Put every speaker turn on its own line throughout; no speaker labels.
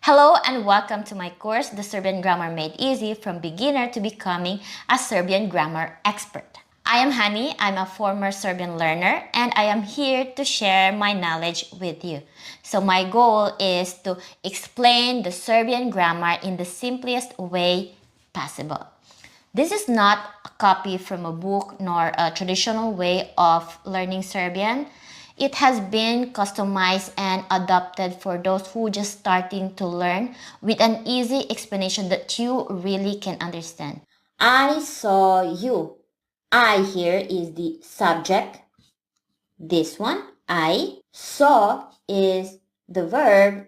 Hello and welcome to my course, The Serbian Grammar Made Easy from Beginner to Becoming a Serbian Grammar Expert. I am Hani, I'm a former Serbian learner and I am here to share my knowledge with you. So my goal is to explain the Serbian grammar in the simplest way possible. This is not a copy from a book nor a traditional way of learning Serbian. It has been customized and adapted for those who just starting to learn with an easy explanation that you really can understand. I saw you. I here is the subject. This one, I saw is the verb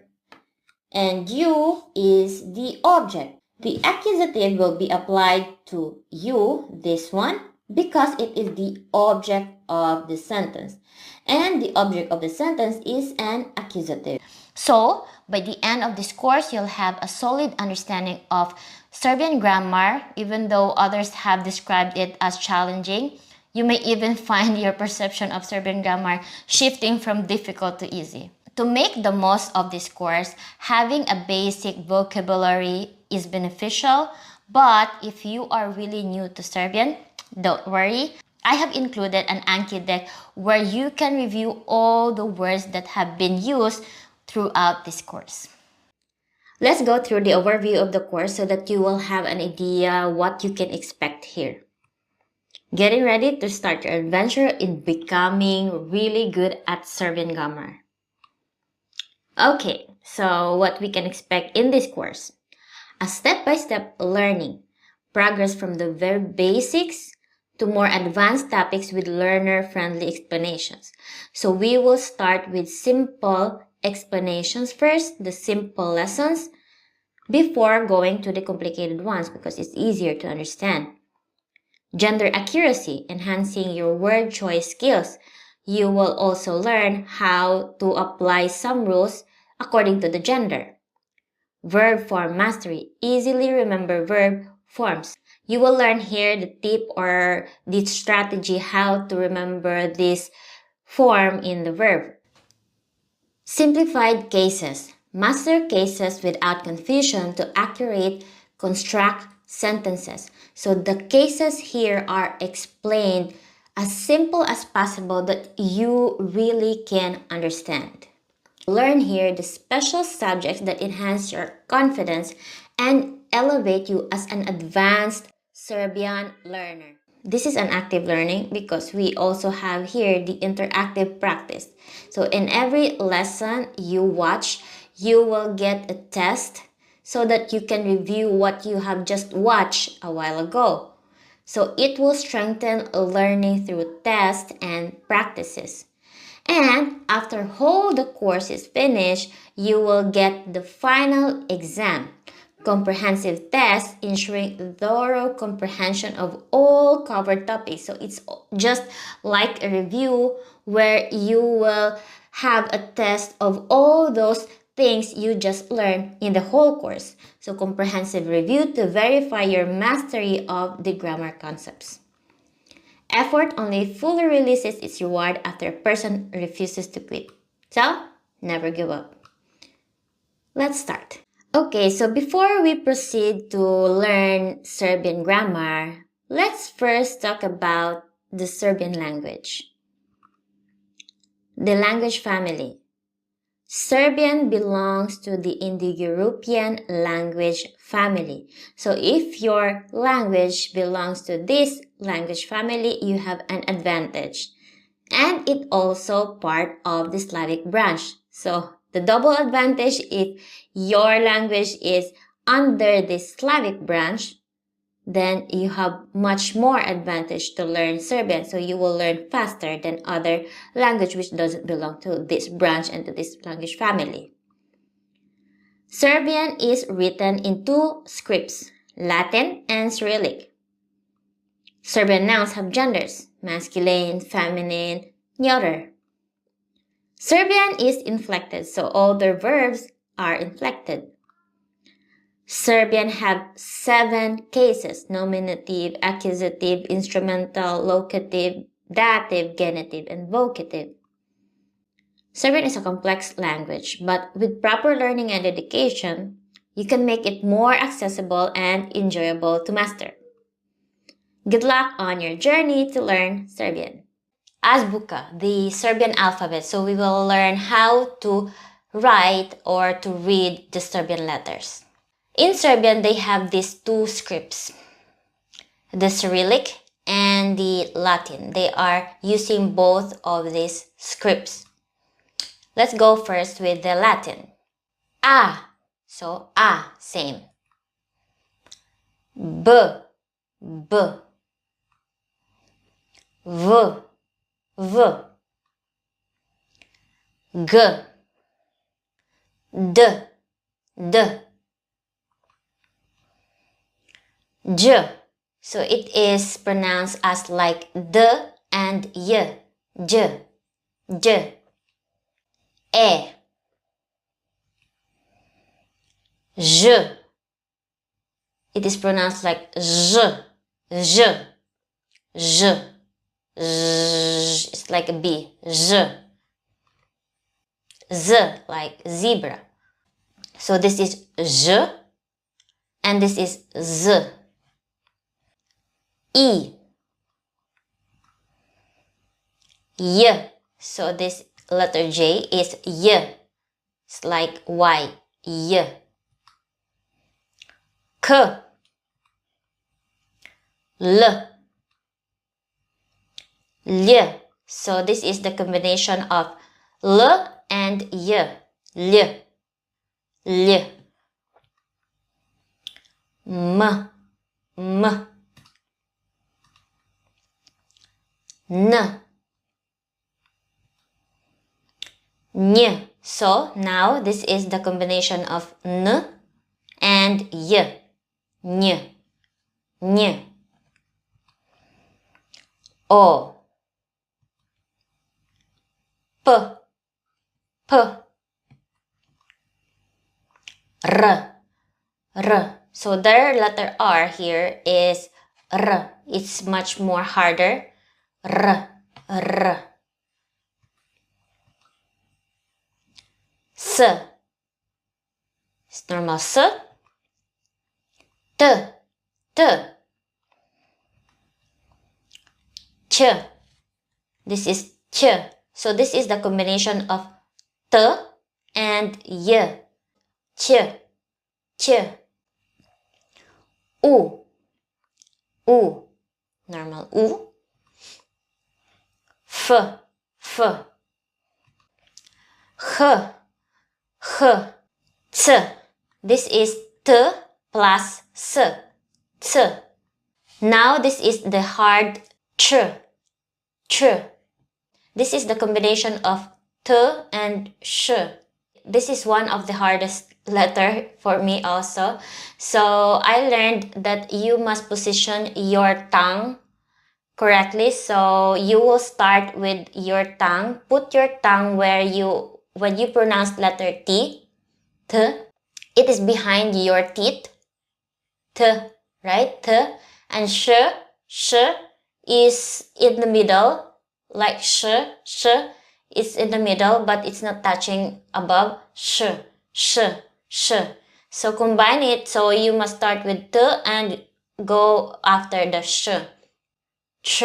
and you is the object. The accusative will be applied to you, this one, because it is the object of the sentence. And the object of the sentence is an accusative. So, by the end of this course, you'll have a solid understanding of Serbian grammar, even though others have described it as challenging. You may even find your perception of Serbian grammar shifting from difficult to easy. To make the most of this course, having a basic vocabulary is beneficial, but if you are really new to Serbian, don't worry. I have included an Anki deck where you can review all the words that have been used throughout this course. Let's go through the overview of the course so that you will have an idea what you can expect here. Getting ready to start your adventure in becoming really good at Serbian grammar. Okay, so what we can expect in this course. A step-by-step learning, progress from the very basics to more advanced topics with learner-friendly explanations. So we will start with simple explanations first, the simple lessons, before going to the complicated ones because it's easier to understand. Gender accuracy, enhancing your word choice skills. You will also learn how to apply some rules according to the gender. Verb form mastery. Easily remember verb forms. You will learn here the tip or the strategy how to remember this form in the verb. Simplified cases. Master cases without confusion to accurate construct sentences. So the cases here are explained as simple as possible that you really can understand. Learn here the special subjects that enhance your confidence and elevate you as an advanced Serbian learner. This is an active learning because we also have here the interactive practice. So in every lesson you watch, you will get a test so that you can review what you have just watched a while ago. So it will strengthen learning through tests and practices. And after all the course is finished, you will get the final exam, comprehensive test ensuring thorough comprehension of all covered topics. So it's just like a review where you will have a test of all those things you just learned in the whole course. So comprehensive review to verify your mastery of the grammar concepts. Effort only fully releases its reward after a person refuses to quit. So, never give up. Let's start. Okay, so before we proceed to learn Serbian grammar, let's first talk about the Serbian language. The language family. Serbian belongs to the Indo-European language family. So if your language belongs to this language family, you have an advantage. And it also part of the Slavic branch. So the double advantage if your language is under the Slavic branch, then you have much more advantage to learn Serbian. So you will learn faster than other language which doesn't belong to this branch and to this language family. Serbian is written in two scripts, Latin and Cyrillic. Serbian nouns have genders, masculine, feminine, neuter. Serbian is inflected, so all the verbs are inflected. Serbian have 7 cases, nominative, accusative, instrumental, locative, dative, genitive, and vocative. Serbian is a complex language, but with proper learning and dedication, you can make it more accessible and enjoyable to master. Good luck on your journey to learn Serbian. Azbuka, the Serbian alphabet. So we will learn how to write or to read the Serbian letters. In Serbian, they have these two scripts, the Cyrillic and the Latin. They are using both of these scripts. Let's go first with the Latin. A, so A, same. B, B. V, V. G, D, D. J, so it is pronounced as like D and Y. J, J. E, J. It is pronounced like Z, Z, Z. It's like a B. Z. Z, like zebra. So this is Z, and this is Z. E. Y. So this letter J is Y. It's like Y. Y. K. L. L. So this is the combination of L and Y. L. L. M. M. N. N. So now this is the combination of N and Y. N. N. O. P. P. R. R. So their letter R here is R. It's much more harder. R. R. S. It's normal S. T. T. Ch. This is ch. So this is the combination of T and Y. Ch. Ch. U. U. Normal U. F. F. H. H. C. This is T plus S. C. Now this is the hard Ch. Ch. This is the combination of T and Sh. This is one of the hardest letter for me also. So I learned that you must position your tongue correctly. So you will start with your tongue. Put your tongue when you pronounce letter T, T, it is behind your teeth. T, right? T. And sh is in the middle. Like sh is in the middle, but it's not touching above. Sh. So combine it. So you must start with T and go after the sh. Ch.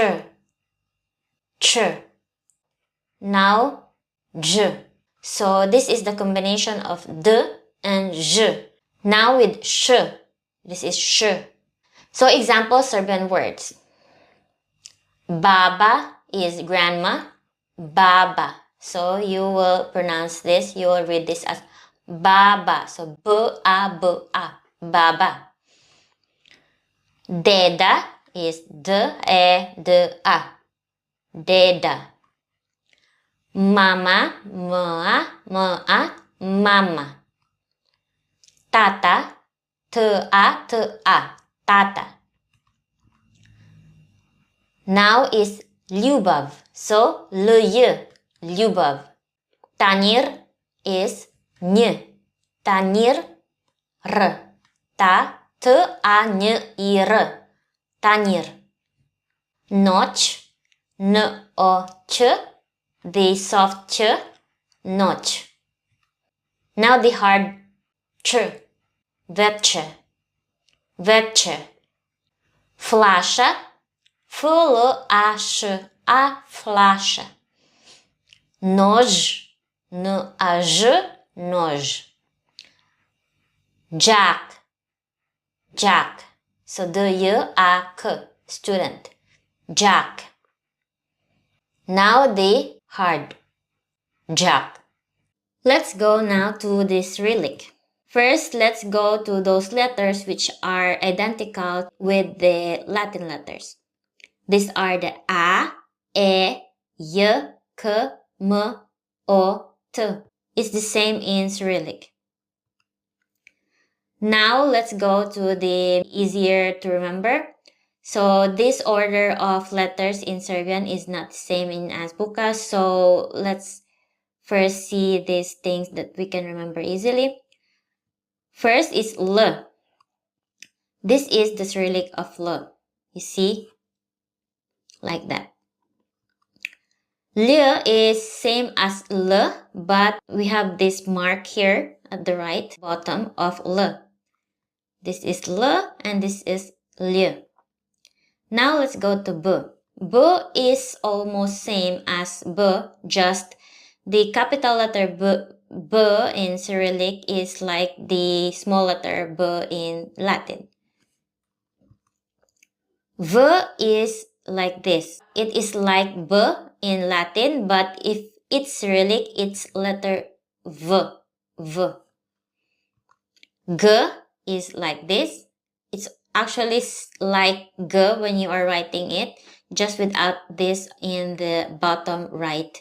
Now j. So this is the combination of d and j. Now with sh. This is sh. So example Serbian words. Baba is grandma. Baba. So you will pronounce this. You will read this as baba. So b-a-b-a. Baba. Deda is d-e-d-a. Deda. Mama, ma-a, mama. Tata, t-a, tata. Now is Lyubov. So, l-y, Lyubov. Tanir is ny. Tanir, r. T-a-n-i-r. Tanir. Noch, n-o-ch. The soft ch. Noche. Now the hard ch. Veche. Veche. Flasha. F-l-a-sh. A flasha. Noj. N-a-j. Noj. Jack. Jack. So D-y-a-k. Student. Jack. Now the hard. Jack. Let's go now to the Cyrillic. First, let's go to those letters which are identical with the Latin letters. These are the A, E, Y, K, M, O, T. It's the same in Cyrillic. Now, let's go to the easier to remember. So, this order of letters in Serbian is not the same in Azbuka. So, let's first see these things that we can remember easily. First is L. This is the Cyrillic of L. You see? Like that. L is same as L, but we have this mark here at the right bottom of L. This is L and this is L. Now let's go to B. B is almost same as B, just the capital letter B in Cyrillic is like the small letter B in Latin. V is like this. It is like B in Latin, but if it's Cyrillic, it's letter V. V. G is like this. It's actually like G when you are writing it, just without this in the bottom right.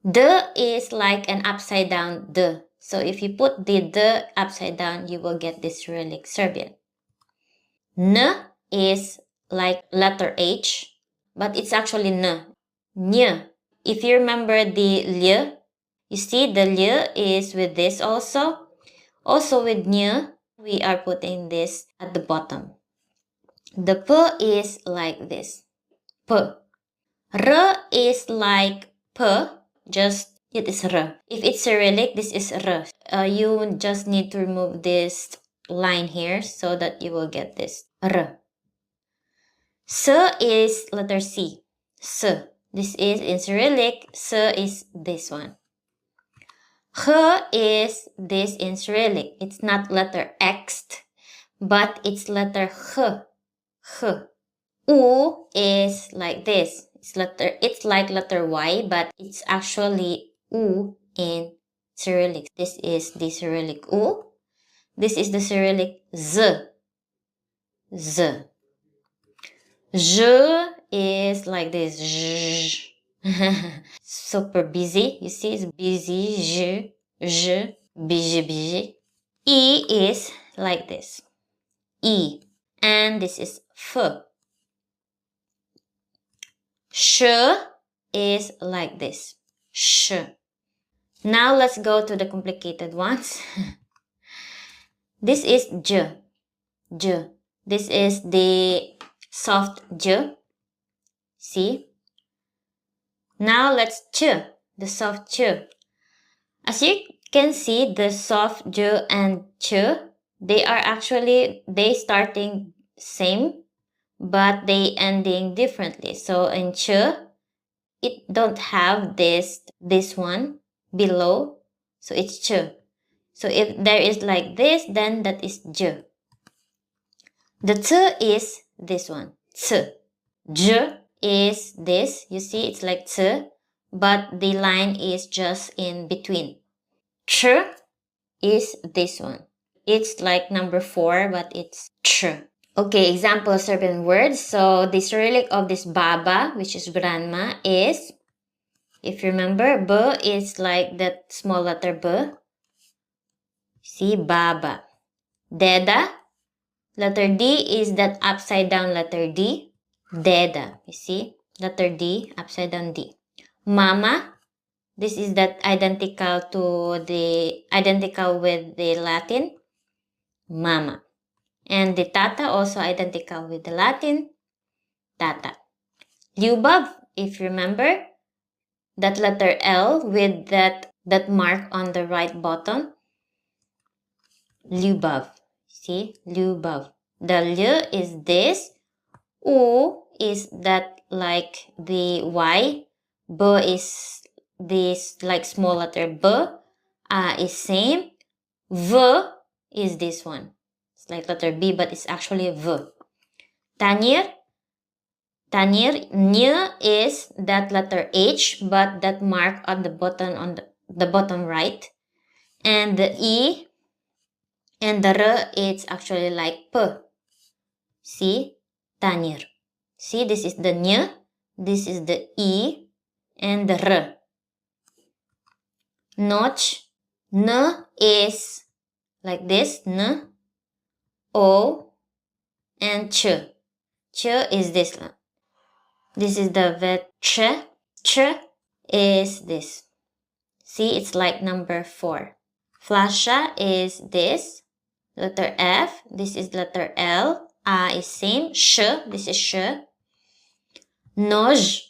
D is like an upside down D. So if you put the D upside down, you will get this Cyrillic Serbian. N is like letter H, but it's actually N. Ny. If you remember the L, you see the L is with this also. Also with Ny, we are putting this at the bottom. The P is like this. P. R is like P, just it is R. If it's Cyrillic, this is R. You just need to remove this line here so that you will get this R. S is letter C. S. This is in Cyrillic. S is this one. H is this in Cyrillic. It's not letter X, but it's letter H. H. U is like this. It's like letter Y, but it's actually U in Cyrillic. This is the Cyrillic U. This is the Cyrillic Z. Z. J is like this. J. Super busy. You see, it's busy. J. Busy. E is like this. E. And this is F. Sh is like this. Sh. Now let's go to the complicated ones. This is J. J. This is the soft J. See? Now let's Ch. The soft Ch. As you can see, the soft J and Ch, they starting same, but they ending differently. So in Ch, it don't have this one below. So it's Ch. So if there is like this, then that is J. The T is this one. T. J is this. You see, it's like T, but the line is just in between. Ch is this one. It's like number 4, but it's ch. Okay, example Serbian words. So the Cyrillic of this baba, which is grandma, is, if you remember, B is like that small letter B. See, baba. Deda, letter D is that upside down letter D. Deda, you see, letter D, upside down D. Mama, this is that identical with the Latin. Mama. And the tata also identical with the Latin. Tata. Lyubov, if you remember, that letter L with that mark on the right bottom. Lubov. See? Lubov. The L is this. U is that like the Y. B is this like small letter B. A is same. V is this one. It's like letter B, but it's actually V. Tanir. Tanir. Ny is that letter H, but that mark on the button on the bottom right. And the E and the R, it's actually like P. See? Tanir. See, this is the Ny, this is the E, and the R. Notch. N is like this. N. O. And Ch. Ch is this one. This is the vet. Ch. Ch is this. See, it's like number 4. Flasha is this. Letter F. This is letter L. A is same. Sh. This is sh. Noj.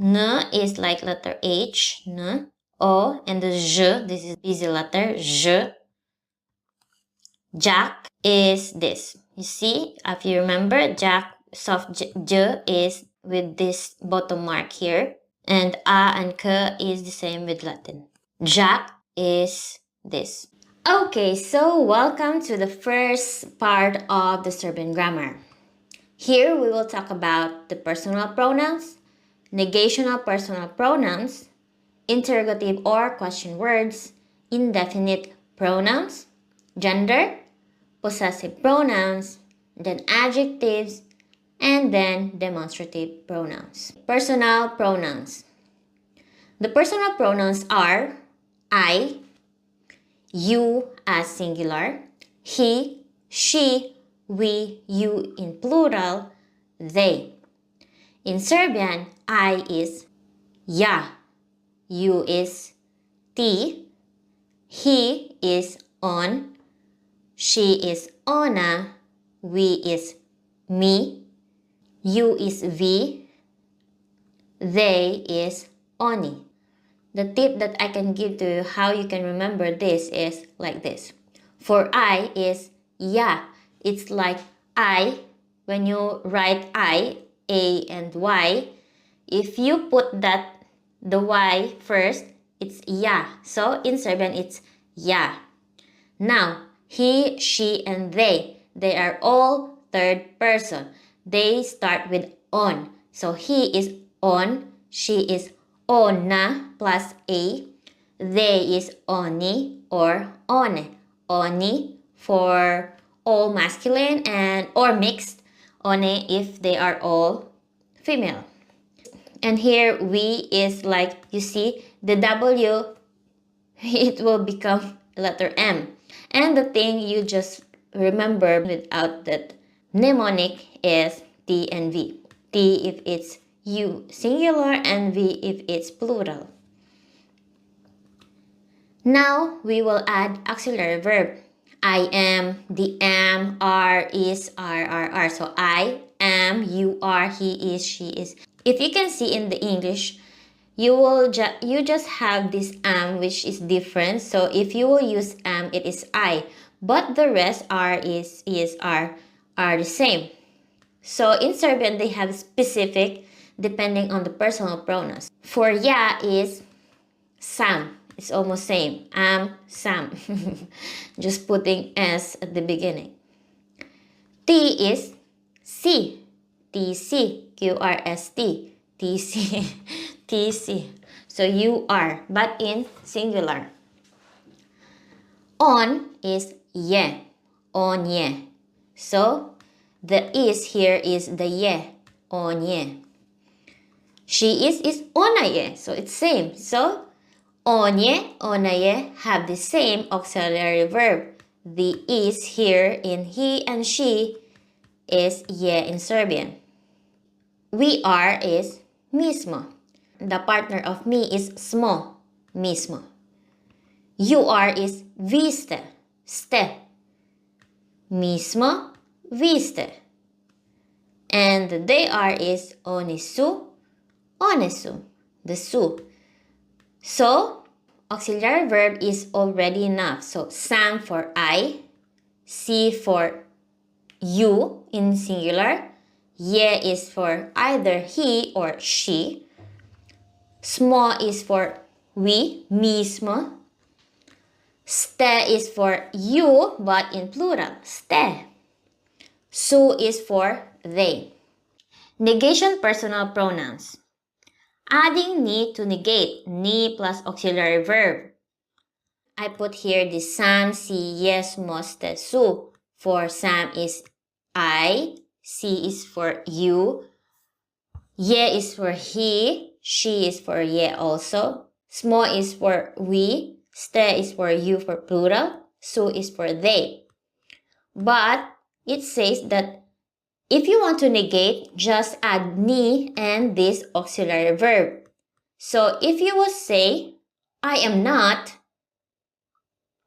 N is like letter H. N. O. And the J. This is busy letter. J. Jack is this. You see, if you remember, Jack, soft J is with this bottom mark here. And A and K is the same with Latin. Jack is this. Okay, so welcome to the first part of the Serbian grammar. Here we will talk about the personal pronouns, negational personal pronouns, interrogative or question words, indefinite pronouns, gender, possessive pronouns, then adjectives, and then demonstrative pronouns. Personal pronouns. The personal pronouns are I, you as singular, he, she, we, you in plural, they. In Serbian, I is ja, you is ti, he is on, she is ona, we is mi, you is vi, they is oni. The tip that I can give to you how you can remember this is like this. For I is ya. It's like I, when you write I, A and Y, if you put the Y first, it's ya. So in Serbian, it's ya. Now, he, she, and they are all third person. They start with on. So he is on, she is ona plus a, they is oni or one. Oni for all masculine and or mixed, one if they are all female. And here we is like, you see, the W, it will become letter M. And the thing you just remember without that mnemonic is T and V. T if it's you singular and V if it's plural. Now we will add auxiliary verb. I am, the am, are, is, are. So I am, you are, he is, she is. If you can see in the English, you just have this am which is different. So if you will use am, it is I. But the rest are, is, are the same. So in Serbian, they have specific depending on the personal pronouns. For ya is sam. It's almost same. Am, sam. Just putting S at the beginning. T is si. TC. QRST. TC. TC. So you are, but in singular. On is ye. On ye. So the is here is the ye. On ye. She is ona ye. So it's same. So onye, onaye have the same auxiliary verb. The is here in he and she is ye in Serbian. We are is mismo. The partner of me is smo, mismo. You are is viste, ste. Mismo, viste. And they are is oni su, onesu. the su. So, auxiliary verb is already enough. So, sam for I, si for you in singular, ye is for either he or she, smo is for we, mismo, ste is for you but in plural, ste, su is for they. Negation personal pronouns. Adding ni to negate, ni plus auxiliary verb. I put here the sam, si, yes, moste, su. For sam is I, si is for you, ye is for he, she is for ye also, smo is for we, ste is for you for plural, su is for they. But it says that if you want to negate, just add ni and this auxiliary verb. So if you will say, I am not,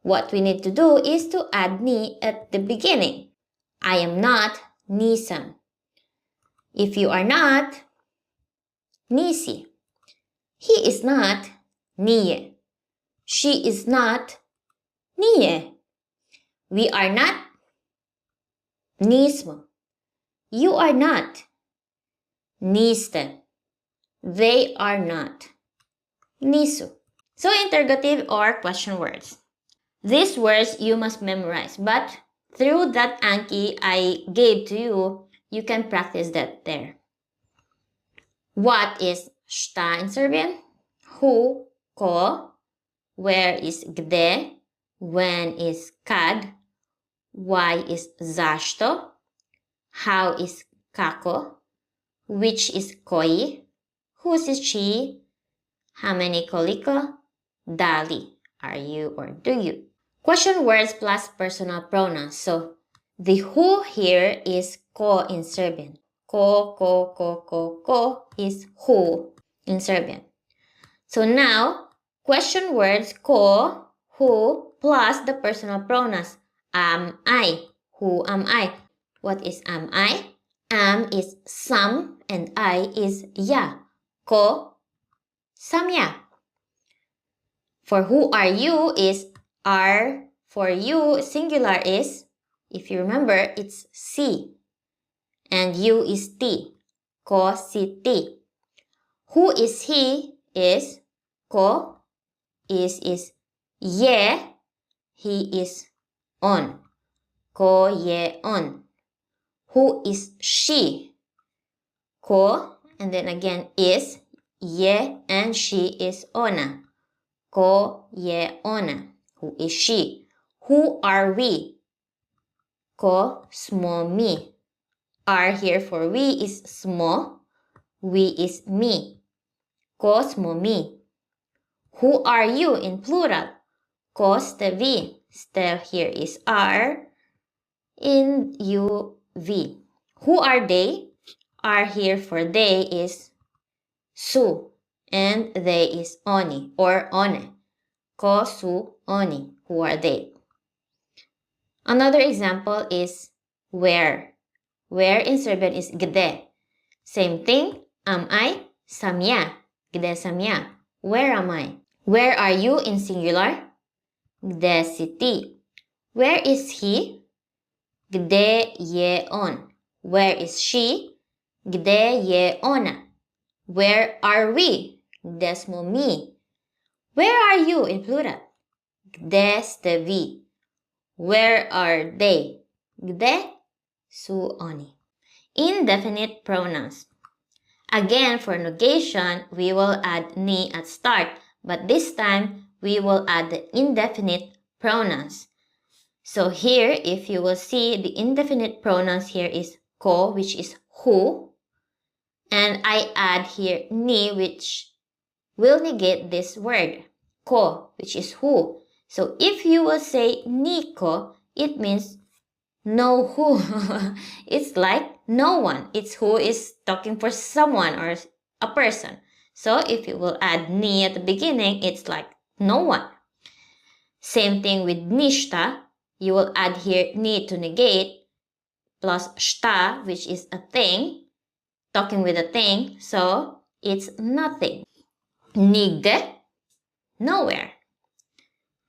what we need to do is to add ni at the beginning. I am not Nissan. If you are not, Nisi. He is not Niye. She is not Niye. We are not Nismo. You are not Niste. They are not Nisu. So interrogative or question words. These words you must memorize, but through that Anki I gave to you, you can practice that there. What is šta in Serbian? Who, ko. Where is gde? When is kad? Why is zašto? How is kako? Which is koji? Whose is chi? How many koliko? Dali. Are you or do you? Question words plus personal pronouns. So, the who here is ko in Serbian. Ko is who in Serbian. So now, question words ko, who, plus the personal pronouns. Am I. Who am I? What is am I? Am is sam and I is ya. Ko, samya. For who are you is are. For you, singular is, if you remember, it's si. And you is ti. Ko si ti. Who is he is ko. Is ye. He is on. Ko ye on. Who is she? Ko, and then again is ye and she is ona. Ko ye ona. Who is she? Who are we? Ko smo mi. Are here for we is smo. We is mi. Ko smo mi. Who are you in plural? Ko ste vi. Ste here is are. In you vi. Who are they? Are here for they is su. And they is oni or one. Ko su oni. Who are they? Another example is where. Where in Serbian is gde. Same thing. Am I? Samya. Gde samya. Where am I? Where are you in singular? Gde si ti. Where is he? Gde je on. Where is she? Gde je ona. Where are we? Gde smo mi. Where are you in plural? Gde ste vi. Where are they? Gde su oni. Indefinite pronouns. Again, for negation, we will add ni at start, but this time we will add the indefinite pronouns. So here, if you will see, the indefinite pronouns here is ko, which is who, and I add here ni, which will negate this word, ko, which is who. So if you will say niko, it means no who. It's like no one. It's who is talking for someone or a person. So if you will add ni at the beginning, it's like no one. Same thing with nishta. You will add here ni to negate plus shta, which is a thing, talking with a thing. So it's nothing. Nigde, nowhere.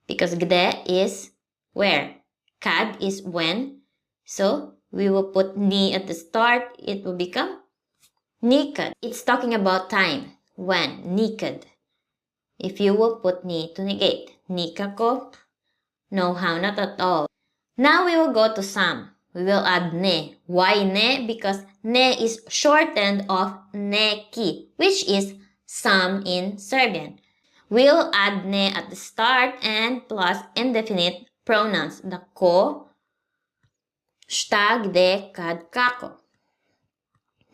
Because gde is where. Kad is when. So we will put ni at the start. It will become nikad. It's talking about time. When. Nikad. If you will put ni to negate. Nikako. No, how? Not at all. Now we will go to some. We will add ne. Why ne? Because ne is shortened of neki, which is some in Serbian. We'll add ne at the start and plus indefinite pronouns. The ko, šta, gde, kad, kako.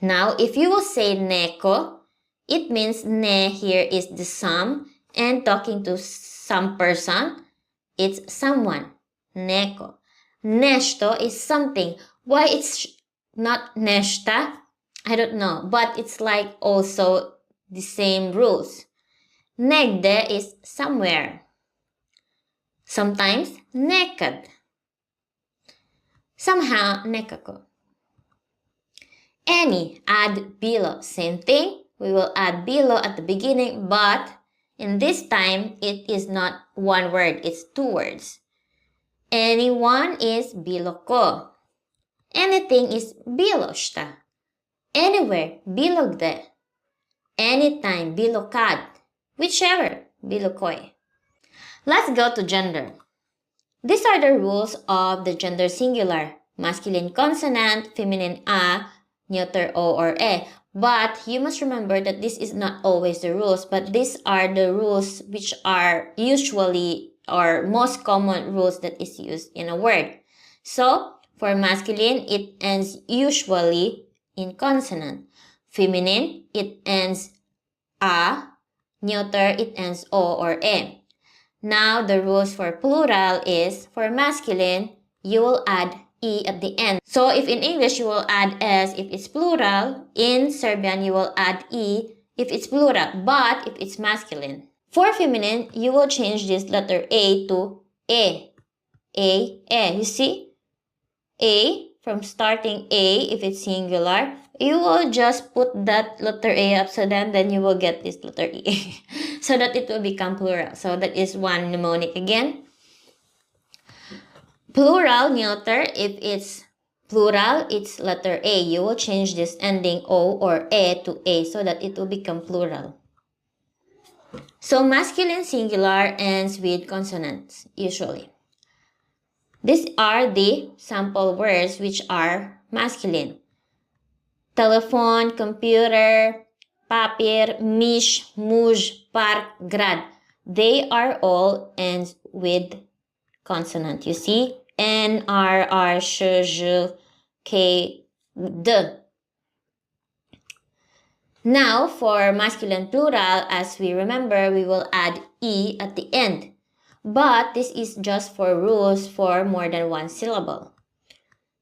Now, if you will say neko, it means ne here is the some and talking to some person, it's someone. Neko. Nešto is something. Why it's not nesta? I don't know. But it's like also the same rules. Negde is somewhere. Sometimes nekad. Somehow nekako. Any, add bilo. Same thing. We will add bilo at the beginning, but in this time, it is not one word. It's two words. Anyone is bilo ko. Anything is bilo shta. Anywhere, bilo gde. Anytime, bilo kad. Whichever, bilo koy. Let's go to gender. These are the rules of the gender singular. Masculine consonant, feminine a, neuter o or e. But you must remember that this is not always the rules, but these are the rules which are usually or most common rules that is used in a word. So, for masculine, it ends usually in consonant. Feminine, it ends a. Neuter, it ends o or e. Now, the rules for plural is, for masculine, you will add e at the end. So, if in English you will add s if it's plural, in Serbian you will add e if it's plural, but if it's masculine. For feminine, you will change this letter a to e. A, e. You see? A, from starting a, if it's singular, you will just put that letter a upside down, then you will get this letter e. So that it will become plural. So that is one mnemonic again. Plural, neuter, if it's plural, it's letter a. You will change this ending o or e to a so that it will become plural. So masculine singular ends with consonants, usually. These are the sample words which are masculine. Telephone, computer, papir, mish, muj, park, grad. They are all ends with consonant. You see? N, R, R, sh, j, k, d. Now, for masculine plural, as we remember, we will add e at the end. But this is just for rules for more than one syllable.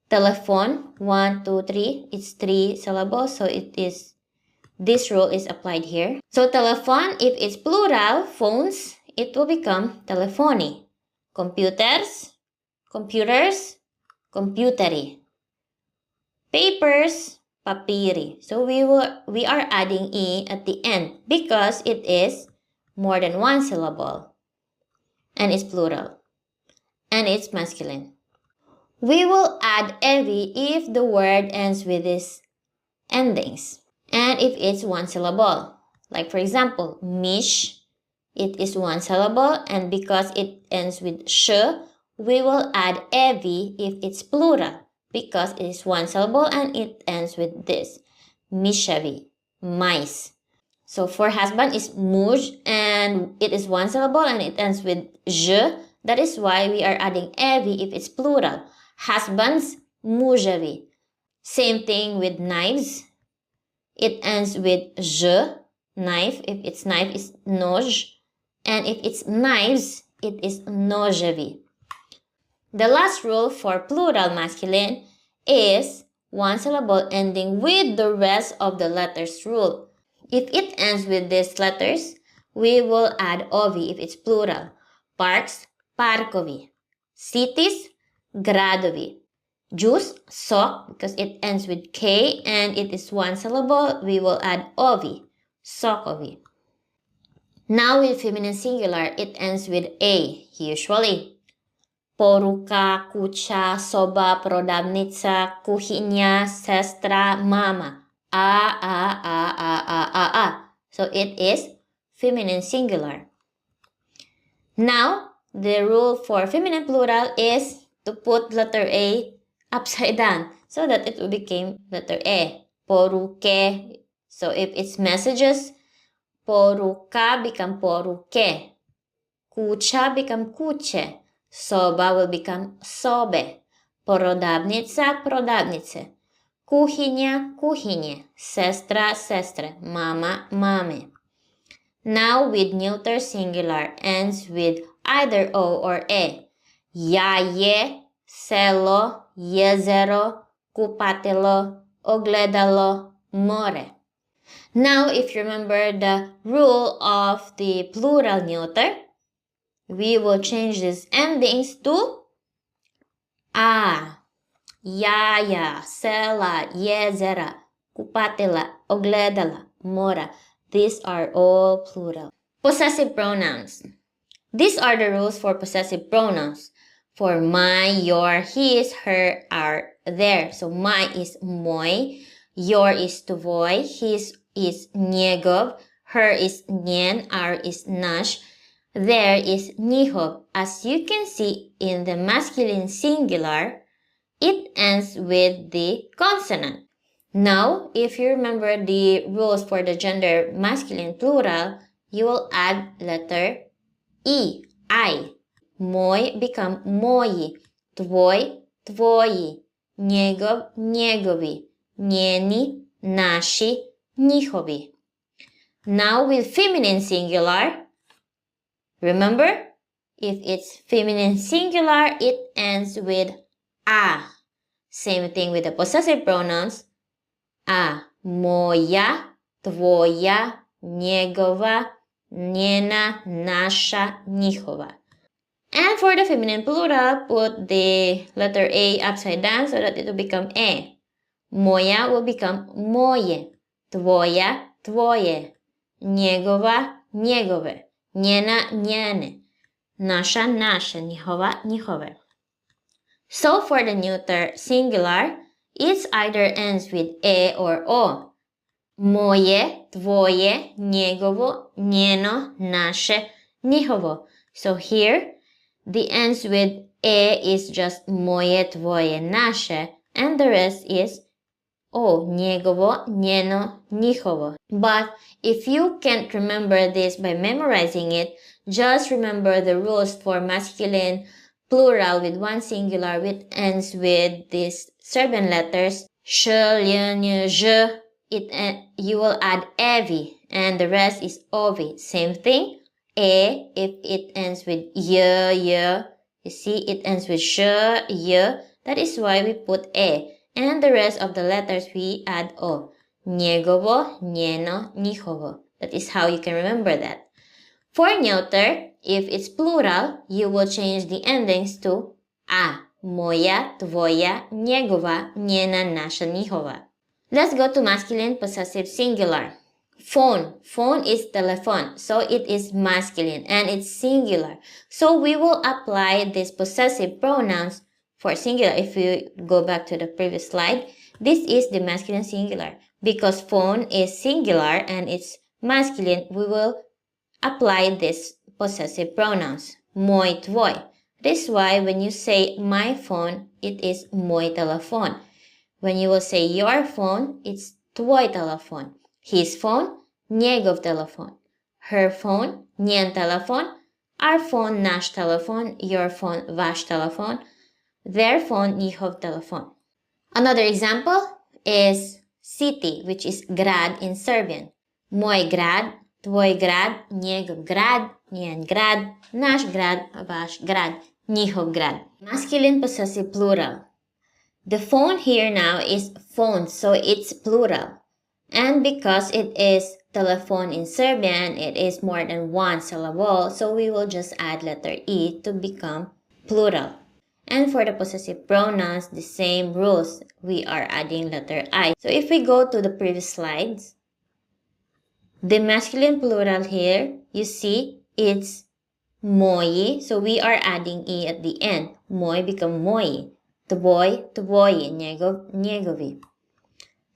Telephone, 1, 2, 3, it's 3 syllables, so this rule is applied here. So telephone, if it's plural, phones, it will become telefoni. Computers, computeri. Papers, papiri. So we are adding e at the end because it is more than one syllable. And it's plural. And it's masculine. We will add evi if the word ends with these endings. And if it's one syllable. Like for example, mish, it is one syllable. And because it ends with sh, we will add evi if it's plural. Because it is one syllable and it ends with this. Mishavi, mice. So for husband is muj and it is one syllable and it ends with j. That is why we are adding evi if it's plural. Husbands, mujavi. Same thing with knives. It ends with j, knife. If it's knife, it's noj. And if it's knives, it is nojavi. The last rule for plural masculine is one syllable ending with the rest of the letters rule. If it ends with these letters, we will add ovi if it's plural. Parks, parkovi. Cities, gradovi. Juice, sok, because it ends with k and it is one syllable, we will add ovi, sokovi. Now with feminine singular, it ends with A, usually. Poruka, kucha, soba, prodavnica, kuchyňa, sestra, mama. A. So it is feminine singular. Now, the rule for feminine plural is to put letter A upside down so that it will become letter A. Poruke. So if it's messages, poruka become poruke. Kucha become kuche. Soba will become sobe. Prodavnica, prodavnice. Kuchyňa, kuchynie. Sestra, sestre. Mama, mame. Now with neuter singular ends with either O or E. Jaje, selo, jezero, kupatilo, ogledalo, more. Now if you remember the rule of the plural neuter, we will change these endings to A. Jaja, sela, jezera, kupatila, ogledala, mora. These are all plural. Possessive pronouns. These are the rules for possessive pronouns. For my, your, his, her, our, their. So my is moj, your is tvoj, his is njegov, her is njen, our is naš, there is njihov. As you can see in the masculine singular, it ends with the consonant. Now, if you remember the rules for the gender masculine plural, you will add letter E, I. Moj become moji, tvoj, tvoji, njegov, njegovi, njeni, naši, njihovi. Now with feminine singular, remember, if it's feminine singular, it ends with A. Same thing with the possessive pronouns. A. Moja, tvoja, njegova, njena, naša, njihova. And for the feminine plural, put the letter A upside down so that it will become E. Moja will become moje, tvoja, tvoje, njegova, njegove, njena, njene, naša, naše, njihova, njihove. So for the neuter singular, it either ends with E or O. Moje, tvoje, njegovo, njeno, naše, njihovo. So here, the ends with E is just moje, tvoje, naše, and the rest is O, njegovo, njeno, njihovo. But if you can't remember this by memorizing it, just remember the rules for masculine plural with one singular which ends with these Serbian letters sh, lj, nj, ž. You will add evi and the rest is ovi. Same thing. E, if it ends with y, you see it ends with sh, y. That is why we put E. And the rest of the letters we add O. Njegovo, njeno, njihovo. That is how you can remember that. For neuter, if it's plural, you will change the endings to A. Moja, tvoja, njegova, njena, naša, njihova. Let's go to masculine possessive singular. Phone. Phone is telephone, so it is masculine and it's singular. So we will apply these possessive pronouns for singular. If you go back to the previous slide, this is the masculine singular. Because phone is singular and it's masculine, we will apply these possessive pronouns. Moj, tvoj. This is why when you say my phone, it is moj telefon. When you will say your phone, it's tvoj telefon. His phone, njegov telefon. Her phone, njen telefon. Our phone, naš telefon. Your phone, vaš telefon. Their phone, njihov telefon. Another example is city, which is grad in Serbian. Moj grad, tvoj grad, njegov grad, njen grad, naš grad, vaš grad, njihov grad. Masculine possessive plural. The phone here now is phone, so it's plural. And because it is telephone in Serbian, it is more than one syllable, so we will just add letter E to become plural. And for the possessive pronouns, the same rules. We are adding letter I. So if we go to the previous slides, The masculine plural here, you see, it's moi. So we are adding e at the end. Moi become moi. Tvoje, njegovi.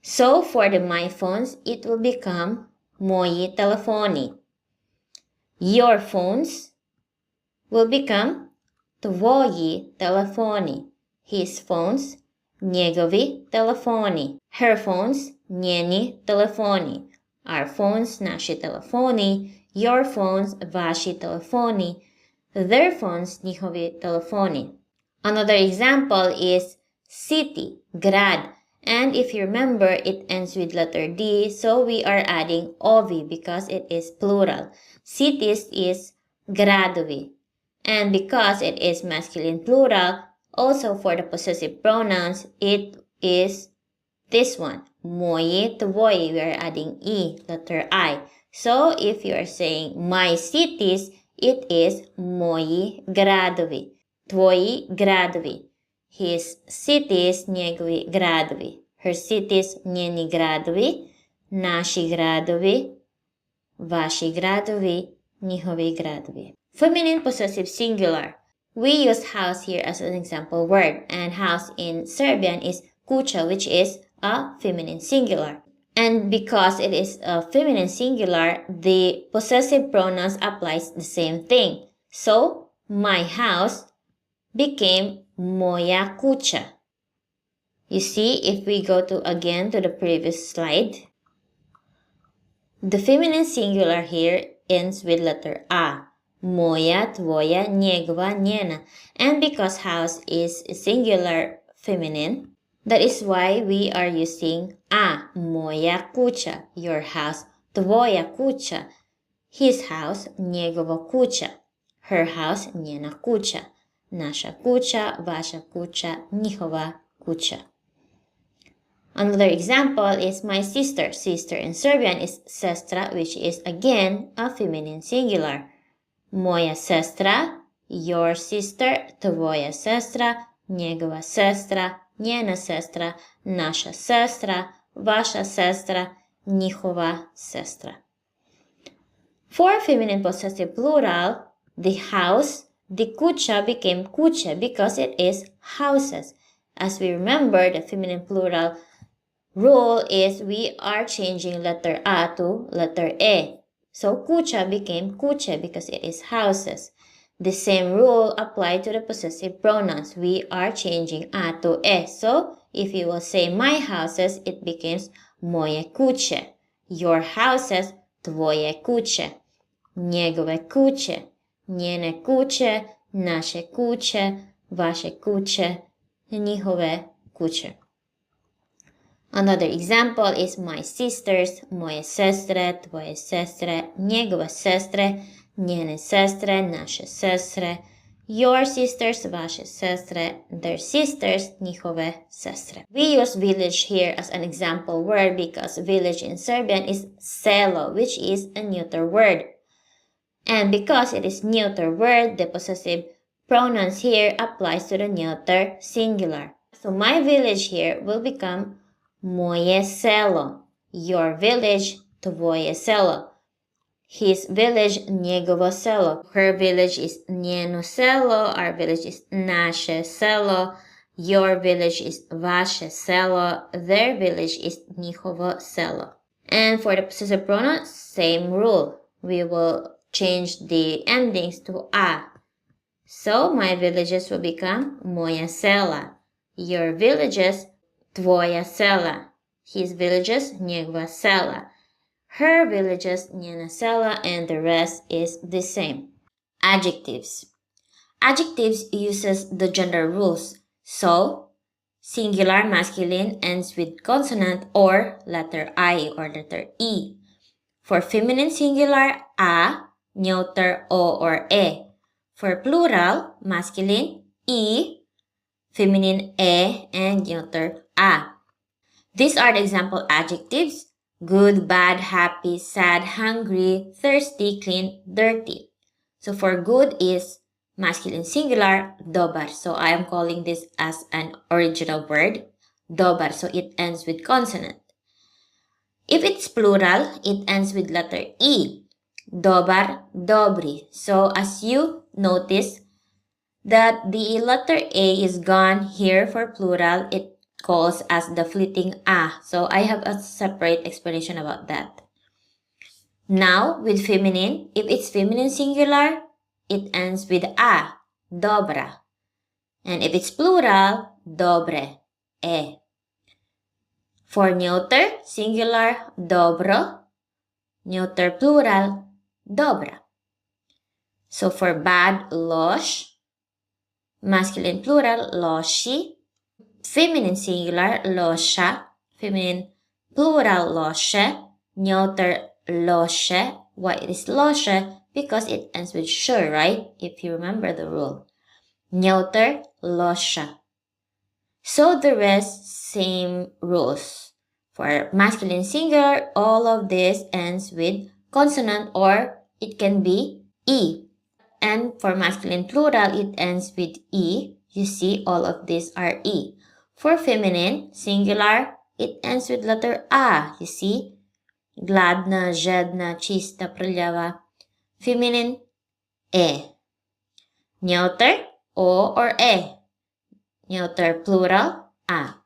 So for the my phones, it will become moji telefoni. Your phones will become tvoji telefoni. His phones, njegovi telefoni. Her phones, njeni telefoni. Our phones, naši telefoni. Your phones, vaši telefoni. Their phones, njihovi telefoni. Another example is city, grad. And if you remember, it ends with letter D, so we are adding ovi because it is plural. Cities is gradovi. And because it is masculine plural, also for the possessive pronouns, it is this one. Moje, tvoje, we are adding E, letter I. So if you are saying my cities, it is moji gradovi. Tvoji gradovi. His cities, njegovi gradovi. Her cities, njeni gradovi. Naši gradovi. Vaši gradovi. Njihovi gradovi. Feminine possessive singular. We use house here as an example word. And house in Serbian is kuća, which is a feminine singular. And because it is a feminine singular, the possessive pronouns applies the same thing. So, my house became moja kuća. You see, if we go again to the previous slide, the feminine singular here ends with letter A. Moja, tvoja, njegova, njena. And because house is singular feminine, that is why we are using A. Moja kuća, your house, tvoja kuća, his house, njegova kuća, her house, njena kuća. Naša kuća, vaša kuća, njihova kuća. Another example is my sister. Sister in Serbian is sestra, which is again a feminine singular. Moja sestra, your sister, tvoja sestra, njegova sestra, njena sestra, naša sestra, vaša sestra, njihova sestra. For feminine possessive plural, the house, the kuća became kuće because it is houses. As we remember, the feminine plural rule is we are changing letter A to letter E. So kuća became kuće because it is houses. The same rule applied to the possessive pronouns. We are changing A to E. So if you will say my houses, it becomes moje kuće. Your houses, tvoje kuće. Njegove kuće, njene kuće, naše kuće, vaše kuće, njihove kuće. Another example is my sisters, moje sestre, tvoje sestre, njegove sestre, njene sestre, naše sestre, your sisters, vaše sestre, their sisters, njihove sestre. We use village here as an example word because village in Serbian is selo, which is a neuter word. And because it is neuter word, the possessive pronouns here applies to the neuter singular. So my village here will become moje selo. Your village, tvoje selo. His village, njegovo selo. Her village is njeno selo. Our village is naše selo. Your village is vaše selo. Their village is njihovo selo. And for the possessive pronouns, same rule. We will change the endings to a. So my villages will become moja sela. Your villages, tvoja sela. His villages, njegova sela. Her villages, njena sela, and the rest is the same. Adjectives. Adjectives uses the gender rules. So, singular masculine ends with consonant or letter I or letter E. For feminine singular, a, neuter o or e. For plural, masculine, e, feminine e, and neuter a. These are the example adjectives: good, bad, happy, sad, hungry, thirsty, clean, dirty. So for good is masculine singular, dobar. So I am calling this as an original word, dobar. So it ends with consonant. If it's plural, it ends with letter E. Dobar, dobri. So as you notice that the letter A is gone here for plural, it calls as the fleeting A. So I have a separate explanation about that. Now, with feminine, if it's feminine singular, it ends with A, dobra. And if it's plural, dobre, e. For neuter, singular, dobro. Neuter, plural, dobra. So for bad, losh. Masculine, plural, loshi. Feminine, singular, losha. Feminine, plural, loshe. Neuter, loshe. Why it is loshe? Because it ends with sh, right? If you remember the rule. Neuter, losha. So the rest, same rules. For masculine singular, all of this ends with consonant or it can be E. And for masculine plural, it ends with E. You see, all of these are E. For feminine singular, it ends with letter A. You see, gladna, zhedna, chista, prlyava. Feminine, E. Neuter, O or E. Neuter, plural, A.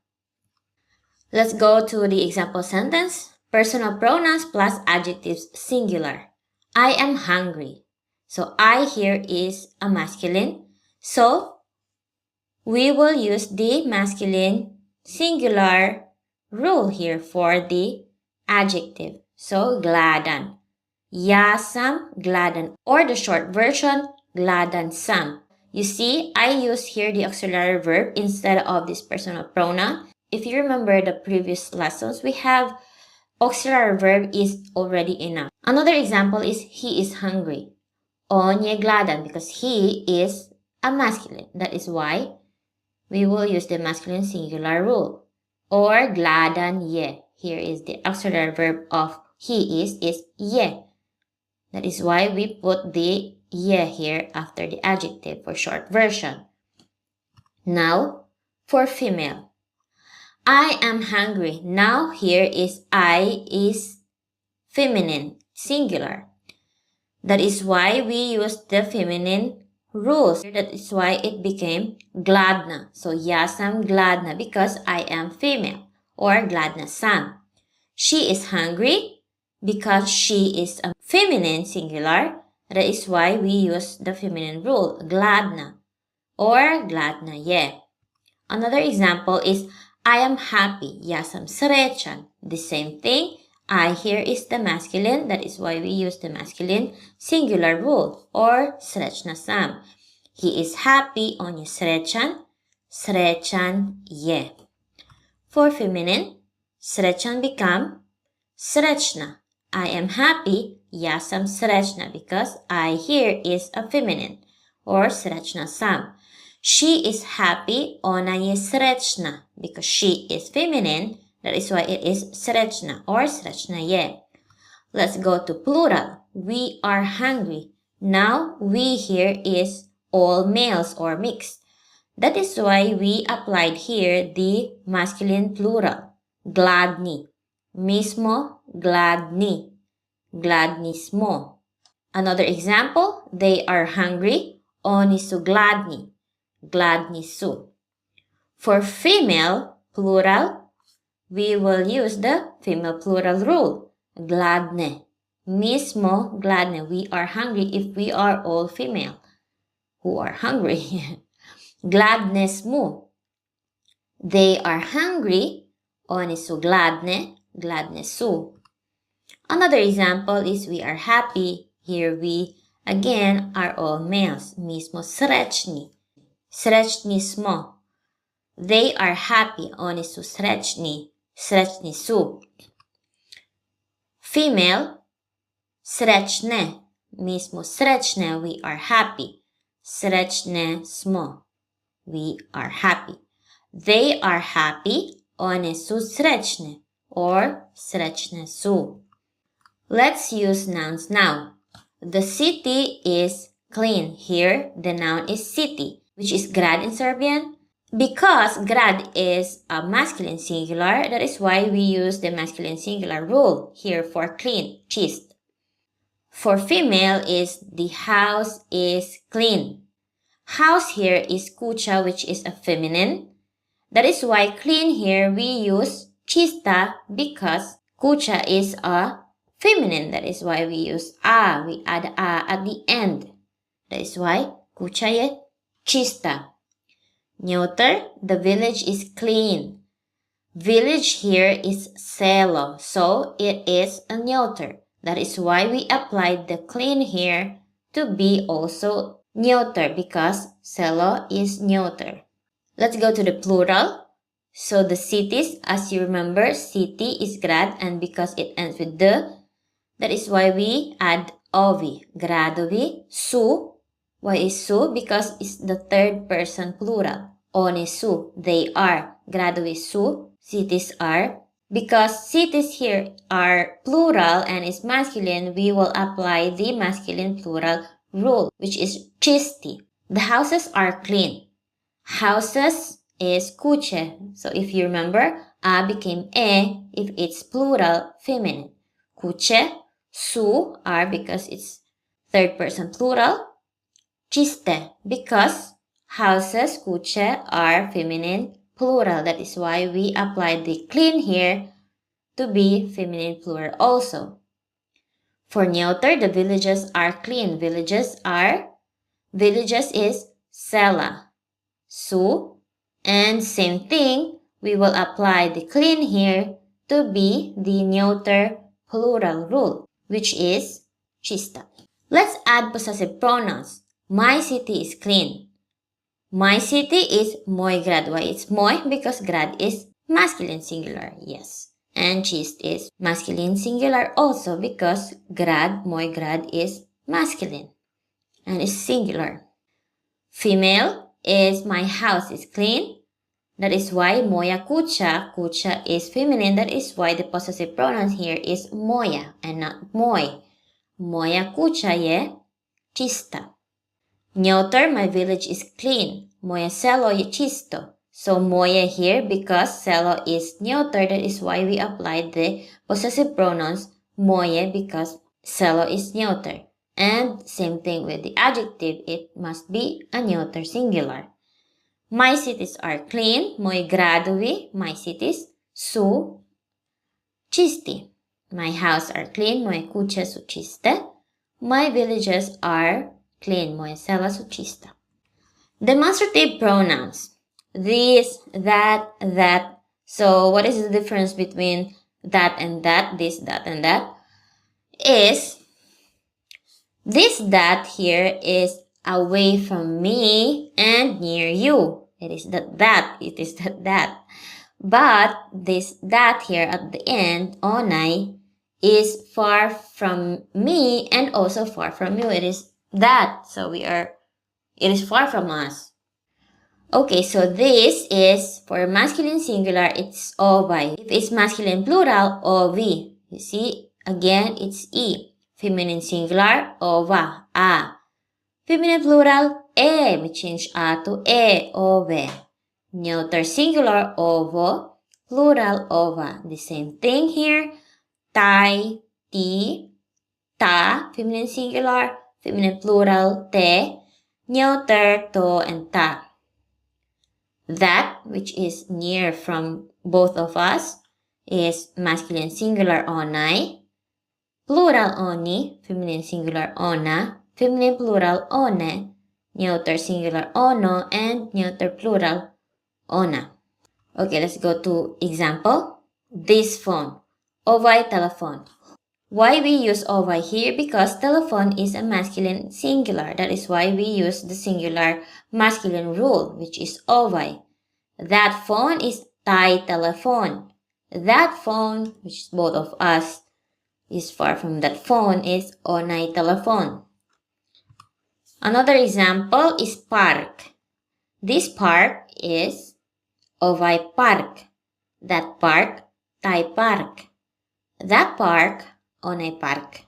Let's go to the example sentence. Personal pronouns plus adjectives singular. I am hungry. So I here is a masculine. So we will use the masculine singular rule here for the adjective. So gladan. Ja sam gladan, or the short version, gladan sam. You see, I use here the auxiliary verb instead of this personal pronoun. If you remember the previous lessons, we have auxiliary verb is already enough. Another example is he is hungry. On je gladan, because he is a masculine. That is why we will use the masculine singular rule. Or gladan je. Here is the auxiliary verb of he is je. That is why we put the je here after the adjective for short version. Now, for female. I am hungry. Now here is I is feminine, singular. That is why we use the feminine rules. That is why it became gladna. So ja sam gladna because I am female, or gladna sam. She is hungry because she is a feminine singular. That is why we use the feminine rule, gladna or gladna je. Another example is I am happy. Ja sam srećan. The same thing. I here is the masculine. That is why we use the masculine singular rule or srećna sam. He is happy. On je srećan. Srećan je. For feminine, srećan become srećna. I am happy. Ja sam srećna because I here is a feminine or srećna sam. She is happy. Ona je srećna because she is feminine. That is why it is srećna or srećna je. Let's go to plural. We are hungry. Now we here is all males or mixed. That is why we applied here the masculine plural. Gladni. Mi smo gladni. Gladni smo. Another example. They are hungry. Oni su gladni. Gladni su. For female plural, we will use the female plural rule. Gladne. Mi smo gladne. We are hungry if we are all female who are hungry. Gladne smo. They are hungry. Oni su gladne. Gladne su. Another example is we are happy. Here we again are all males. Mi smo srećni. Srećni smo. They are happy. Oni su srećni. Srećni su. Female, srećne. Mi smo srećne. We are happy. Srećne smo. We are happy. They are happy. One su srećne. Or srećne su. Let's use nouns now. The city is clean. Here, the noun is city, which is grad in Serbian. Because grad is a masculine singular, that is why we use the masculine singular rule here for clean, chist. For female is the house is clean. House here is kucha, which is a feminine. That is why clean here we use chista because kucha is a feminine. That is why we use a. We add a at the end. That is why kucha ye chista. Neuter, the village is clean. Village here is selo, so it is a neuter. That is why we applied the clean here to be also neuter because selo is neuter. Let's go to the plural. So the cities, as you remember, city is grad and because it ends with the, that is why we add ovi. Gradovi, su. Why is su? Because it's the third person plural. One su, they are. Gradovi su, cities are. Because cities here are plural and is masculine, we will apply the masculine plural rule, which is chisti. The houses are clean. Houses is kuche. So if you remember, a became e if it's plural feminine. Kuche, su are because it's third person plural. Chiste because houses kuche are feminine plural. That is why we applied the clean here to be feminine plural also. For neuter, the villages are clean. Villages is sela. Su, and same thing, we will apply the clean here to be the neuter plural rule, which is chista. Let's add possessive pronouns. My city is clean. My city is moi grad. Why it's moi? Because grad is masculine singular, yes. And chist is masculine singular also because grad, moi grad is masculine and is singular. Female is my house is clean. That is why moya kucha. Kucha is feminine. That is why the possessive pronoun here is moya and not moi. Moya kucha ye chista. Neuter, my village is clean. Moya selo ye chisto. So moya here because selo is neuter. That is why we applied the possessive pronouns moye because selo is neuter. And same thing with the adjective, it must be a neuter singular. My cities are clean. Moi gradovi, my cities, su chisti. My house are clean. Moje kuće su čiste. My villages are clean. Moje sela su čista. Demonstrative pronouns. This, that. So what is the difference between that and that, this, that, and that? Is this that here is away from me and near you. It is that. It is that. But this that here at the end, onai, is far from me and also far from you. It is that. So it is far from us. Okay, so this is for masculine singular, it's ovai. If it's masculine plural, ovi. You see, again, it's e. Feminine singular, ova, a. Feminine plural, e. We change a to e, ove. Neuter singular, ovo. Plural, ova. The same thing here. Tai, ti. Ta, feminine singular. Feminine plural, te. Neuter, to, and ta. That, which is near from both of us, is masculine singular onai. Plural oni, feminine singular ona. Feminine plural one. Neuter singular ono. And neuter plural ona. Okay, let's go to example. This phone. Ovai telephone. Why we use ovai here? Because telephone is a masculine singular. That is why we use the singular masculine rule, which is ovai. That phone is tai telephone. That phone, which is both of us, is far from that phone, is onai telephone. Another example is park. This park is ovai park. That park, tai park. That park, onai park.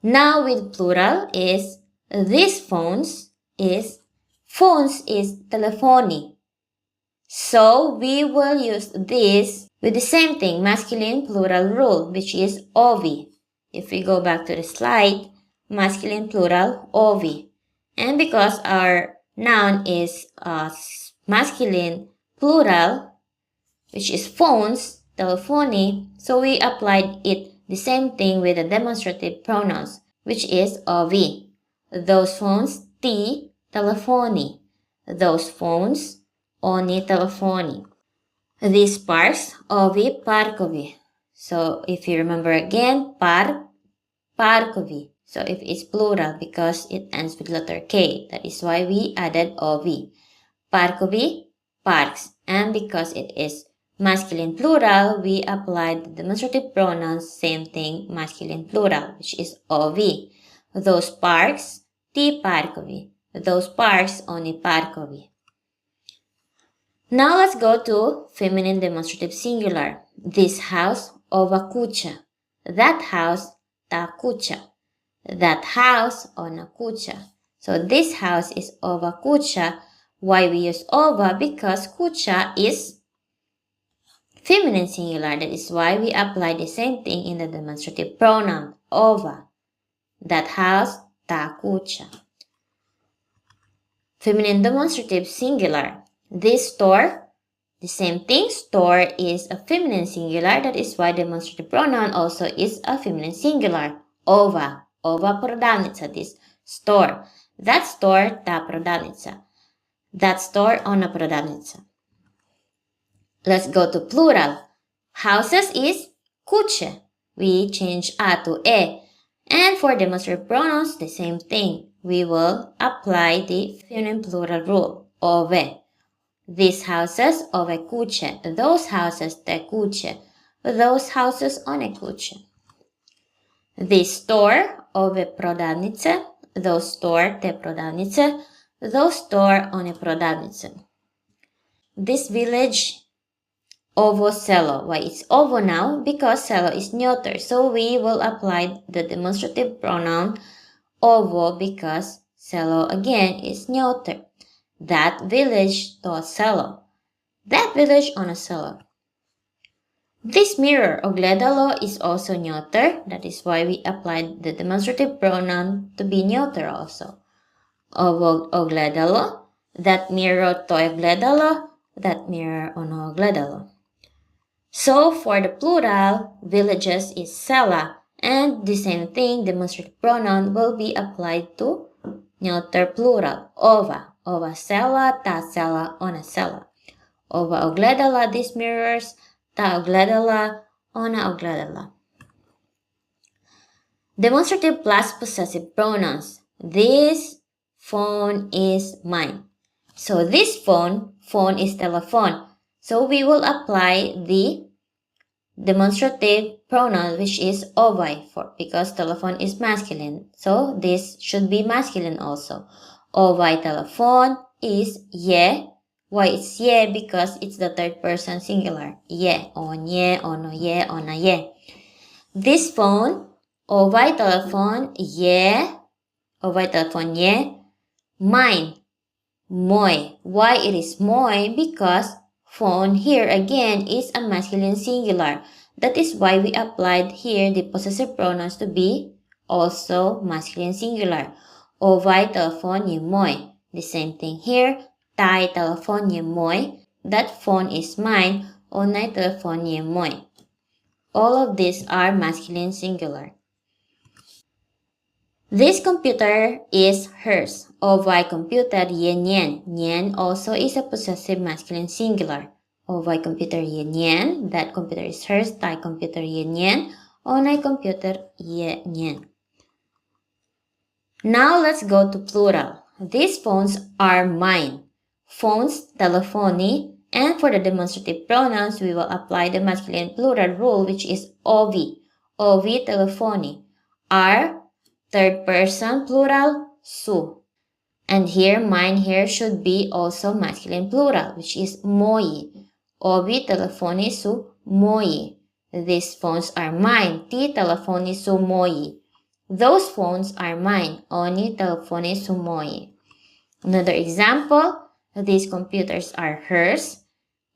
Now with plural is these phones is telefoni. So we will use this with the same thing, masculine plural rule, which is ovi. If we go back to the slide, masculine plural ovi. And because our noun is masculine plural, which is phones, telephony, so we applied it the same thing with the demonstrative pronouns, which is ovi. Those phones, ti telefoni. Those phones, oni telefoni. These parks, ovi parkovi. So if you remember again, parkovi. So if it's plural because it ends with letter K, that is why we added ovi. Parkovi, parks. And because it is masculine plural, we applied the demonstrative pronouns, same thing, masculine plural, which is ovi. Those parks, ti parkovi. Those parks, oni parkovi. Now let's go to feminine demonstrative singular. This house, ova kucha. That house, ta kucha. That house, ona kucha. So this house is ova kucha. Why we use ova? Because kucha is feminine singular. That is why we apply the same thing in the demonstrative pronoun, ova. That house, ta kucha. Feminine demonstrative singular. This store, the same thing, store is a feminine singular. That is why demonstrative pronoun also is a feminine singular. Ova, ova prodavnica, this store. That store, ta prodavnica. That store, ona prodavnica. Let's go to plural. Houses is kuće. We change a to e. And for demonstrative pronouns, the same thing. We will apply the feminine plural rule, ove. These houses, ove kuće. Those houses, te kuće. Those houses, one kuće. This store, ove prodavnice. Those store, te prodavnice. Those store, one prodavnice. This village, ovo selo. Why it's ovo now? Because selo is neuter. So we will apply the demonstrative pronoun ovo because selo again is neuter. That village, to selo. That village, ona selo. This mirror, ogledalo, is also neuter. That is why we applied the demonstrative pronoun to be neuter also. Ovo ogledalo. That mirror, to ogledalo. That mirror, ono ogledalo. So for the plural, villages is sela, and the same thing, demonstrative pronoun will be applied to neuter plural, ova. Ova sela, ta sela, ona sela. Ova ogledala, these mirrors, ta ogledala, ona ogledala. Demonstrative plus possessive pronouns. This phone is mine. So this phone is telephone. So we will apply the demonstrative pronoun, which is ovai, because telephone is masculine. So this should be masculine also. Ovai telephone is ye. Why it's ye? Because it's the third person singular. Ye, onye, ono ye, ona ye. This phone, ovai telephone ye. Ovai telephone ye. Mine, moi. Why it is moi? Because phone here again is a masculine singular. That is why we applied here the possessive pronouns to be also masculine singular. Ovai telephone ye moi. The same thing here. Tai telephone ye moi. That phone is mine. Onai telephone ye moi. All of these are masculine singular. This computer is hers. Ovai computer ye nien. Nien also is a possessive masculine singular. Ovai computer ye nien. That computer is hers. Tai computer ye nien. Onai computer ye nien. Now let's go to plural. These phones are mine. Phones, telephony, and for the demonstrative pronouns, we will apply the masculine plural rule, which is ovi. Ovi telephony. Are third person plural, su. And here, mine here should be also masculine plural, which is moi. Ovi telephony su moi. These phones are mine. Ti telephony su moi. Those phones are mine. Oni telephony su moi. Another example, these computers are hers.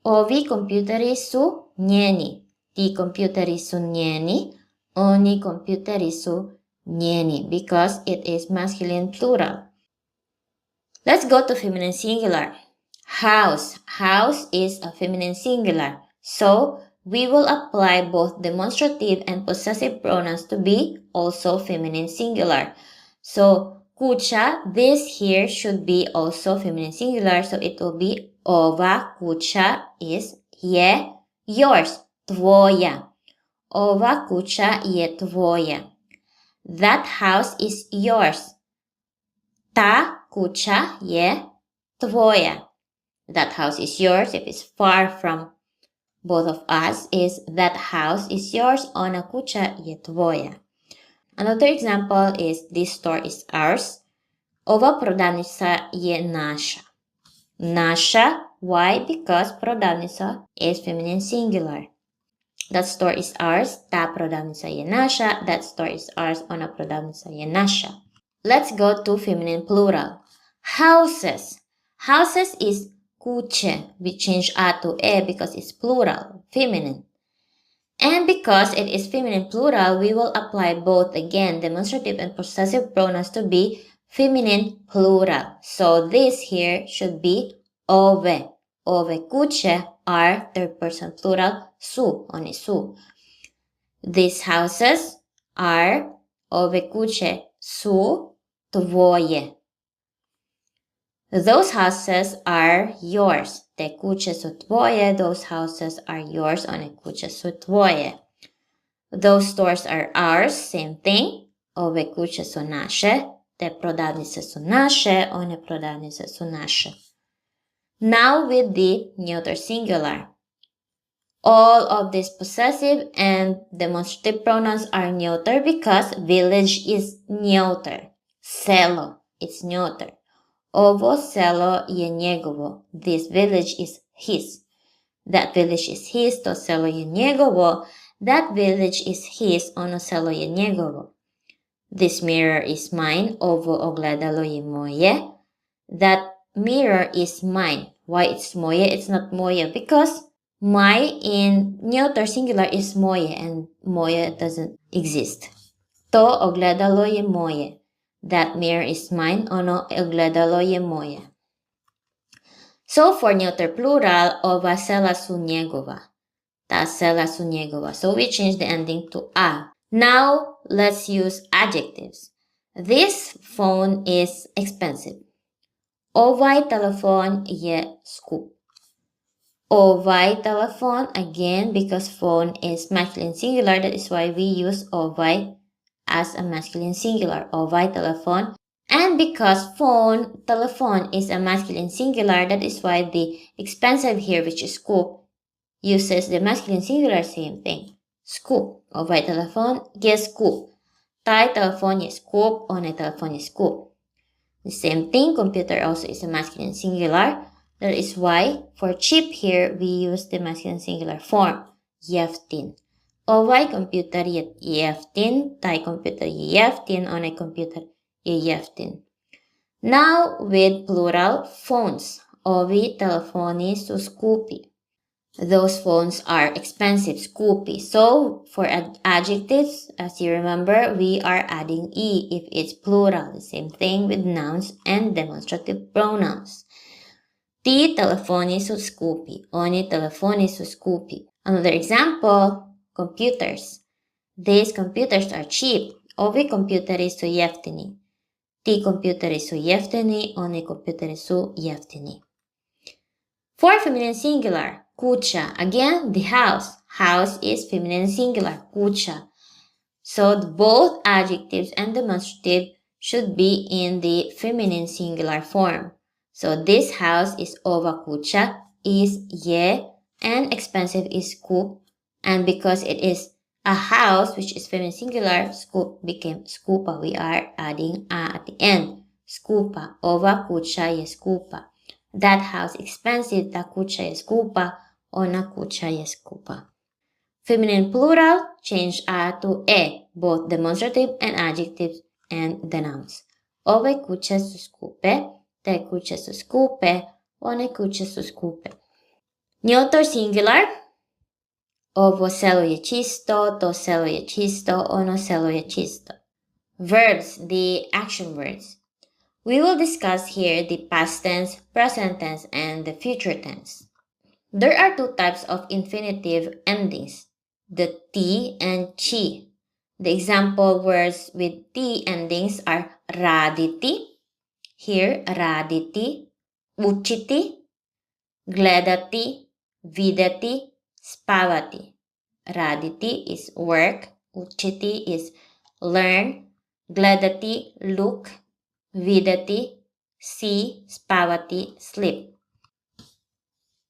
Ovi kompjuteri su njeni. Ti kompjuteri su njeni. Oni kompjuteri su njeni because it is masculine plural. Let's go to feminine singular. House. House is a feminine singular. So we will apply both demonstrative and possessive pronouns to be also feminine singular. So kucha, this here should be also feminine singular. So it will be ova kucha is je yours, tvoja. Ova kucha je tvoja. That house is yours. Ta kucha je tvoja. That house is yours. If it's far from both of us, is that house is yours. Ona kucha je tvoja. Another example is this store is ours. Ova prodavnica je naša. Naša. Why? Because prodavnica is feminine singular. That store is ours. Ta prodavnica je naša. That store is ours. Ona prodavnica je naša. Let's go to feminine plural. Houses. Houses is kuće. We change a to e because it's plural, feminine. And because it is feminine plural, we will apply both again demonstrative and possessive pronouns to be feminine plural. So this here should be ove. Ove kuće are third person plural su, oni su. These houses are ove kuće su tvoje. Those houses are yours. Te kuće su tvoje. Those houses are yours. One kuće su tvoje. Those stores are ours. Same thing. Ove kuće su naše. Te prodavnice su naše. One prodavnice su naše. Now with the neuter singular. All of these possessive and demonstrative pronouns are neuter because village is neuter. Selo, it's neuter. Ovo selo je njegovo. This village is his. That village is his. To selo je njegovo. That village is his. Ono selo je njegovo. This mirror is mine. Ovo ogledalo je moje. That mirror is mine. Why it's moje? It's not moje because my in neuter singular is moje and moje doesn't exist. To ogledalo je moje. That mirror is mine. Ono ogledalo je moje. So for neuter plural, ova sela su njegova. Ta sela su njegova. So we change the ending to a. Now let's use adjectives. This phone is expensive. Ovaj telefon je skup. Ovaj telefon, again, because phone is masculine singular, that is why we use ovaj as a masculine singular, ovaj telefon. And because phone, telephone is a masculine singular, that is why the expensive here, which is skup, uses the masculine singular, same thing. Skup. Ovaj telefon je skup. Taj telefon je skup. Onaj telefon je skup. The same thing, computer also is a masculine singular. That is why for cheap here, we use the masculine singular form, jeftin. Ovaj computer je jeftin, taj computer je jeftin, onaj computer je jeftin. Now with plural phones. Ovi telefoni su skupi. Those phones are expensive, skupi. So for adjectives, as you remember, we are adding e if it's plural. The same thing with nouns and demonstrative pronouns. Ti telefoni su skupi. Oni telefoni su skupi. Another example, computers. These computers are cheap. Ovi kompjuteri su jeftini. Ti kompjuteri su jeftini. Oni kompjuteri su jeftini. For feminine singular, kuća. Again, the house. House is feminine singular, kuća. So both adjectives and demonstrative should be in the feminine singular form. So this house is ova kuća, is je, and expensive is skup. And because it is a house, which is feminine singular, skup became skupa. We are adding a at the end. Skupa. Ova kuća je skupa. That house expensive, ta kuća je skupa. Ona kuća je skupa. Feminine plural, change a to e, both demonstrative and adjectives and the nouns. Ove kuće su skupe. Te kuće su skupe, one kuće su skupe. Neuter singular. Ovo seluje čisto, to seluje čisto, ono seluje čisto. Verbs, the action words. We will discuss here the past tense, present tense, and the future tense. There are two types of infinitive endings, the T and chi. The example words with T endings are raditi, here raditi, učiti, gledati, videti, spavati. Raditi is work, učiti is learn, gledati look, videti see, spavati sleep.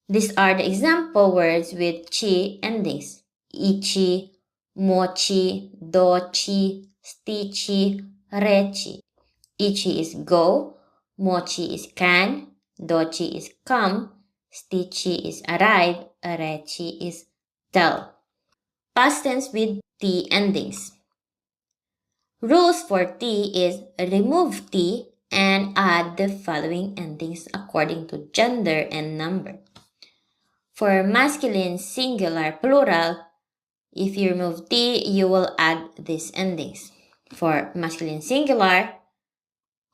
These are the example words with chi endings. Ichi, mochi, dochi, stichi, rechi. Ichi is go, mochi is can, dochi is come, stichi is arrive, rechi is tell. Past tense with T endings. Rules for T is remove T and add the following endings according to gender and number. For masculine, singular, plural, if you remove T, you will add these endings. For masculine singular,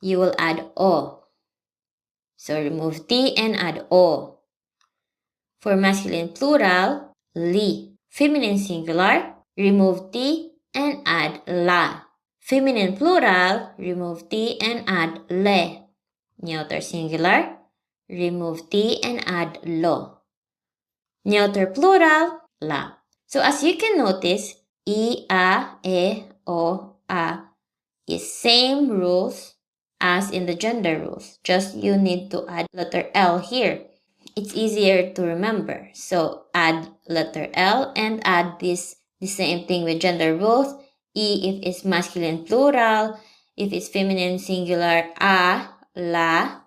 you will add O. So remove T and add O. For masculine plural, li. Feminine singular, remove T and add la. Feminine plural, remove T and add le. Neuter singular, remove T and add lo. Neuter plural, la. So as you can notice, I, a, e, o, a is same rules as in the gender rules. Just you need to add letter L here. It's easier to remember. So add letter L and add the same thing with gender rules. I if it's masculine plural, if it's feminine singular, a, la,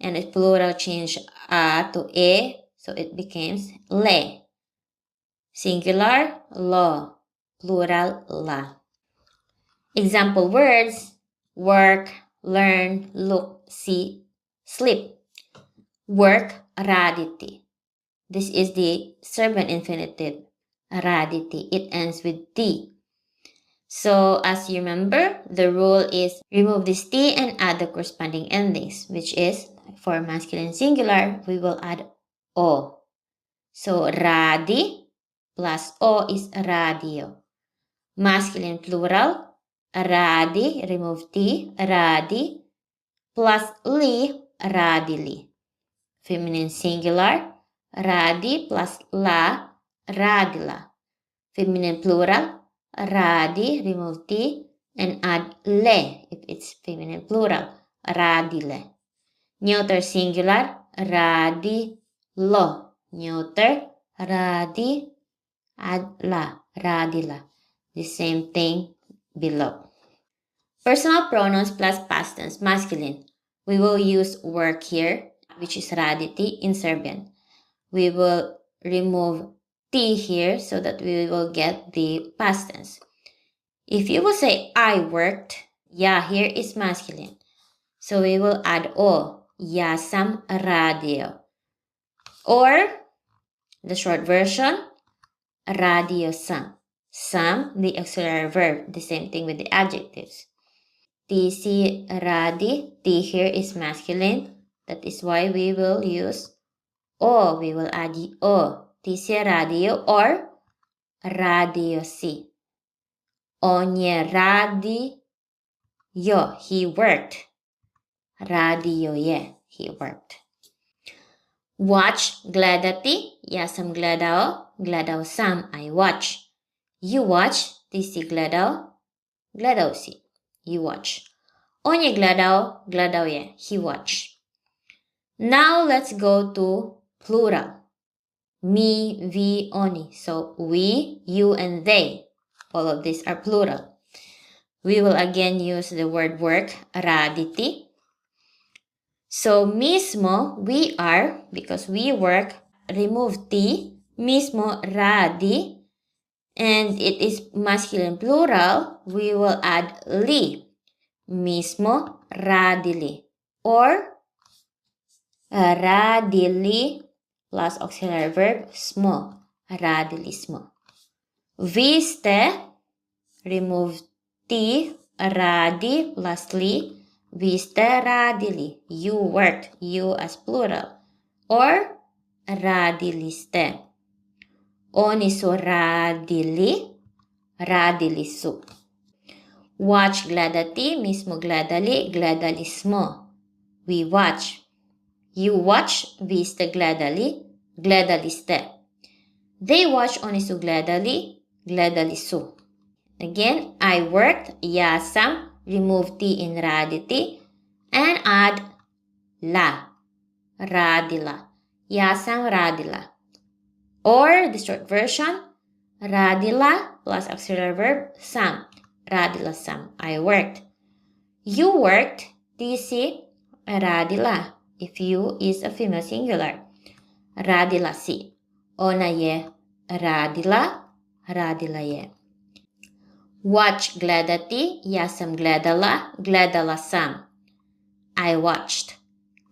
and it's plural change a to e, so it becomes le. Singular, lo, plural, la. Example words, work, learn, look, see, sleep. Work, raditi. This is the Serbian infinitive, raditi. It ends with T. So as you remember, the rule is remove this T and add the corresponding endings, which is for masculine singular, we will add O. So radi plus O is radio. Masculine plural, radi, remove T, radi, plus li, radili. Feminine singular, radi plus la, radila. Feminine plural, radi, remove T, and add le if it's feminine plural, radile. Neuter singular, radi, lo. Neuter, radi, add la, radila. The same thing below. Personal pronouns plus past tense, masculine. We will use work here, which is raditi in Serbian. We will remove T here so that we will get the past tense. If you will say I worked, ja here is masculine. So we will add O, ja sam radio. Or the short version, radio sam. Sam, the auxiliary verb, the same thing with the adjectives. Ti si radi, T here is masculine. That is why we will use O. We will add O. Ti si radio or radio si. On je radio, he worked. Radio je, he worked. Watch, gledati, ja sam gledao, gledao sam, I watch. You watch, ti si gledao, gledao si, you watch. On je gledao, gledao je, he watched. Now let's go to plural. Me, we, oni. So we, you, and they. All of these are plural. We will again use the word work, raditi. So mismo, we are, because we work, remove T, mismo radi, and it is masculine plural, we will add li, mismo radili, or radili plus auxiliary verb smo. Radili smo. Vi ste, remove ti, radi plus li. Vi ste radili. You worked. You as plural. Or radili ste. Oni su radili. Radili su. Watch gledati. Mi smo gledali. Gledali smo. We watch. You watch. Vi ste gledali. Gledali ste. They watch. Oni su gledali. Gledali su. Again, I worked. Ja sam. Remove ti in raditi. And add la. Radila. Ja sam radila. Or the short version. Radila plus auxiliary verb sam. Radila sam. I worked. You worked. Do you see? Radila. If you is a female singular. Radila si. Ona je radila. Radila je. Watch gledati. Ja sam gledala. Gledala sam. I watched.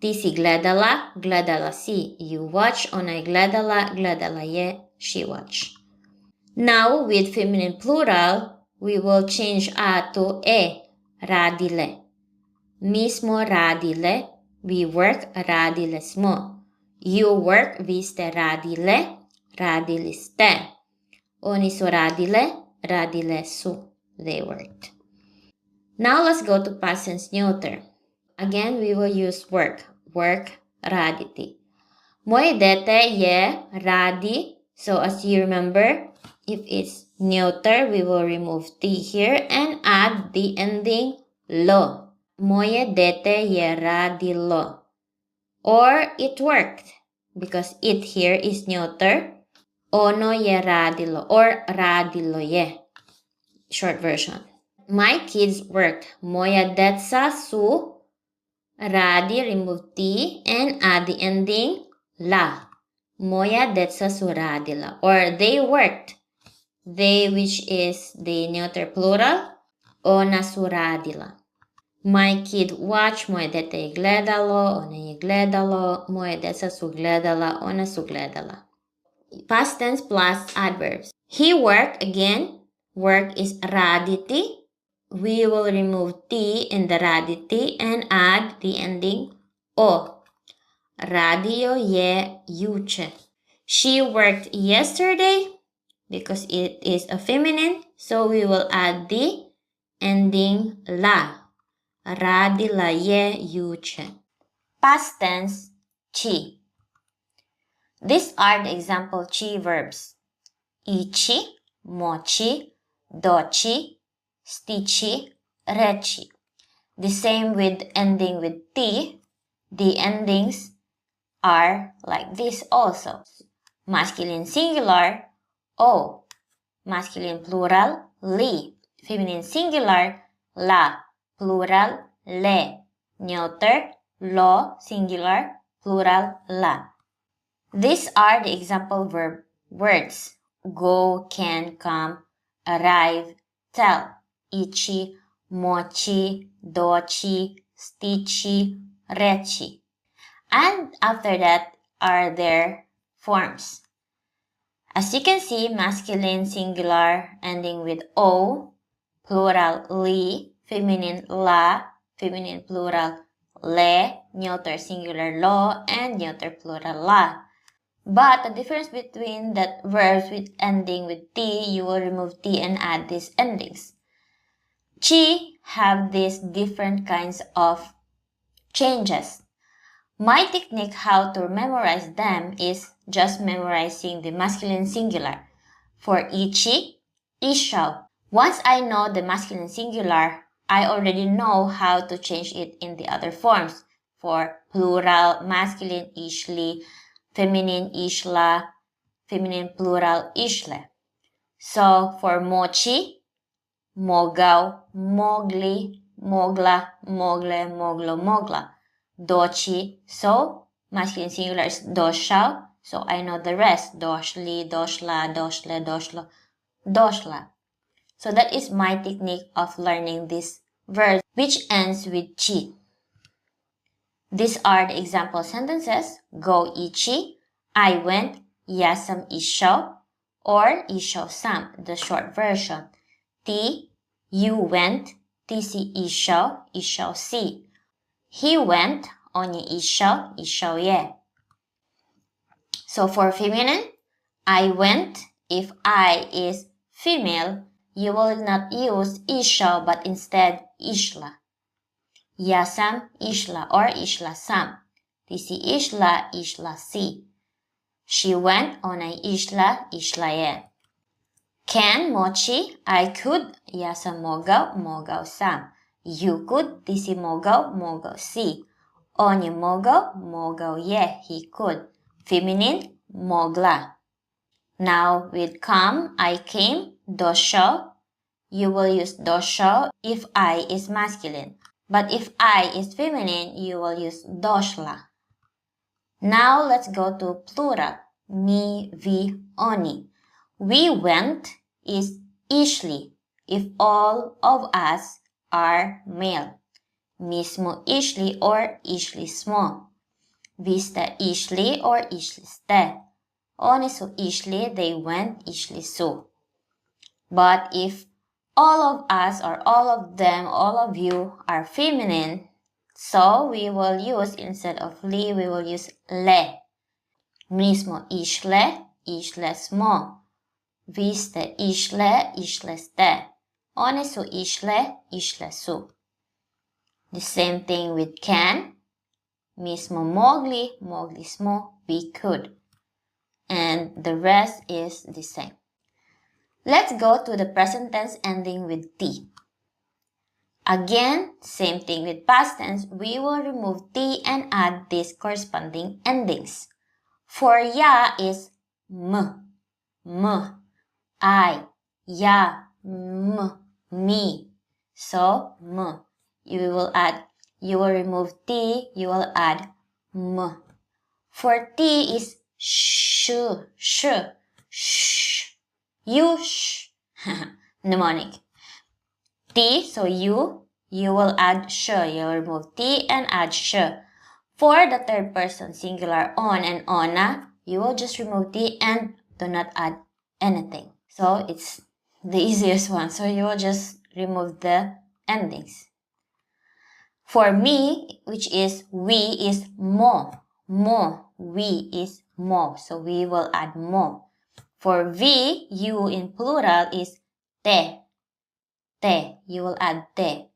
Ti si gledala. Gledala si. You watch. Ona je gledala. Gledala je. She watched. Now, with feminine plural, we will change a to e. Radile. Mi smo radile. We work. Radile smo. You work. Vi ste radile. Radili ste. Oni su radile. Radile su. They worked. Now let's go to past tense neuter. Again, we will use work. Work. Raditi. Moje dete je radi. So as you remember, if it's neuter, we will remove t here and add the ending lo. Moje dete je radilo. Or it worked, because it here is neuter. Ono je radilo or radilo je. Short version. My kids worked. Moja deca su radi, remove t and add the ending la. Moja deca su radila. Or they worked. They, which is the neuter plural. Ona su radila. My kid watched. Moje dete je gledalo. Ona je gledalo. Moje deca su gledala. Ona su gledala. Past tense plus adverbs. He worked. Again, work is raditi. We will remove t in the raditi and add the ending o. Radio je juče. She worked yesterday because it is a feminine, so we will add the ending la. Radila je juče. Past tense chi. These are the example chi verbs. Ichi, mochi, dochi, stichi, rechi. The same with ending with t. The endings are like this also. Masculine singular, o. Masculine plural, li. Feminine singular, la. Plural, le. Neuter, lo. Singular, plural, la. These are the example verb words. Go, can, come, arrive, tell. Ichi, mochi, dochi, stichi, rechi. And after that are their forms. As you can see, masculine singular ending with o, plural li, feminine la, feminine plural le, neuter singular lo, and neuter plural la. But the difference between that verbs with ending with t, you will remove t and add these endings. Chi have these different kinds of changes. My technique how to memorize them is just memorizing the masculine singular. For ichi, ishaw. Once I know the masculine singular, I already know how to change it in the other forms. For plural, masculine, ishli, feminine, ishla, feminine, plural, ishle. So for mochi, mogaw, mogli, mogla, mogle, moglo, mogla. Dochi, so masculine singular is doshaw, so I know the rest. Doshli, doshla, doshle, doshlo, doshla. So that is my technique of learning this verb which ends with chi. These are the example sentences. Go ichi, I went, ja sam išao, or išao sam, the short version. Ti, you went, ti si išao, išao si. He went, on je išao, išao je. So for feminine, I went, if I is female, you will not use išao but instead išla. Ja sam išla or išla sam. Ti si išla, išla si. She went, ona je išla, išla je. Can, moći, I could, ja sam mogao, mogao sam. You could, ti si mogao, mogao si. On je mogao, mogao je, he could. Feminine, mogla. Now with come, I came, došao. You will use došao if I is masculine. But if I is feminine, you will use došla. Now let's go to plural. Mi, vi, oni. We went is išli if all of us are male. Mi smo išli or išli smo. Vi ste išli or išli ste. Oni su išli, they went, išli su. But if all of us or all of them, all of you are feminine, so we will use, instead of li, we will use le. Mi smo išle, išle smo. Vi ste išle, išle ste. One su išle, išle su. The same thing with can. Mi smo mogli, mogli smo, we could. And the rest is the same. Let's go to the present tense ending with T. Again, same thing with past tense, we will remove T and add these corresponding endings. For ya is m, I, ya, me. So, m. You will remove T, you will add m. For T is sh, you, mnemonic. T, so you will add sh. You will remove T and add sh. For the third person singular on and ona, you will just remove T and do not add anything. So it's the easiest one. So you will just remove the endings. For me, which is we, is mo. We is mo. So we will add mo. For we, you in plural is te. You will add te.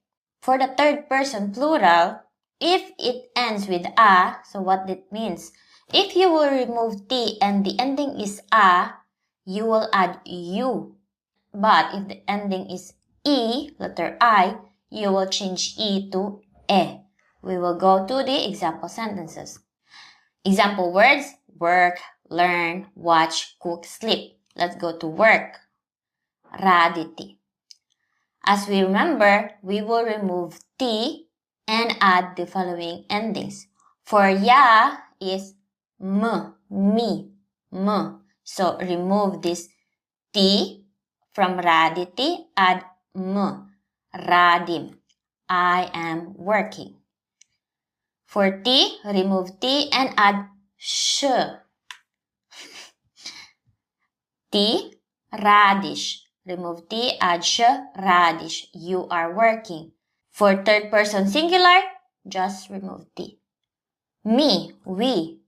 For the third person plural, if it ends with a, so what that means? If you will remove t and the ending is a, you will add u. But if the ending is e, letter I, you will change e to e. We will go to the example sentences. Example words: work, learn, watch, cook, sleep. Let's go to work. Raditi. As we remember, we will remove t and add the following endings. For ya is me. So remove this t from raditi, add radim. I am working. For T, remove T and add sh. T, radish. Remove T, add sh, radish. You are working. For third person singular, just remove T. Me, we.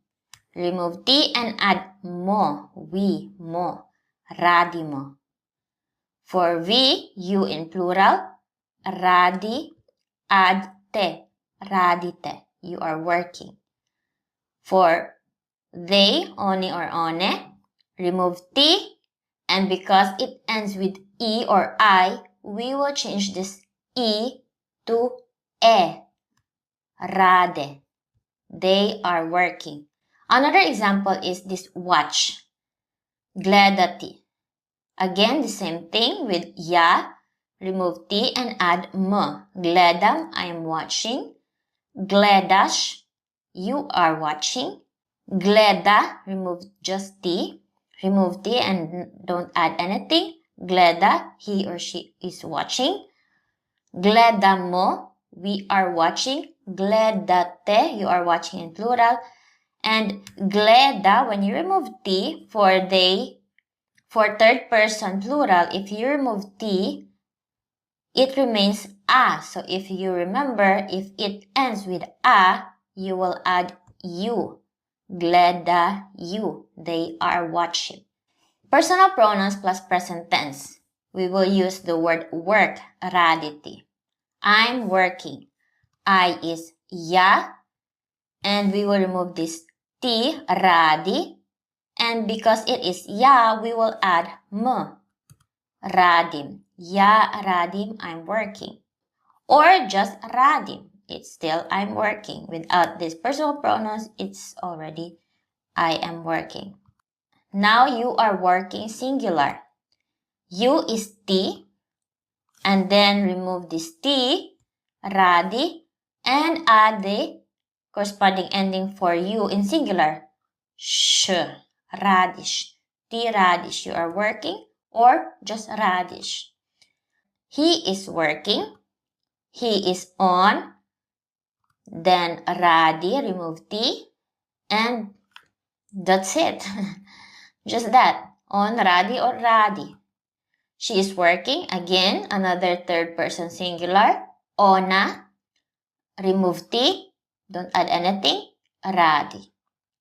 Remove T and add mo. We, mo. Radimo. For we, you in plural, radi, add te. Radite. You are working. For they, oni or one, remove T, and because it ends with E or I, we will change this E to E. Rade. They are working. Another example is this watch. Gledati. Again, the same thing with ya. Remove T and add m. Gledam, I am watching. Gledaš, you are watching. Gleda, remove just T. Remove T and don't add anything. Gleda, he or she is watching. Gledamo, we are watching. Gledate, you are watching in plural. And gleda, when you remove T for they, for third person plural, if you remove T, it remains a. So if you remember, if it ends with a, you will add you. Gleda you. They are watching. Personal pronouns plus present tense. We will use the word work, raditi. I'm working. I is ya. And we will remove this T, radi. And because it is ya, we will add m. Radim. Ya radim, I'm working. Or just radim. It's still I'm working. Without this personal pronouns, it's already I am working. Now you are working singular. You is T. And then remove this T, radi, and add the corresponding ending for you in singular. Sh, radish. T radish, you are working, or just radish. He is working. He is on. Then radi, remove T. And that's it. Just that. On, radi, or radi. She is working. Again, another third person singular. Ona. Remove T. Don't add anything. Radi.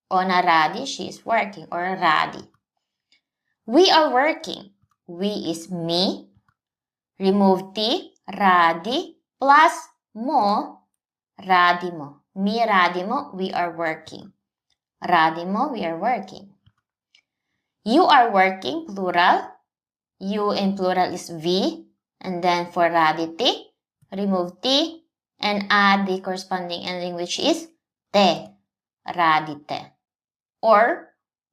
Ona radi, she is working, or radi. We are working. We is me. Remove T. Radi. Plus mo. Radimo. Me radimo, we are working. Radimo, we are working. You are working, plural. You in plural is we. And then for raditi, remove T and add the corresponding ending, which is te. Radite. Or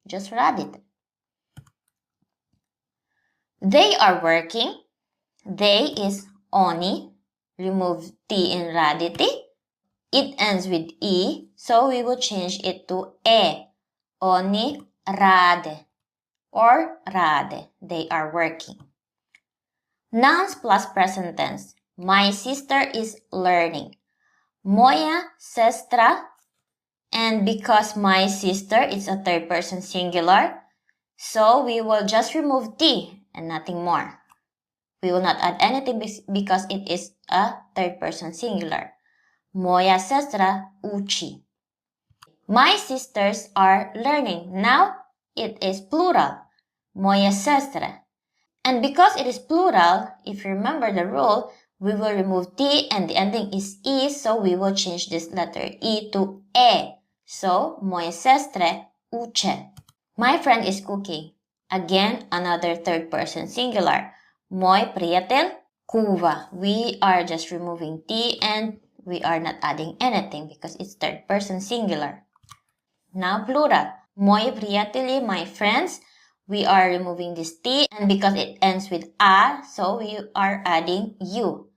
just radite. They are working. They is oni. Remove T in raditi. It ends with E, so we will change it to E. Oni rade. Or rade. They are working. Nouns plus present tense. My sister is learning. Moja sestra. And because my sister is a third person singular, so we will just remove T and nothing more. We will not add anything because it is a third person singular. Moja sestra uči. My sisters are learning. Now it is plural. Moje sestre. And because it is plural, if you remember the rule, we will remove T and the ending is E, so we will change this letter E to E. So, moje sestre uče. My friend is cooking. Again, another third person singular. Moj prijatelj kuva. We are just removing T and we are not adding anything because it's third person singular. Now plural. Moji prijatelji, my friends. We are removing this T and because it ends with A, so we are adding U.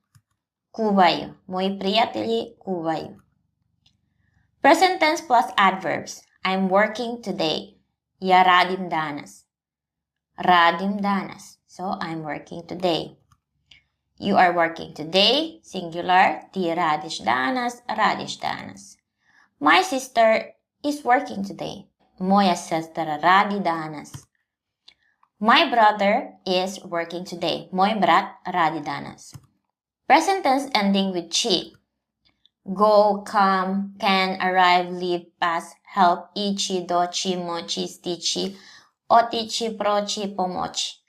Kuvaju. Moji prijatelji kuvaju. Present tense plus adverbs. I'm working today. Ja radim danas. Radim danas. So I'm working today. You are working today. Singular. Ti radiš danas. Radiš danas. My sister is working today. Moja sestra radi danas. My brother is working today. Moj brat radi danas. Present tense ending with chi. Go, come, can, arrive, leave, pass, help, ići, doći, moći, stići, otići, proći, pomoći.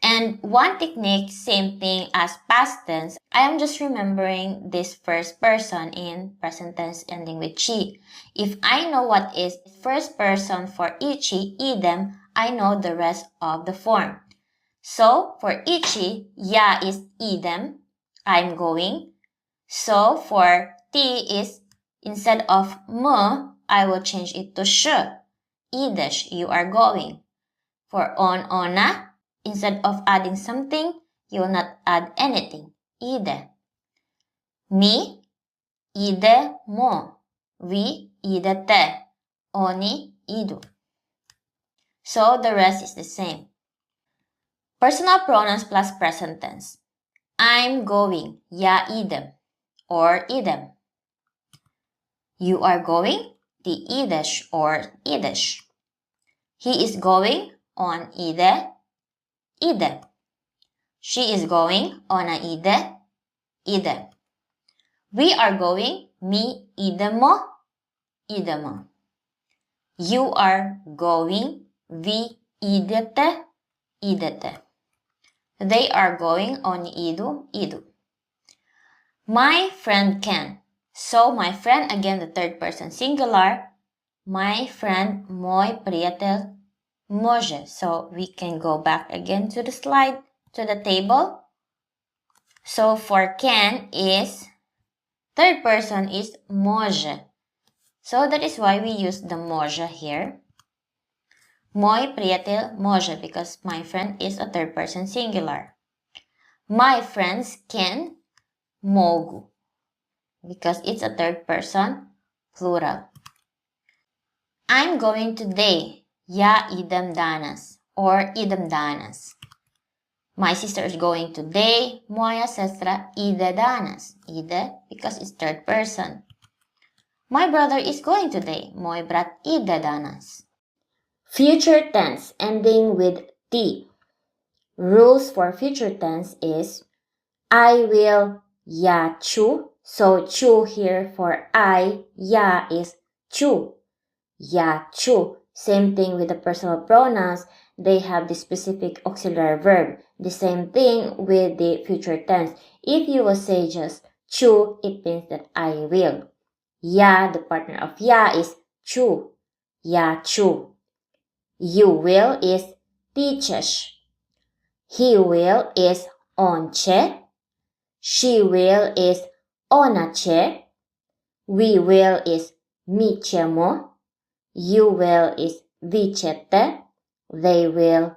And one technique, same thing as past tense. I am just remembering this first person in present tense ending with chi. If I know what is first person for ići, idem, I know the rest of the form. So for ići, ja is idem, I'm going. So for T is, instead of m, I will change it to sh. Ideš, you are going. For on, ona, instead of adding something, you will not add anything. Ide. Mi, idemo. Vi, idete. Oni, idu. So the rest is the same. Personal pronouns plus present tense. I'm going. Ja idem. Or idem. You are going. Ti ideš or ideš. He is going, on ide, ide. She is going, ona ide, ide. We are going, mi idemo, idemo. You are going, vi idete, idete. They are going, oni idu, idu. My friend can. So my friend, again the third person singular. My friend, moj prijatelj, može. So we can go back again to the slide, to the table. So for can is, third person is može. So that is why we use the može here. Moj prijatelj može, because my friend is a third person singular. My friends can, mogu, because it's a third person plural. I'm going today. Ja idem danas, or idem danas. My sister is going today. Moja sestra ide danas. Ide because it's third person. My brother is going today. Moj brat ide danas. Future tense ending with T. Rules for future tense is I will, ja ću. So ću here for I, ja is ću. Ja ću. Same thing with the personal pronouns. They have the specific auxiliary verb. The same thing with the future tense. If you will say just ću, it means that I will. Ja, the partner of ja is ću. Ja ću. You will is ti ćeš. He will is on će. She will is ona će. We will is mi ćemo. You will is vi ćete. They will,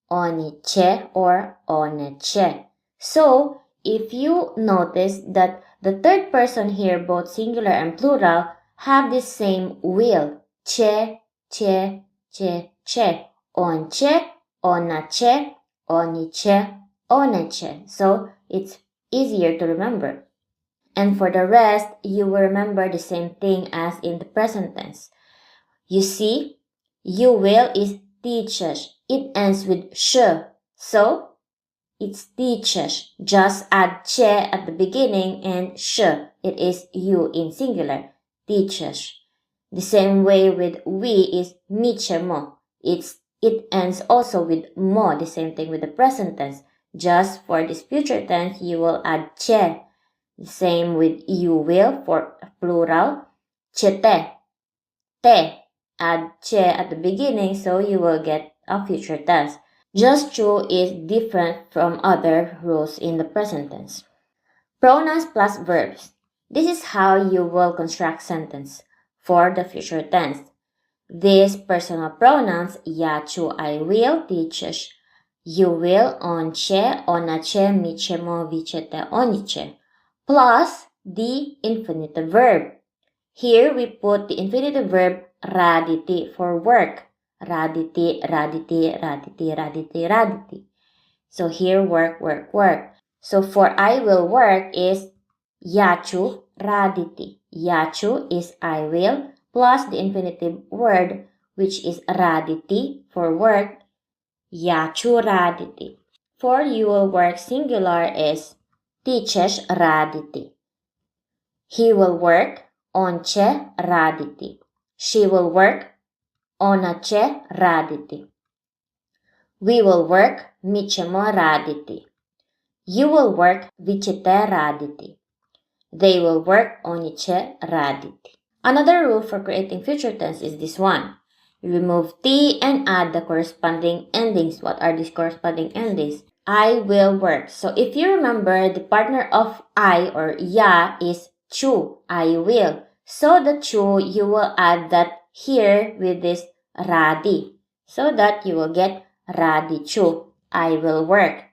oni će or one će. So, if you notice that the third person here, both singular and plural, have the same will. Će, će, će, će. On će, ona će, oni će, one će. So, it's easier to remember. And for the rest, you will remember the same thing as in the present tense. You see, you will is ti ćeš. It ends with sh. So, it's ti ćeš. Just add će at the beginning and sh. It is you in singular. Ti ćeš. The same way with we is mi ćemo. It ends also with mo. The same thing with the present tense. Just for this future tense, you will add će. The same with you will for plural. Ćete. Te. Add će at the beginning, so you will get a future tense. Just ću is different from other rules in the present tense. Pronouns plus verbs. This is how you will construct sentence for the future tense. These personal pronouns, ja ću, I will, ti ćeš, you will, on će, ona će, mi ćemo, vi ćete, oni će, plus the infinitive verb. Here we put the infinitive verb raditi for work. Raditi, raditi, raditi, raditi, raditi. So here work, work, work. So for I will work is ja ću raditi. Ja ću is I will plus the infinitive word which is raditi for work. Ja ću raditi. For you will work singular is ti ćeš raditi. He will work, on će raditi. She will work, ona će raditi. We will work, mi ćemo raditi. You will work, vi ćete raditi. They will work, oni će raditi. Another rule for creating future tense is this one. You remove T and add the corresponding endings. What are these corresponding endings? I will work. So if you remember, the partner of I or ja is ću, I will. So the ću, you will add that here with this radi. So that you will get radi ću, I will work.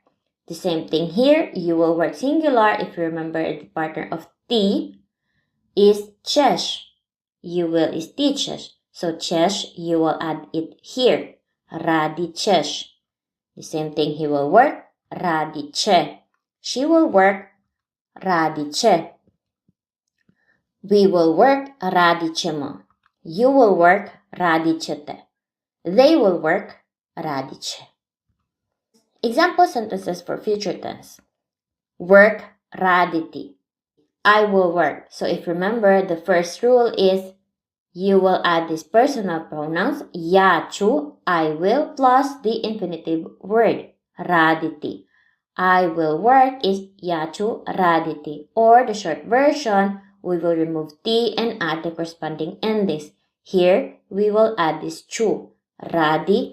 The same thing here, you will work singular. If you remember, the partner of ti is ćeš. You will is ti ćeš. So ćeš, you will add it here. Radi ćeš. The same thing, he will work. Radi će. She will work. Radi će. We will work. Radit ćemo. You will work, radit ćete. They will work, radit će. Example sentences for future tense. Work, raditi. I will work. So if you remember, the first rule is you will add these personal pronouns, ja ću, I will, plus the infinitive word, raditi. I will work is ja ću raditi. Or the short version, we will remove t and add the corresponding endings. Here, we will add this ću, radi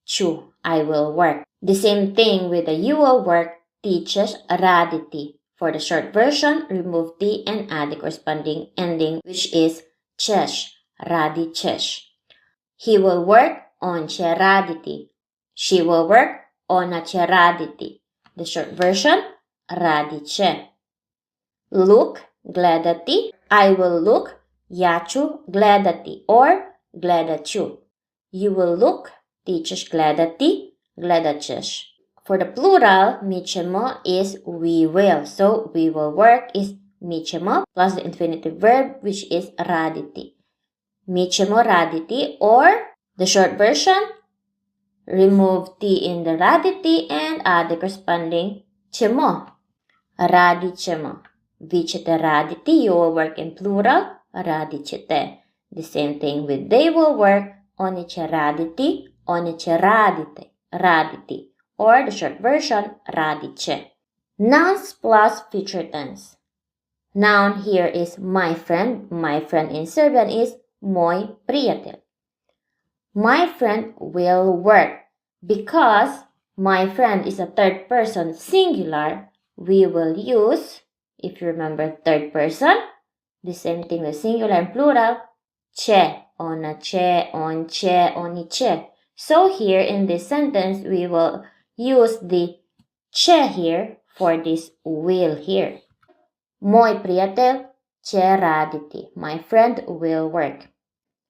ću, I will work. The same thing with the you will work, ti ćeš raditi. For the short version, remove t and add the corresponding ending, which is ćeš, radit ćeš. He will work, on će raditi. She will work, ona će raditi. The short version, radit će. Look, gledati. I will look, ja ću gledati. Or, gledat ću. You will look, ti ćeš gledati, gledat ćeš. For the plural, mi ćemo is we will. So, we will work is mi ćemo plus the infinitive verb, which is raditi. Mi ćemo raditi, or the short version, remove t in the raditi and add the corresponding ćemo. Radit ćemo. Vi ćete raditi, you will work in plural, radit ćete. The same thing with they will work, oni će raditi, oni će raditi. Or the short version, radit će. Nouns plus future tense. Noun here is my friend. My friend in Serbian is moj prijatelj. My friend will work. Because my friend is a third person singular, we will use, if you remember third person, the same thing with singular and plural, će, ona će, on će, oni će. So here in this sentence, we will use the će here for this will here. Moj prijatelj će raditi. My friend will work.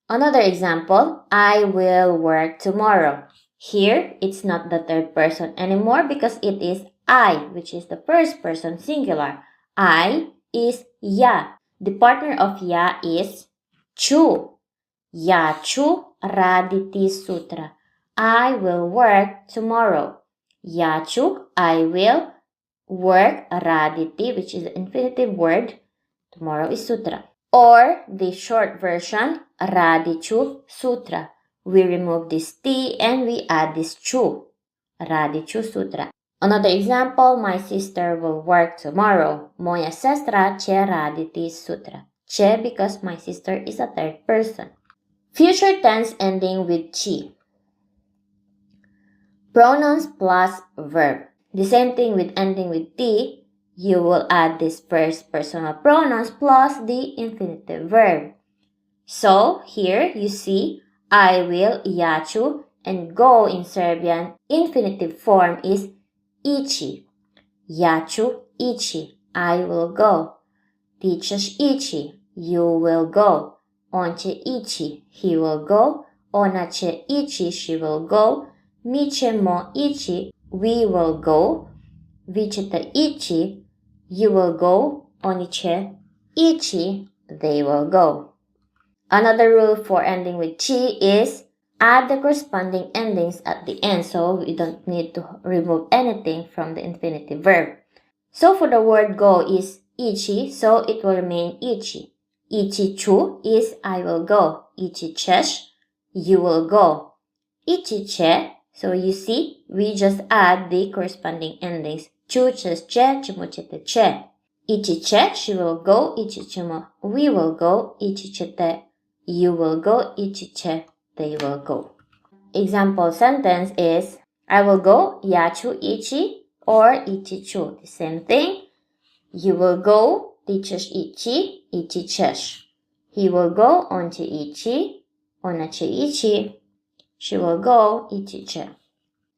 Another example, I will work tomorrow. Here, it's not the third person anymore because it is I, which is the first person singular. I is ja. The partner of ja is ću. Ja ću raditi sutra. I will work tomorrow. Ja ću, I will work, raditi, which is the infinitive word. Tomorrow is sutra. Or the short version, radit ću sutra. We remove this t and we add this ću. Radit ću sutra. Another example, my sister will work tomorrow. Moja sestra će raditi sutra. Će because my sister is a third person. Future tense ending with chi. Pronouns plus verb. The same thing with ending with t. You will add this first personal pronouns plus the infinitive verb. So, here you see, I will, ja ću, and go in Serbian infinitive form is ići. Ja ću ići. I will go. Ti ćeš ići. You will go. On će ići. He will go. Ona će ići. She will go. Mi ćemo ići. We will go. Vi ćete ići. You will go. Oni će ići. They will go. Another rule for ending with chi is add the corresponding endings at the end, so we don't need to remove anything from the infinitive verb. So for the word go is ići, so it will remain ići. Ići ću is I will go. Ići ćeš, you will go. Ići će, so you see, we just add the corresponding endings. Ću ćeš će, ćemo ćete će. Ići će, she will go, ići ćemo, we will go, ići ćete, you will go, ići će, they will go. Example sentence is, I will go, ja ću ići, or ići ću. The same thing. You will go, ti ćeš ići, ići ćeš. He will go, on će ići, ona će ići. She will go, ići će.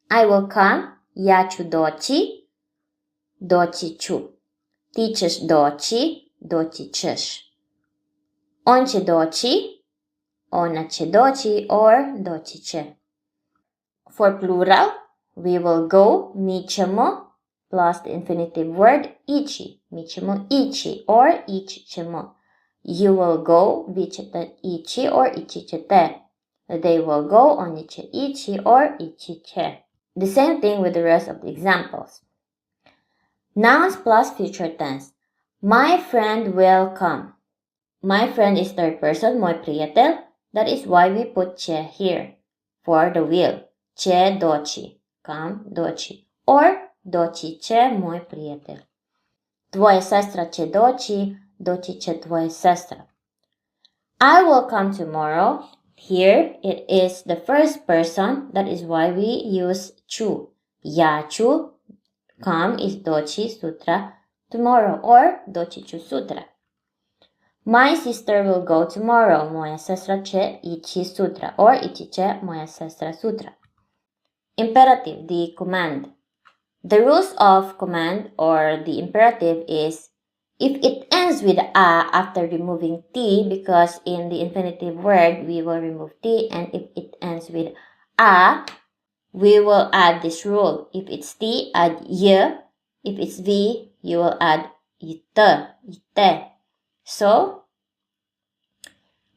I will come, ja ću doći, doći ću. Ti ćeš doći, doći ćeš. On će doći, ona će doći, or doći će. For plural, we will go, mi ćemo, plus the infinitive word, ići. Mi ćemo ići, or ići ćemo. You will go, vichete ichi or ichichete. They will go, oniche ichi or ichiche. The same thing with the rest of the examples. Nouns plus future tense. My friend will come. My friend is third person, moi priateľ. That is why we put che here for the will. Che dochi. Come, dochi. Or dochi che moi priateľ. Tvoja sestra che dochi, dochi che tvoja sestra. I will come tomorrow. Here it is the first person. That is why we use chu. Ja chu. Come is dochi sutra tomorrow or dochi chu sutra. My sister will go tomorrow. Moja sestra će ići sutra or ići će moja sestra sutra. Imperative, the command. The rules of command or the imperative is if it ends with a after removing t, because in the infinitive word we will remove t, and if it ends with a, we will add this rule. If it's t, add y. If it's v, you will add ite, ite. So,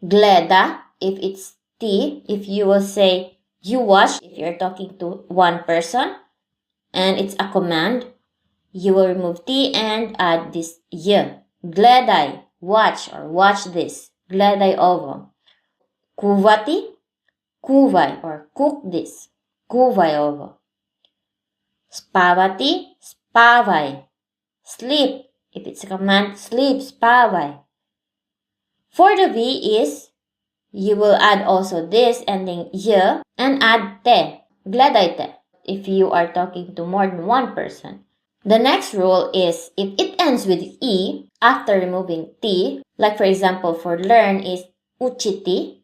gleda, if it's t, if you will say you watch, if you're talking to one person and it's a command, you will remove t and add this y. Gledaj, watch or watch this. Gledaj ovo. Kuvati, kuvaj or cook this. Kuvaj ovo. Spavati, spavaj. Sleep, if it's a command, sleep, spavaj. For the V is, you will add also this ending y and add te, gledajte, if you are talking to more than one person. The next rule is if it ends with e after removing t, like for example for learn is uchiti,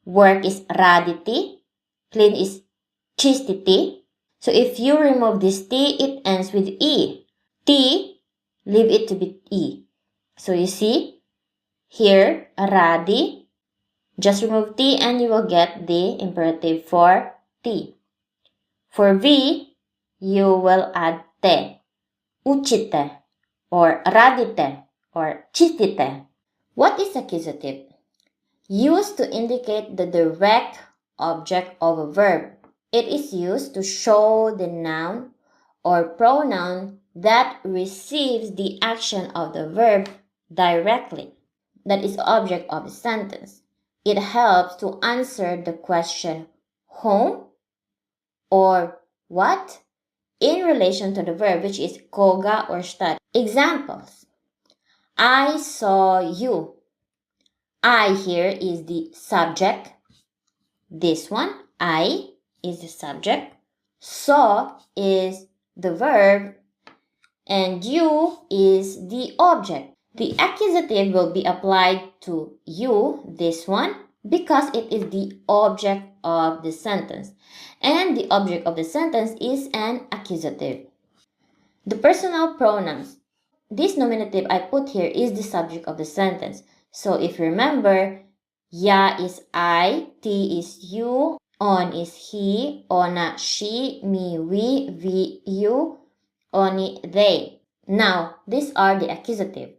work is raditi, clean is chistiti. So if you remove this t, it ends with e. T, leave it to be e. So you see, here, radi, just remove t and you will get the imperative for t. For v, you will add te, uchite, or radite, or chistite. What is accusative? Used to indicate the direct object of a verb. It is used to show the noun or pronoun that receives the action of the verb directly. That is the object of the sentence. It helps to answer the question whom or what in relation to the verb, which is koga or šta. Examples. I saw you. I here is the subject. This one, I, is the subject. Saw is the verb. And you is the object. The accusative will be applied to you, this one, because it is the object of the sentence. And the object of the sentence is an accusative. The personal pronouns. This nominative I put here is the subject of the sentence. So if you remember, ya is I, ti is you, on is he, ona she, me we you, oni they. Now, these are the accusative.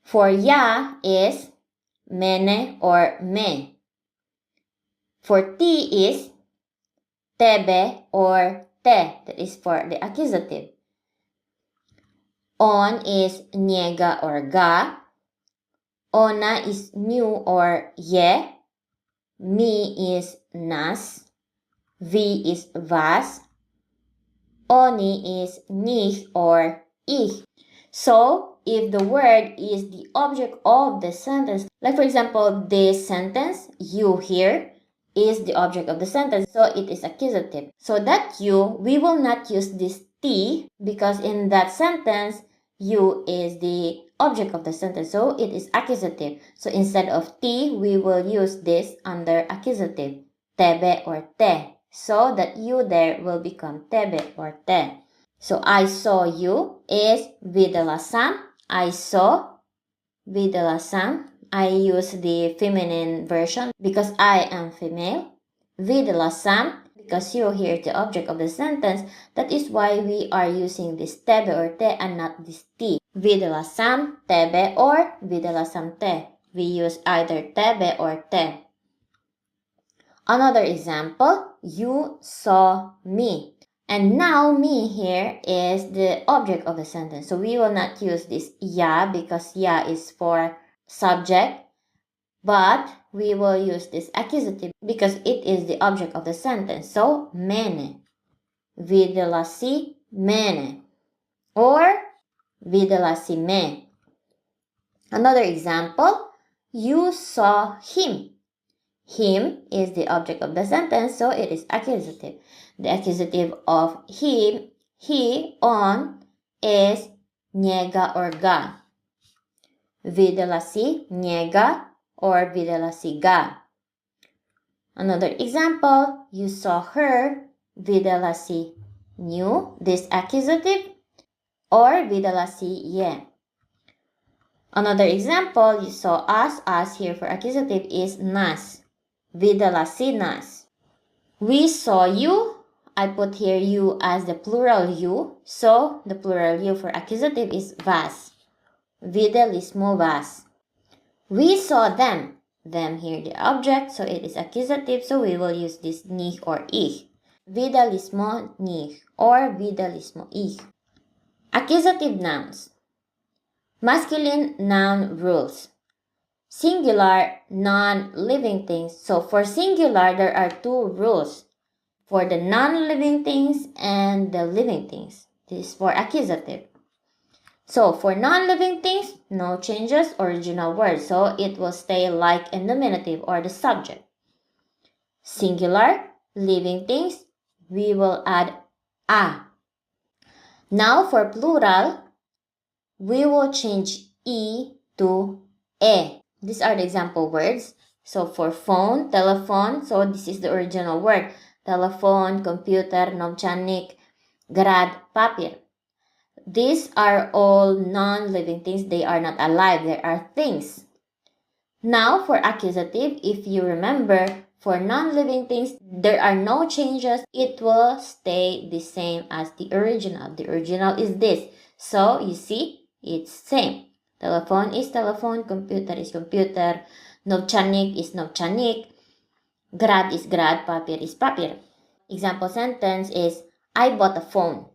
For ya is mene or me. For ti is tebe or te. That is for the accusative. On is niega or ga. Ona is new or ye. Me is nas. Vi is vas. Oni is nih or ih. So, if the word is the object of the sentence, like for example, this sentence, you here, is the object of the sentence, so it is accusative. So that you, we will not use this t because in that sentence, you is the object of the sentence, so it is accusative. So instead of t, we will use this under accusative, tebe or te. So that you there will become tebe or te. So I saw you is videla sam. I saw videla sam. I use the feminine version because I am female. Videla sam, because you here is the object of the sentence. That is why we are using this tebe or te and not this t. Videla sam tebe or videla sam te. We use either tebe or te. Another example, you saw me. And now me here is the object of the sentence. So we will not use this ya because ya is for subject. But we will use this accusative because it is the object of the sentence. So mene. Videla si mene. Or videla si me. Another example, you saw him. Him is the object of the sentence, so it is accusative. The accusative of him, he, on, is niega or ga. Videla si niega or videla si ga. Another example, you saw her, videla si new, this accusative, or videla si ye. Another example, you saw us here for accusative is nas. Videla si nas. We saw you. I put here you as the plural you. So the plural you for accusative is vas. Videlismo vas. We saw them. Them here the object, so it is accusative, so we will use this nih or ich. Videlismo nih or videlismo ich. Accusative nouns. Masculine noun rules. Singular, non-living things. So for singular, there are two rules. For the non-living things and the living things. This is for accusative. So for non-living things, no changes, original word. So it will stay like in nominative or the subject. Singular, living things, we will add a. Now for plural, we will change e to e. These are the example words. So for phone, telephone, so this is the original word. Telephone, computer, novčanik, grad, papir. These are all non-living things. They are not alive. They are things. Now for accusative, if you remember, for non-living things, there are no changes. It will stay the same as the original. The original is this. So you see, it's same. Telephone is telephone, computer is computer, novčanik is novčanik, grad is grad, papir is papir. Example sentence is, I bought a phone.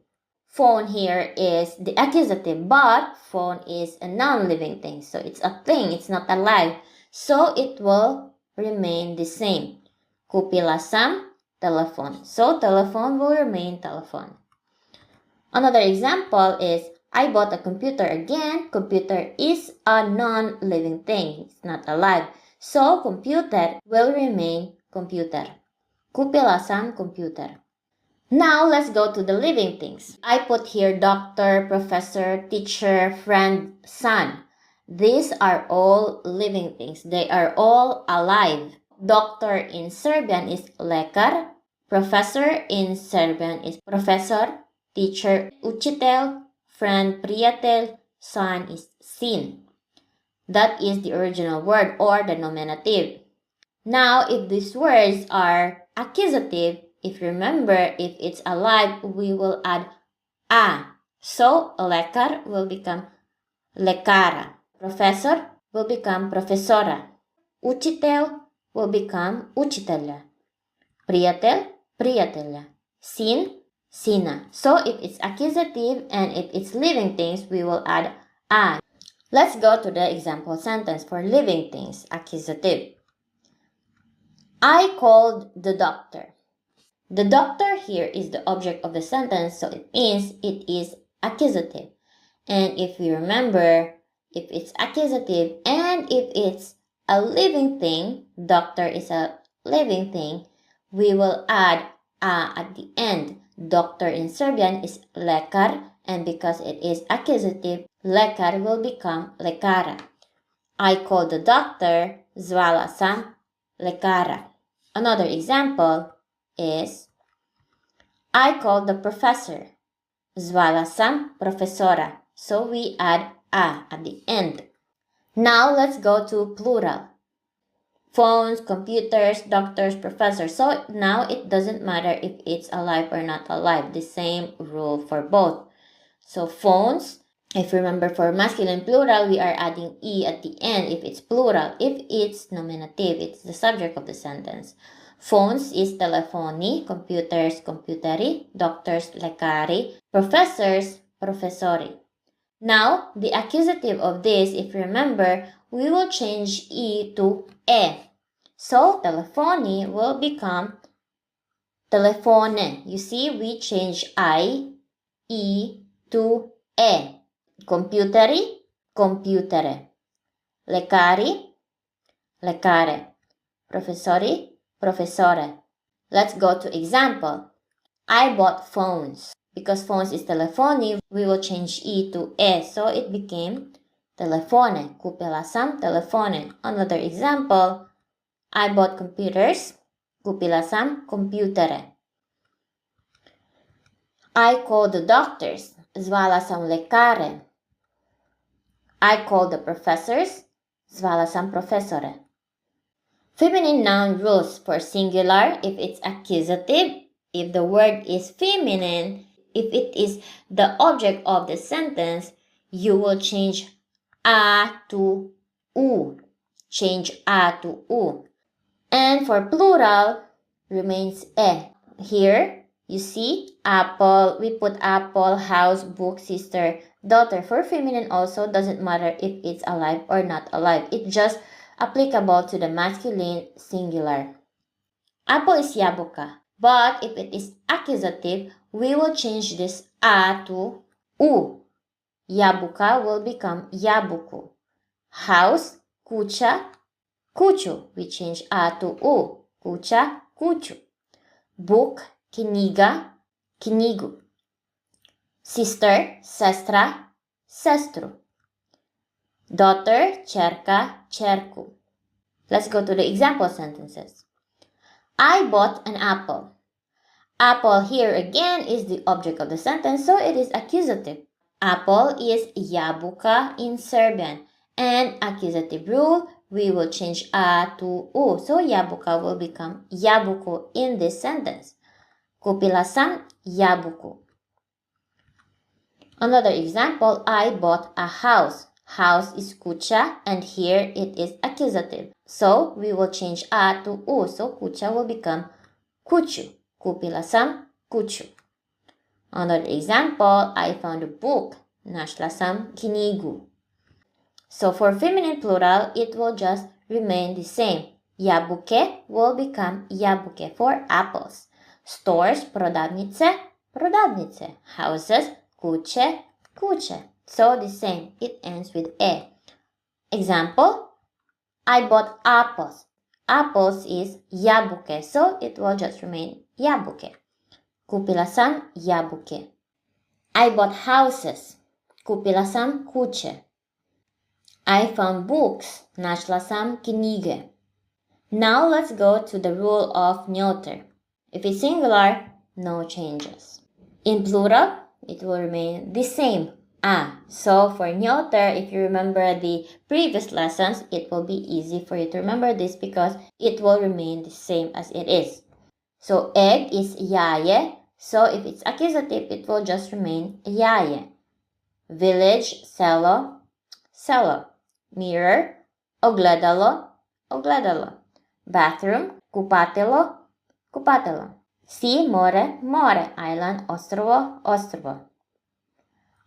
Phone here is the accusative, but phone is a non-living thing. So it's a thing, it's not alive. So it will remain the same. Kupila sam telephone. So telephone will remain telephone. Another example is, I bought a computer again. Computer is a non-living thing. It's not alive. So computer will remain computer. Kupila sam computer. Now let's go to the living things. I put here doctor, professor, teacher, friend, son. These are all living things. They are all alive. Doctor in Serbian is lekar. Professor in Serbian is profesor. Teacher, učitel. Friend, prijatelj. Son is sin. That is the original word or the nominative. Now, if these words are accusative, if you remember, if it's alive, we will add a. So, lekar will become lekara. Professor will become profesora. Učitel will become učitelja. Prijatelj, prijatelja. Sin, sina. So, if it's accusative and if it's living things, we will add a. Let's go to the example sentence for living things, accusative. I called the doctor. The doctor here is the object of the sentence, so it means it is accusative. And if you remember, if it's accusative and if it's a living thing, doctor is a living thing, we will add a at the end. Doctor in Serbian is lekar, and because it is accusative, lekar will become lekara. I called the doctor, zvala sam lekara. Another example is, I called the professor. Zvala sam profesora. So we add a at the end. Now let's go to plural. Phones, computers, doctors, professors. So now it doesn't matter if it's alive or not alive. The same rule for both. So phones, If you remember, for masculine plural, we are adding E at the end if it's plural. If it's nominative, it's the subject of the sentence. Phones is telefoni, computers, computeri, doctors, lekari, professors, professori. Now, the accusative of this, if you remember, we will change E to E. So, telefoni will become telefone. You see, we change I, E to E. Computeri, computere. Lekari, lekare. Professori, professore. Let's go to example. I bought phones. Because phones is telefoni, we will change E to E. So it became telefone. Kupilasam telefone. Another example. I bought computers. Kupilasam computere. I called the doctors. Zvala sam lekare. I called the professors. Zvala sam profesore. Feminine noun rules for singular if it's accusative, if the word is feminine, if it is the object of the sentence, you will change a to u. Change a to u. And for plural, remains e. Here, you see, apple, we put apple, house, book, sister, daughter. For feminine also, doesn't matter if it's alive or not alive. It just applicable to the masculine singular. Apple is yabuka, but if it is accusative, we will change this a to u. Yabuka will become yabuku. House, kucha, kuchu. We change a to u. Kucha, kuchu. Book, kniga, knigu. Sister, sestra, sestru. Daughter, cerca, cercu. Let's go to the example sentences. I bought an apple. Apple here again is the object of the sentence, so it is accusative. Apple is jabuka in Serbian. And accusative rule, we will change a to u. So jabuka will become jabuku in this sentence. Kupila sam jabuku. Another example, I bought a house. House is kucha and here it is accusative. So we will change a to u. So kucha will become kuchu. Kupila sam kuchu. Another example, I found a book. Našla sam knigu. So for feminine plural, it will just remain the same. Jabuke will become jabuke for apples. Stores, prodavnice, prodavnice. Houses, kuće, kuće. So the same, it ends with e. Example, I bought apples. Apples is jabuke, so it will just remain jabuke. Kupila sam jabuke. I bought houses. Kupila sam kuće. I found books. Našla sam knjige. Now let's go to the rule of neuter. If it's singular, no changes. In plural, it will remain the same, a. So for neuter, if you remember the previous lessons, it will be easy for you to remember this because it will remain the same as it is. So egg is jaje, so if it's accusative, it will just remain jaje. Village, selo, selo. Mirror, ogledalo, ogledalo. Bathroom, kupatilo, kupatilo. Sea, more, more. Island, ostrovo, ostrovo.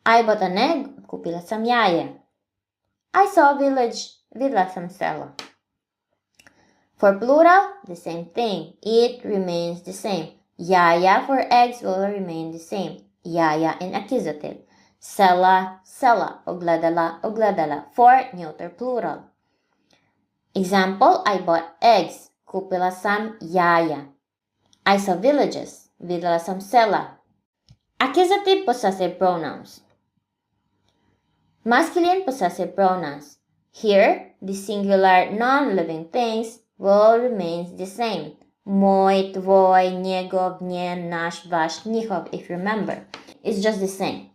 I bought an egg, kupila sam jaje. I saw a village, vidla sam selo. For plural, the same thing. It remains the same. Jaja for eggs will remain the same. Jaja in accusative. Sela, sela. Ogledala, ogledala. For neuter plural. Example, I bought eggs. Kupila sam jaja. I saw villages. Videla sam sela. Accusative possessive pronouns. Masculine possessive pronouns. Here, the singular non-living things will remain the same. Moj, tvoj, njegov, njen, naš, vaš, njihov, if you remember. It's just the same.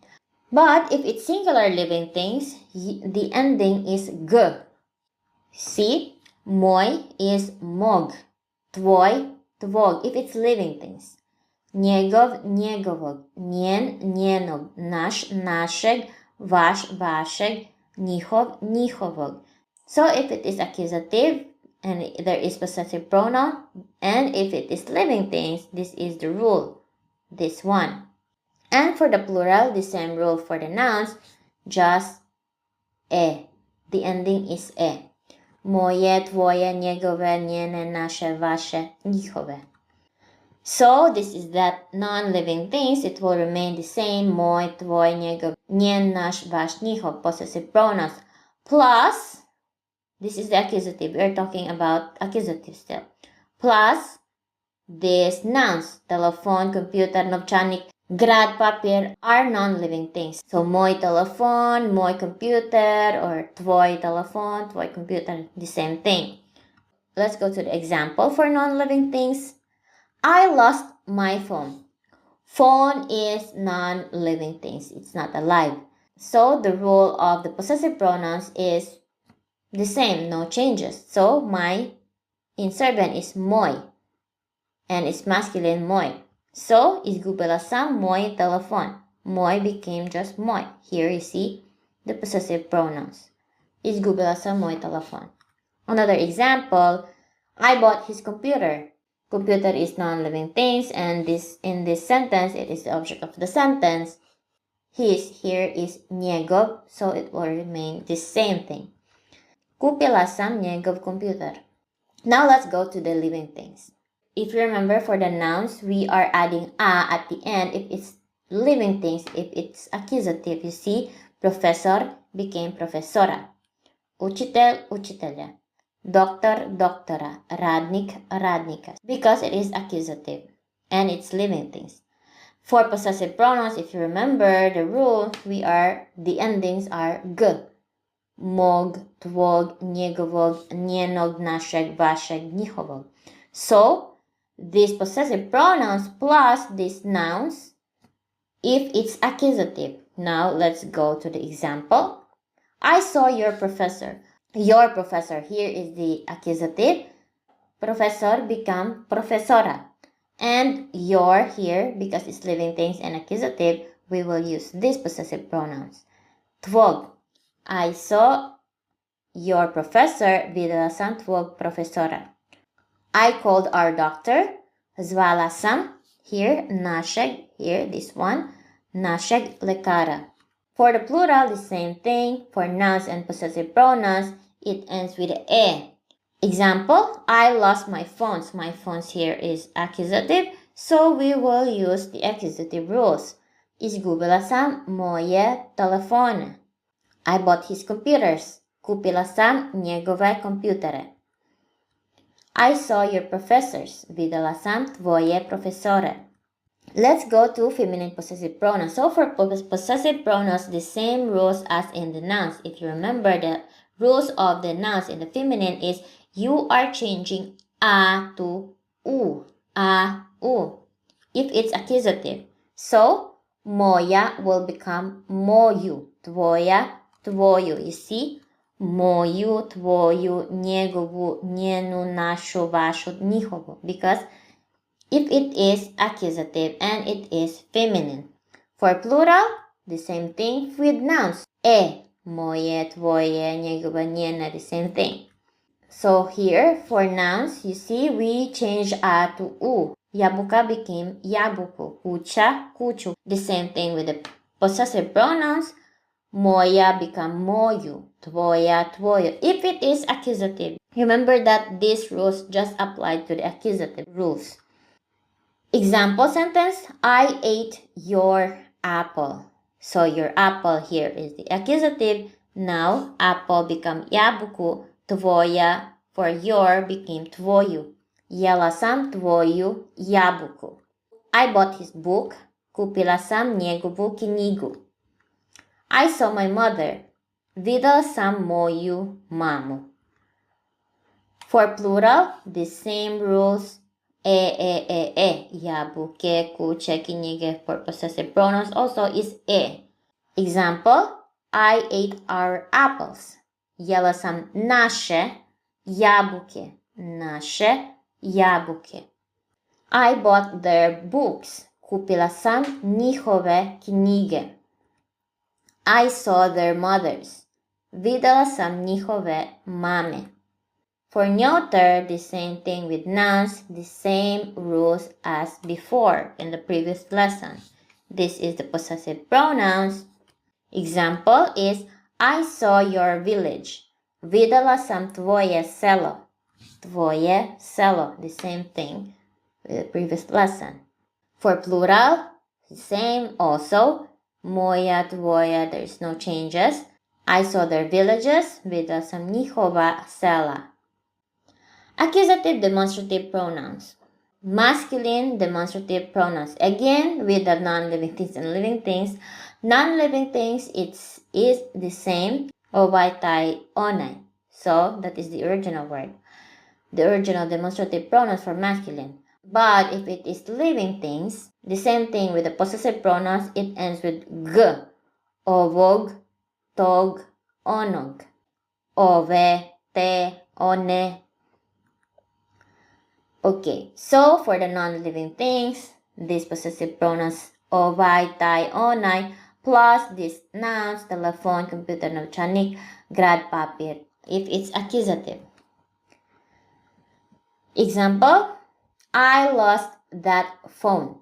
But if it's singular living things, the ending is g. See, moj is mog, tvoj, tvog, if it's living things. Njegov, njegovog, njen, njenog, naš, našeg, vaš, vašeg, njihov, njihovog. So if it is accusative and there is possessive pronoun, and if it is living things, this is the rule, this one. And for the plural, the same rule for the nouns, just e. The ending is e. Moje, tvoje, njegove, njene, naše, vaše, njihove. So this is that non-living things, it will remain the same, moj, tvoj, njegov, njen, naš, vaš, njihov, possessive pronouns. Plus, this is the accusative, we're talking about accusative still. Plus, these nouns, telephone, computer, novčanik, grad, papir, are non-living things. So, moj telefon, moj computer, or tvoj telefon, tvoj computer, the same thing. Let's go to the example for non-living things. I lost my phone. Phone is non-living things. It's not alive. So, the rule of the possessive pronouns is the same, no changes. So, my in Serbian is moj. And it's masculine moj. So, izgubila sam moj telefon. Moj became just moj. Here you see the possessive pronouns. Izgubila sam moj telefon. Another example, I bought his computer. Computer is non-living things, and in this sentence, it is the object of the sentence. His here is njegov, so it will remain the same thing. Kupila sam njegov computer. Now let's go to the living things. If you remember, for the nouns, we are adding a at the end if it's living things, if it's accusative. You see, professor became profesora. Učitel, učitelja. Doctor, doktora. Radnik, radnika. Because it is accusative and it's living things. For possessive pronouns, if you remember the rule, the endings are g. Mog, tvog, njegovog, njenog, našeg, vašeg, njihovog. So, these possessive pronouns plus these nouns if it's accusative. Now, let's go to the example. I saw your professor. Your professor, here is the accusative. Professor become profesora. And your here, because it's living things and accusative, we will use these possessive pronouns. Tvog. I saw your professor, videla sam tvog profesora. I called our doctor, zvala sam, here, našeg, here, this one, našeg lekara. For the plural, the same thing. For nouns and possessive pronouns, it ends with e. Example, I lost my phones. My phones here is accusative, so we will use the accusative rules. Izgubila sam moje telefone. I bought his computers. Kupila sam njegove kompjutere. I saw your professors. Videla sam tvoje profesore. Let's go to feminine possessive pronouns. So for possessive pronouns, the same rules as in the nouns. If you remember, the rules of the nouns in the feminine is you are changing a to u. A, u. If it's accusative. So, moja will become moju. Tvoja, tvoju. You see? Moju, tvoju, njegovu, njenu, našu, vašu, njihovu. Because if it is accusative and it is feminine. For plural, the same thing with nouns. E, moje, tvoje, njegove, njene, the same thing. So here, for nouns, you see, we change a to u. Jabuka became jabuku. Kuća, kuću. The same thing with the possessive pronouns. Moja become moju. Tvoja, tvoju. If it is accusative, remember that these rules just apply to the accusative rules. Example sentence, I ate your apple. So your apple here is the accusative. Now, apple become jabuku. Tvoja for your became tvoju. Jela sam tvoju jabuku. I bought his book. Kupila sam njegovu knjigu. I saw my mother. Videla sam moju mamu. For plural, the same rules. Jabuke, kuće, knjige. For possessive pronouns also is e. Example, I ate our apples. Jela sam naše jabuke. Naše jabuke. I bought their books. Kupila sam njihove knjige. I saw their mothers. Videla sam njihove mame. For neuter, the same thing with nouns, the same rules as before in the previous lesson. This is the possessive pronouns. Example is, I saw your village. Videla sam tvoje selo. Tvoje selo, the same thing with the previous lesson. For plural, the same also. Moja, tvoja, there is no changes. I saw their villages. Videla sam njihova sela. Accusative demonstrative pronouns. Masculine demonstrative pronouns. Again, with the non-living things and living things. Non-living things, it is the same. Ovaitai onai. So, that is the original word. The original demonstrative pronouns for masculine. But if it is living things, the same thing with the possessive pronouns, it ends with g. Ovog, tog, onog. Ove, te, one. Okay, so for the non-living things, these possessive pronouns ovai, tai, onai, plus these nouns, telephone, computer, novchanik, grad, papir, if it's accusative. Example, I lost that phone.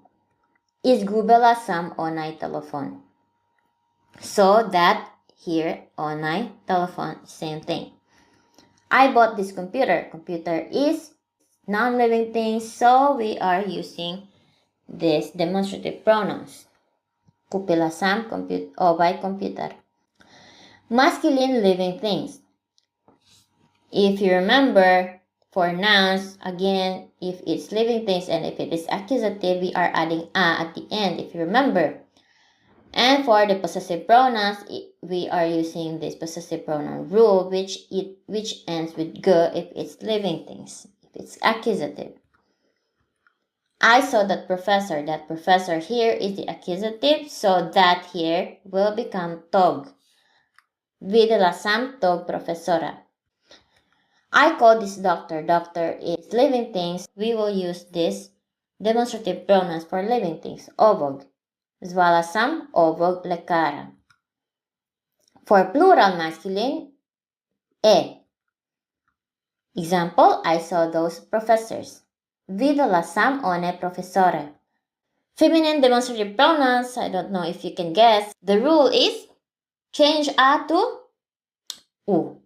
Izgubila sam onaj telefon. So that here, onaj, telephone, same thing. I bought this computer. Computer is non-living things, so we are using these demonstrative pronouns. Kupila sam ovai computer. Masculine living things. If you remember, for nouns, again, if it's living things and if it is accusative, we are adding a at the end, if you remember. And for the possessive pronouns, we are using this possessive pronoun rule, which ends with g if it's living things, if it's accusative. I saw that professor. That professor here is the accusative, so that here will become tog. Videla sam tog profesora. I call this doctor. Doctor is living things. We will use this demonstrative pronouns for living things. Ovog. Zvala sam ovog lekara. For plural masculine, e. Example, I saw those professors. Videla sam one profesore. Feminine demonstrative pronouns, I don't know if you can guess. The rule is change a to u.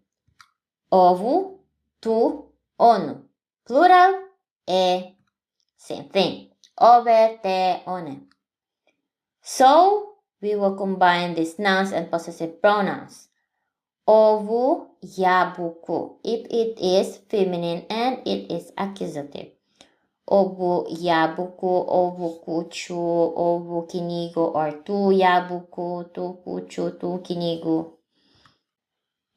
Ovu, tu, onu. Plural, e. Same thing. Ove, te, one. So, we will combine these nouns and possessive pronouns. Ovu, jabuku, if it is feminine and it is accusative. Ovu, jabuku, ovu, kuchu, ovu, kinigu, or tu, jabuku, tu, kuchu, tu, kinigu.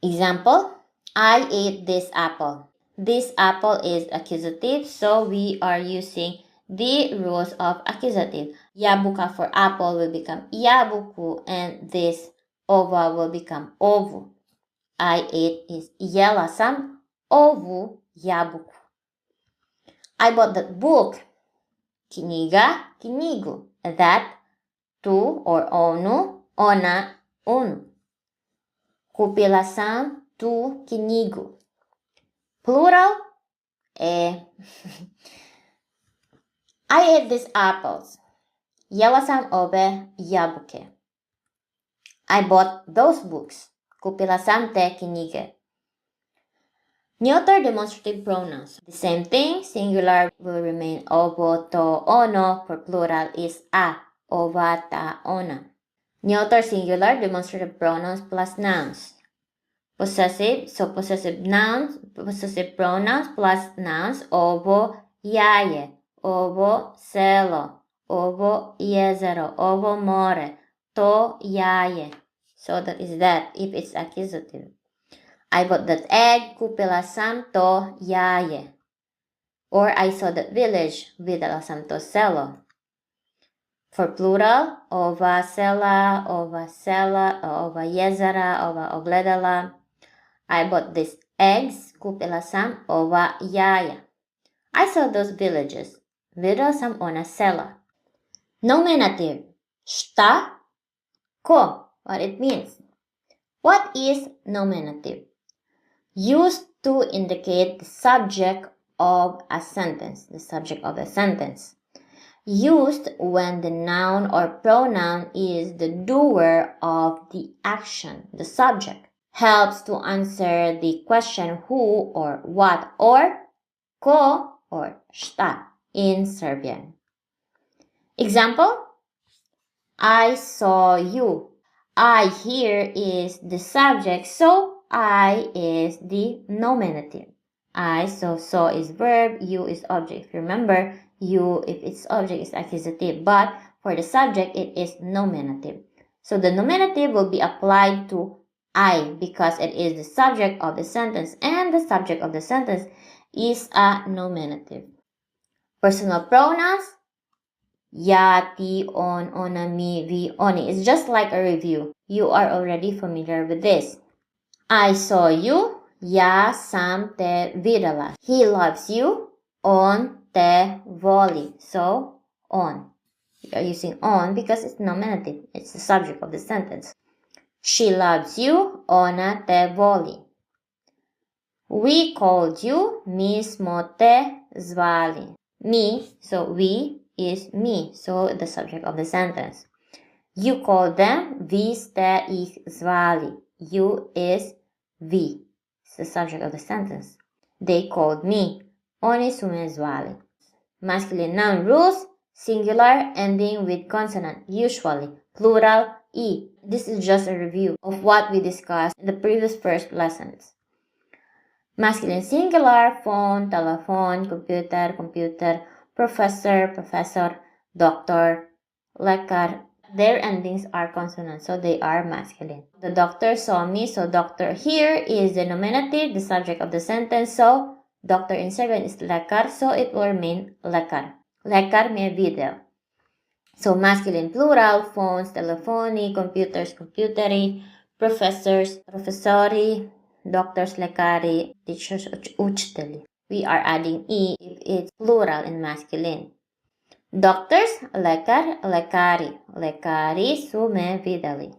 Example, I ate this apple. This apple is accusative, so we are using the rules of accusative. Yabuka for apple will become yabuku, and this ova will become ovu. I ate is jela sam ovu jabuku. I bought that book. Knjiga, knjigu. That, tu or onu, ona, unu. Kupila sam tu knjigu. Plural, e. I ate these apples. Jela sam obe jabuke. I bought those books. Kupila sam te knjige. Neuter demonstrative pronouns. The same thing, singular will remain ovo, to, ono. For plural is a, ova, ta, ona. Neuter singular demonstrative pronouns plus nouns. Possessive, so possessive pronouns plus nouns, ovo, jaje, ovo, selo, ovo, jezero, ovo, more, to, jaje. So that is that, if it's accusative. I bought that egg, kupila sam to jaje. Or I saw that village, videla sam to selo. For plural, ova sela, ova jezera, ova ogledala. I bought these eggs, kupila sam ova jaja. I saw those villages, videla sam ona sela. Nominative, šta, ko. what it means. What is nominative? Used to indicate the subject of a sentence. The subject of a sentence. Used when the noun or pronoun is the doer of the action, the subject. Helps to answer the question who or what or ko or šta in Serbian. Example, I saw you. I here is the subject, so I is the nominative. I, so is verb, you is object. If you remember, you, if it's object, is accusative. But for the subject, it is nominative. So the nominative will be applied to I because it is the subject of the sentence, and the subject of the sentence is a nominative. Personal pronouns, ya, ti, on, mi, vi, oni. It's just like a review. You are already familiar with this. I saw you, ja sam te videla. He loves you, on te voli. So, on. We are using on because it's nominative. It's the subject of the sentence. She loves you, ona te voli. We called you, mi smo te zvali. Me, so we is me, so the subject of the sentence. You called them, vi ste ih zvali. You is vi. It's the subject of the sentence. They called me, oni su me zvali. Masculine noun rules, singular ending with consonant, usually, plural, e. This is just a review of what we discussed in the previous first lessons. Masculine singular, phone, telephone, computer, computer, professor, professor, doctor, lekar. Their endings are consonant, so they are masculine. The doctor saw me, so doctor here is the nominative, the subject of the sentence. So doctor in Serbian is lekar, so it will remain lekar. Lekar me videl. So masculine plural, phones, telefoni, computers, computeri, professors, professori, doctors, lekari, teachers, učitelji. We are adding e if it's plural in masculine. Doctors, lekar, lekari. Lekari su me videli.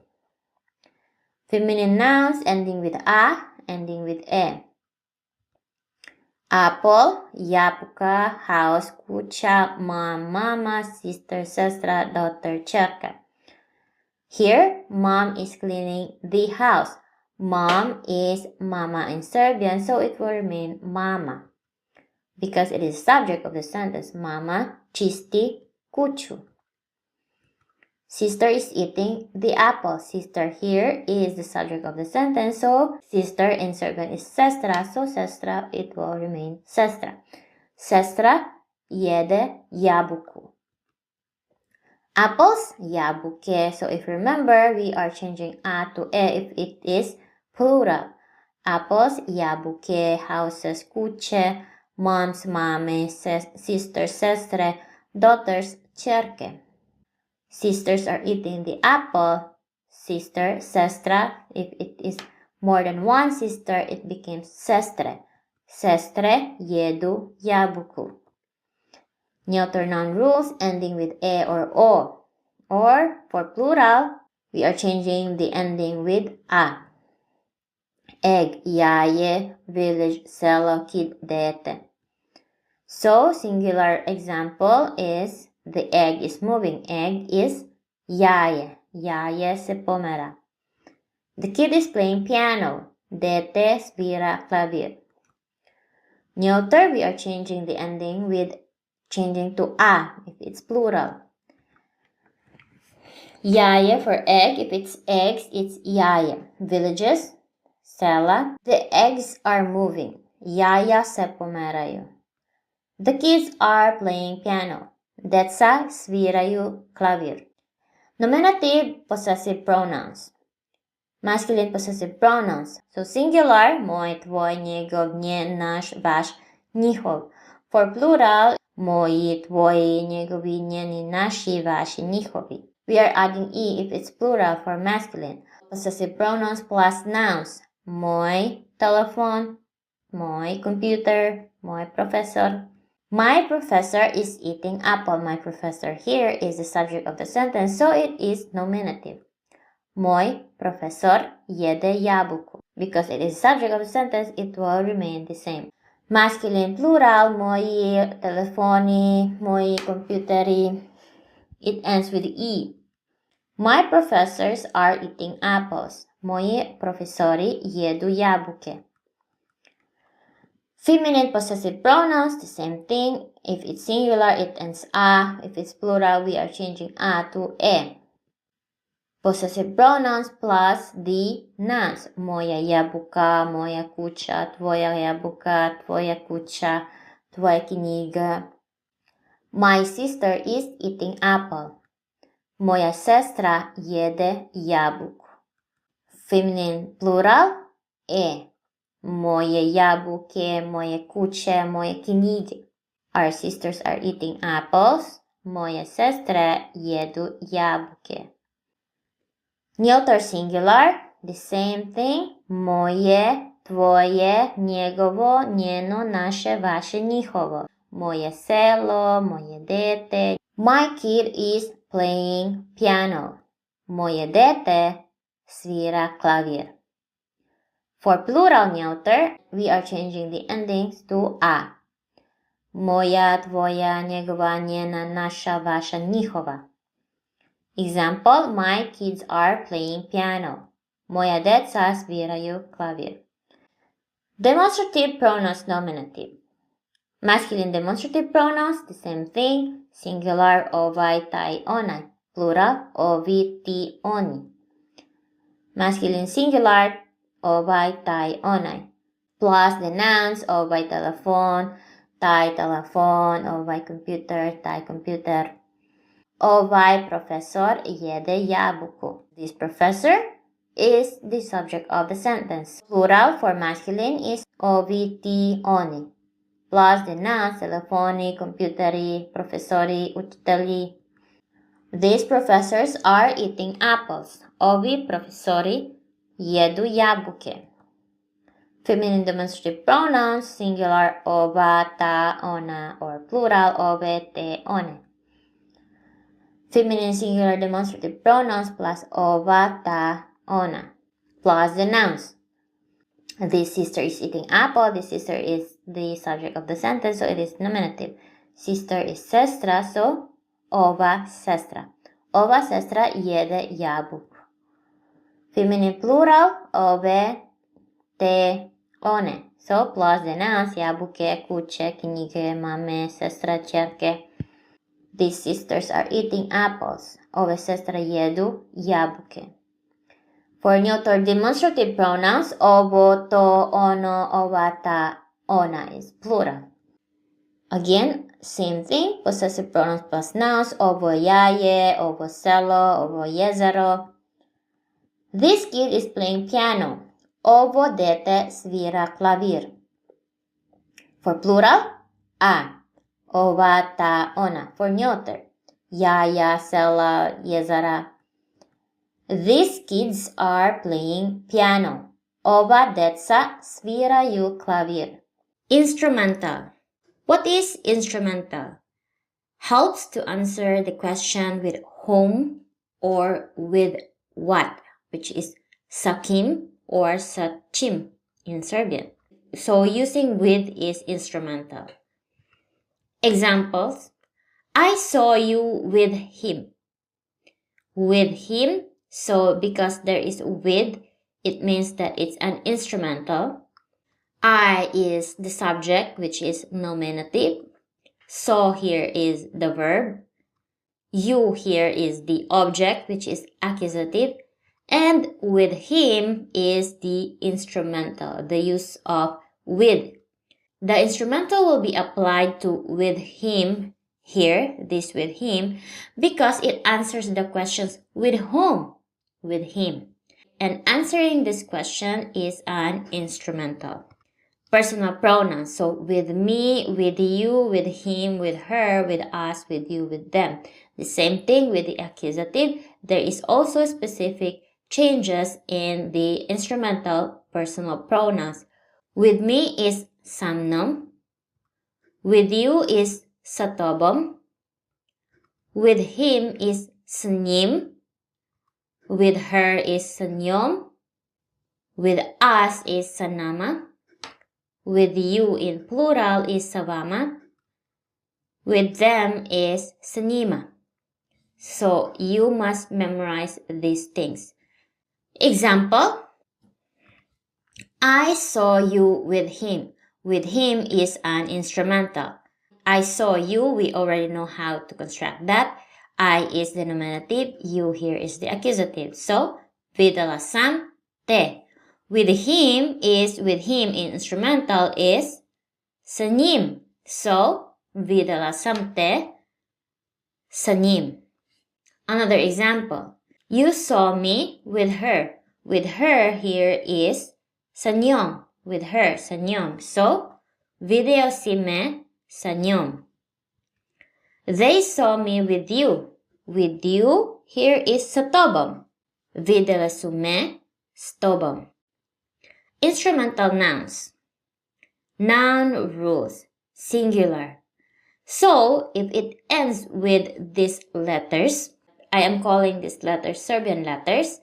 Feminine nouns ending with a, ending with e. Apple, jabuka, house, kuća, mom, mama, sister, sestra, daughter, čerka. Here, mom is cleaning the house. Mom is mama in Serbian, so it will remain mama. Because it is subject of the sentence, mama čisti kuću. Sister is eating the apple. Sister here is the subject of the sentence, so sister in Serbian is sestra, so sestra, it will remain sestra. Sestra jede jabuku. Apples, jabuke. So if you remember, we are changing a to e if it is plural. Apples, jabuke, houses, kuće, moms, mame, sisters, sestre, daughters, čerke. Sisters are eating the apple. Sister, sestra. If it is more than one sister, it becomes sestre. Sestre jedu jabuku. Neuter noun rules ending with e or o. Or, for plural, we are changing the ending with a. Egg, jaje, village, selo, kid, dete. So, singular example is the egg is moving. Egg is jaje. Jaje se pomera. The kid is playing piano. Dete svira klavir. Neuter, we are changing the ending with changing to a if it's plural. Jaje for egg. If it's eggs, it's jaje. Villages, sela. The eggs are moving. Jaja se pomeraju. The kids are playing piano. Deca sviraju klavir. Nominative possessive pronouns. Masculine possessive pronouns. So singular, moj, tvoj, njegov, njen, naš, vaš, njihov. For plural, moji, tvoji, njegovi, njeni, naši, vaši, njihovi. We are adding e if it's plural for masculine. Possessive pronouns plus nouns. Moj telephone, moj computer, moj professor. My professor is eating apple. My professor here is the subject of the sentence, so it is nominative. Moj profesor jede jabuku. Because it is subject of the sentence, it will remain the same. Masculine plural, moji telefoni, moji kompjuteri. It ends with E. My professors are eating apples. Moji profesori jedu jabuke. Feminine possessive pronouns, the same thing. If it's singular, it ends A. If it's plural, we are changing A to E. Possessive pronouns plus the nouns. Moja jabuka, moja kuća, tvoja jabuka, tvoja kuća, tvoja knjiga. My sister is eating apple. Moja sestra jede jabuku. Feminine plural, E. Moje jabuke, moje kuće, moje knjige. Our sisters are eating apples. Moje sestre jedu jabuke. Neuter singular, the same thing. Moje, tvoje, njegovo, njeno, naše, vaše, njihovo. Moje selo, moje dete. My kid is playing piano. Moje dete svira klavir. For plural neuter, we are changing the endings to a. Moja, tvoja, njegova, njena, naša, vaša, njihova. Example, my kids are playing piano. Moja deca sviraju klavir. Demonstrative pronouns nominative. Masculine demonstrative pronouns, the same thing. Singular, ovaj, taj, onaj. Plural, ovi, ti, oni. Masculine singular, ovaj, taj, onaj. Plus the nouns, ovaj telefon, taj telefon, ovaj computer, taj computer. Ovaj professor jede jabuku. This professor is the subject of the sentence. Plural for masculine is ovi, ti, oni. Plus the nouns, telefoni, kompjuteri, profesori, učitelji. These professors are eating apples. Ovi profesori jedu jabuke. Feminine demonstrative pronouns, singular, ova, ta, ona, or plural, ove, te, one. Feminine singular demonstrative pronouns plus ova, ta, ona. Plus the nouns. This sister is eating apple. This sister is the subject of the sentence, so it is nominative. Sister is sestra, so ova sestra. Ova sestra jede jabuku. Feminine plural, ove, te, one. So plus the nouns, jabuke, kuće, knjige, mame, sestra, ćerke. These sisters are eating apples. Ove sestre jedu jabuke. For neuter demonstrative pronouns, ovo, to, ono, ova, ta, ona is plural. Again, same thing. Possessive pronouns plus nouns. Ovo jaje, ovo selo, ovo jezero. This kid is playing piano. Ovo dete svira klavir. For plural, a. Ova, ta, ona. For neuter, jaja, sela, jezera. These kids are playing piano. Ova deca sviraju klavir. Instrumental. What is instrumental? Helps to answer the question with whom or with what, which is sa kim or sa čim in Serbian. So using with is instrumental. Examples. I saw you with him. With him. So because there is with, it means that it's an instrumental. I is the subject, which is nominative. So here is the verb. You here is the object, which is accusative. And with him is the instrumental, the use of with. The instrumental will be applied to with him here, this with him, because it answers the questions with whom? With him. And answering this question is an instrumental. Personal pronouns. So with me, with you, with him, with her, with us, with you, with them. The same thing with the accusative. There is also specific changes in the instrumental personal pronouns. With me is sa mnom. With you is sa tobom. With him is s njim. With her is sanyom. With us is sanama. With you in plural is savama. With them is sanima. So you must memorize these things. Example, I saw you with him. With him is an instrumental. I saw you, we already know how to construct that. I is the nominative, you here is the accusative. So, vidalasam te. With him in instrumental is sanim. So, vidalasam te sanim. Another example. You saw me with her. With her here is sanyom. With her, sanyom. So, video si me sanyom. They saw me with you. With you here is satobam. Videla su me stobam. Instrumental nouns. Noun rules. Singular. So, if it ends with these letters, I am calling these letters Serbian letters,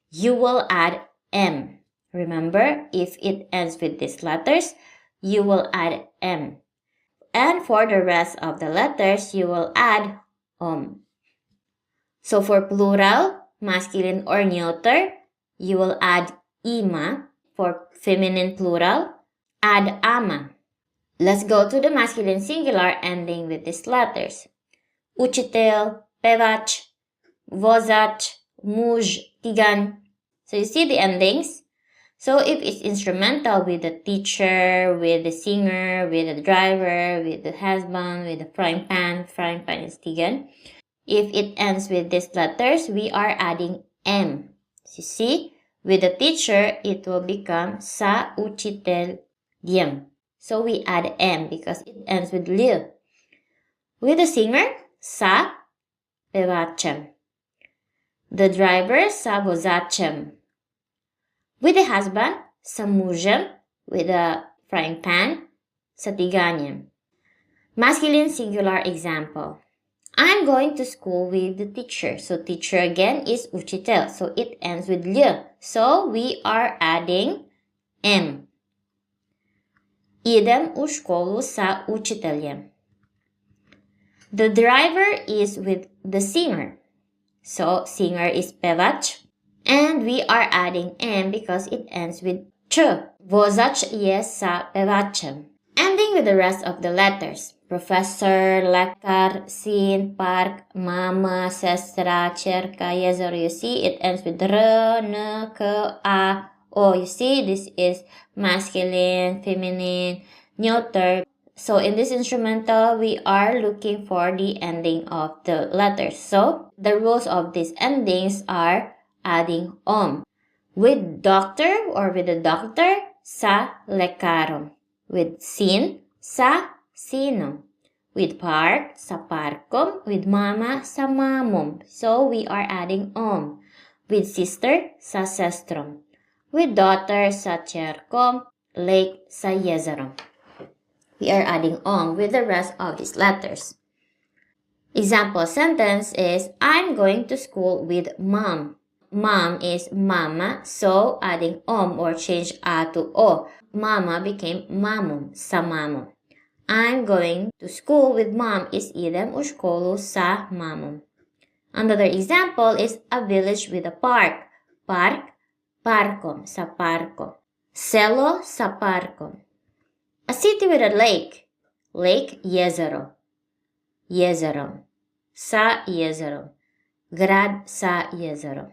you will add M. Remember, if it ends with these letters, you will add M. And for the rest of the letters, you will add So for plural, masculine or neuter, you will add ima. For feminine plural, add ama. Let's go to the masculine singular ending with these letters. Učitel, pevač, vozač, muž, tigan. So you see the endings? So if it's instrumental with the teacher, with the singer, with the driver, with the husband, with the frying pan is tigan. If it ends with these letters, we are adding M. So you see, with the teacher, it will become sa učitel diem. So we add M because it ends with L. With the singer, sa pevačem. The driver, sa vozačem. With the husband, sa mužem. With the frying pan, sa tiganjem. Masculine singular example. I'm going to school with the teacher. So teacher again is učitel. So it ends with L. So we are adding M. Idem u školu sa učiteljem. The driver is with the singer. So singer is pevač. And we are adding M because it ends with č. Vozač je sa pevačem. Ending with the rest of the letters. Professor, lekar, sin, park, mama, sestra, čerka, jezero. You see, it ends with r, n, k, a, o. You see, this is masculine, feminine, neuter. So in this instrumental, we are looking for the ending of the letters. So the rules of these endings are adding om. With doctor or with the doctor, sa lekarom. With sin, sa sino. With park, sa parkom. With mama, sa mamom. So we are adding om. With sister, sa sestrom. With daughter, sa cerkom. Lake, sa jezerom. We are adding om with the rest of these letters. Example sentence is, I'm going to school with mom. Mom is mama, so adding om or change a to o. Mama became mamom, sa mamom. I'm going to school with mom is idem u školu sa mamom. Another example is a village with a park. Park, parkom, sa parkom. Selo, sa parkom. A city with a lake. Lake, jezero. Jezerom. Sa jezerom. Grad, sa jezerom.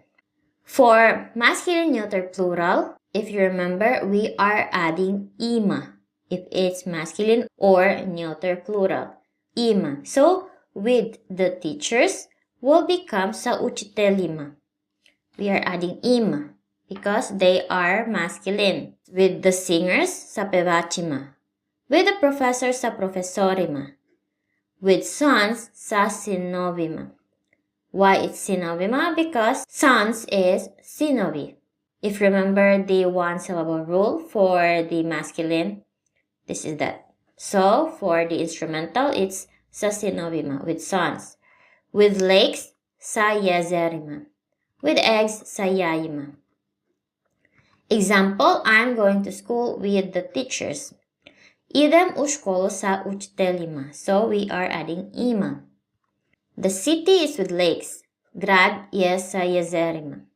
For masculine neuter plural, if you remember, we are adding ima. If it's masculine or neuter plural. Ima. So, with the teachers, will become sa učitelima. We are adding ima because they are masculine. With the singers, sa pevačima. With the professor, sa profesorima. With sons, sa sinovima. Why it's sinovima? Because sons is sinovi. If you remember the one-syllable rule for the masculine, this is that. So, for the instrumental, it's sa sinovima with sons. With lakes, sa jezerima. With eggs, sa yayma. Example, I'm going to school with the teachers. Idem u školu sa učiteljima. So we are adding ima. The city is with lakes. Grad je sa jezerima.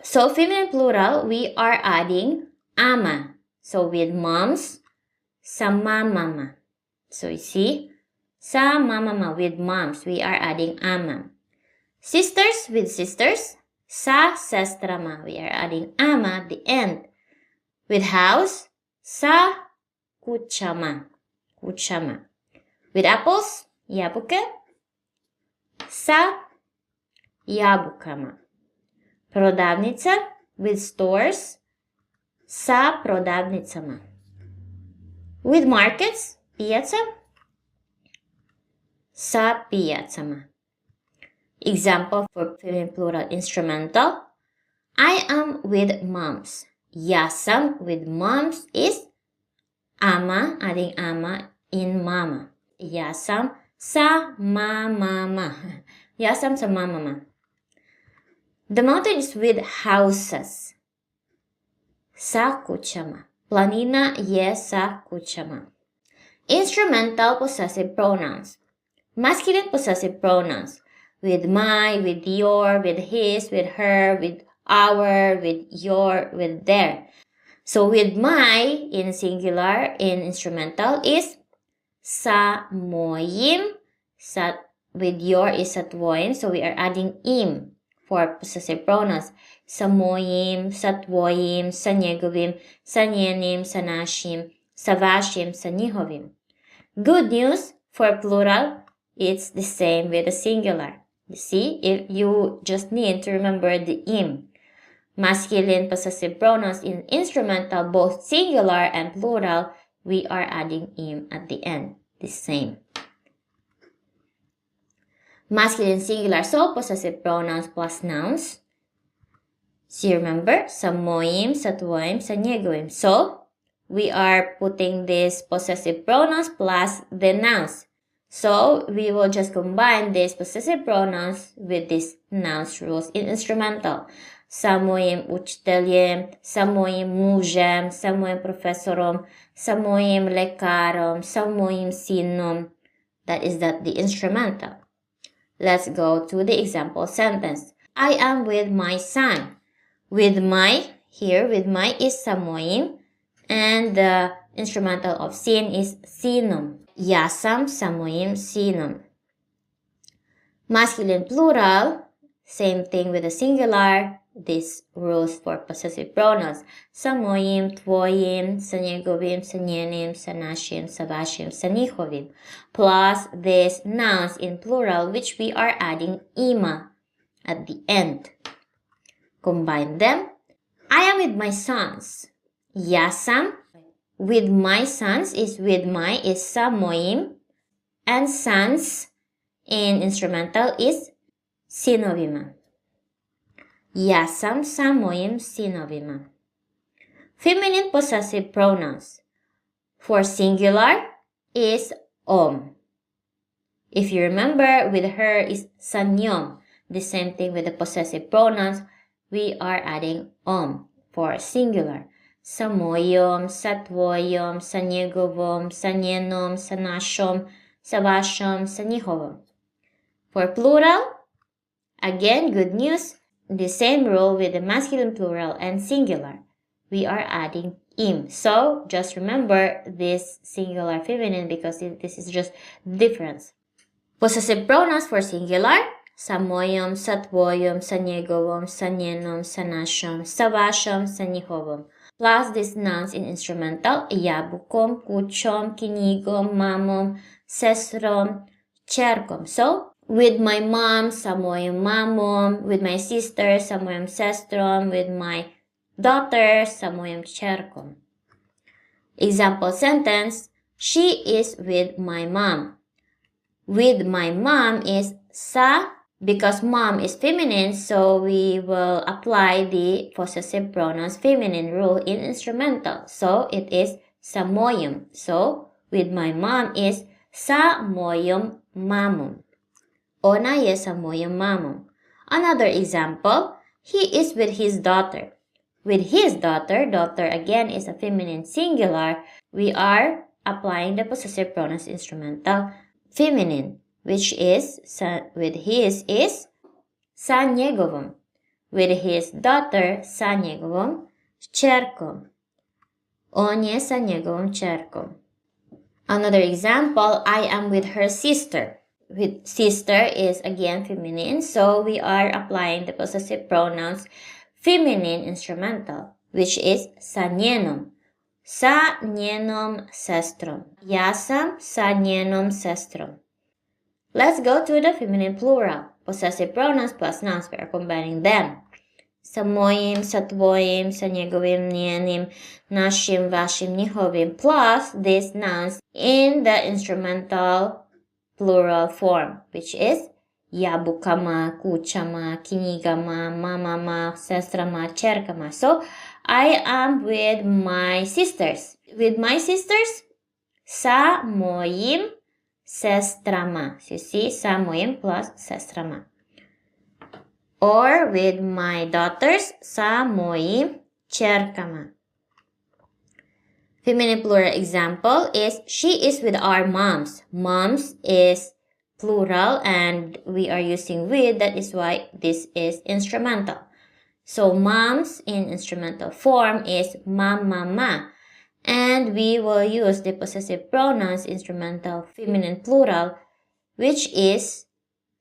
So feminine plural, we are adding ama. So with moms, sa mama. So you see, sa mama with moms, we are adding ama. Sisters with sisters, sa sestrama, we are adding ama at the end. With house, sa kuchama. With apples, jabuke, sa jabukama. Prodavnica with stores, sa prodavnicama. With markets, pijaca, sa pijacama. Example for feminine plural instrumental. I am with moms. Ja sam with moms is ama, adding ama in mama. Ja sam sa mama. Ja sam sa mama. The mountain is with houses. Sa kućama. Planina je sa kućama. Instrumental possessive pronouns. Masculine possessive pronouns. With my, with your, with his, with her, with our, with your, with their. So with my in singular in instrumental is sa moim. With your is sa twoim. So we are adding im for possessive pronouns. Sa moim, sa twoim, sa njegovim, sa njenim, sa našim, sa vašim, sa njihovim. Good news for plural, it's the same with the singular. You see, if you just need to remember the im. Masculine possessive pronouns in instrumental, both singular and plural, we are adding im at the end. The same. Masculine singular, so possessive pronouns plus nouns. So remember, sa moim, sa twoim, sa njegovim. So we are putting these possessive pronouns plus the nouns. So we will just combine these possessive pronouns with these nouns rules in instrumental. Sa mojim učiteljem, sa mojim mužem, sa mojim profesorom, sa mojim lekarom, sa mojim sinom. That is the instrumental. Let's go to the example sentence. I am with my son. With my, here with my is sa mojim, and the instrumental of sin is sinom. Ja sam sa mojim sinom. Masculine plural, same thing with the singular. This rules for possessive pronouns. Sa mojim, tvojim, sa njegovim, sa njenim, sa našim, sa vašim, sa njihovim. Plus these nouns in plural, which we are adding ima at the end. Combine them. I am with my sons. Ja sam. With my sons is with my is sa mojim. And sons in instrumental is sinovima. Ja sam sa mojim sinovima. Feminine possessive pronouns. For singular is om. If you remember, with her is sa njom. The same thing with the possessive pronouns. We are adding om for singular. Sa mojom, sa tvojom, sa njegovom, sa njenom, sa našom, sa vašom, sa njihovom. For plural, again, good news. The same rule with the masculine plural and singular. We are adding im. So just remember this singular feminine because this is just difference. Possessive pronouns for singular. Sa mojom, sa tvojom, sa njegovom, sa njenom, sa našom, sa vašom, sa njihovom. Plus these nouns in instrumental. Jabukom, kućom, knjigom, mamom, sestrom, čerkom. So with my mom, sa mojom mamom, with my sister, sa mojom sestrom, with my daughter, sa mojom čerkom. Example sentence, she is with my mom. With my mom is sa, because mom is feminine, so we will apply the possessive pronouns feminine rule in instrumental. So it is sa mojom. So with my mom is sa mojom mamom. Ona je sa mojom mamom. Another example, He is with his daughter. With his daughter, daughter again is a feminine singular. We are applying the possessive pronouns instrumental feminine, which is, with his is sa njegovom. With his daughter, sa njegovom ćerkom. On je sa njegovom ćerkom. Another example, I am with her sister. With sister is again feminine, so we are applying the possessive pronouns feminine instrumental, which is sa njenom. Sa njenom sestrom. Ja sam sa njenom sestrom. Let's go to the feminine plural. Possessive pronouns plus nouns, we are combining them. Sa mojim, sa tvojim, sa njegovim, njenim, našim, vašim, njihovim, plus these nouns in the instrumental plural form, which is jabukama, kućama, knjigama, mamama, sestrama, ćerkama. So, I am with my sisters. With my sisters, sa mojim sestrama. So you see, sa mojim plus sestrama. Or with my daughters, sa mojim ćerkama. Feminine plural example is she is with our moms. Moms is plural and we are using with, that is why this is instrumental. So moms in instrumental form is mama, and we will use the possessive pronouns instrumental feminine plural, which is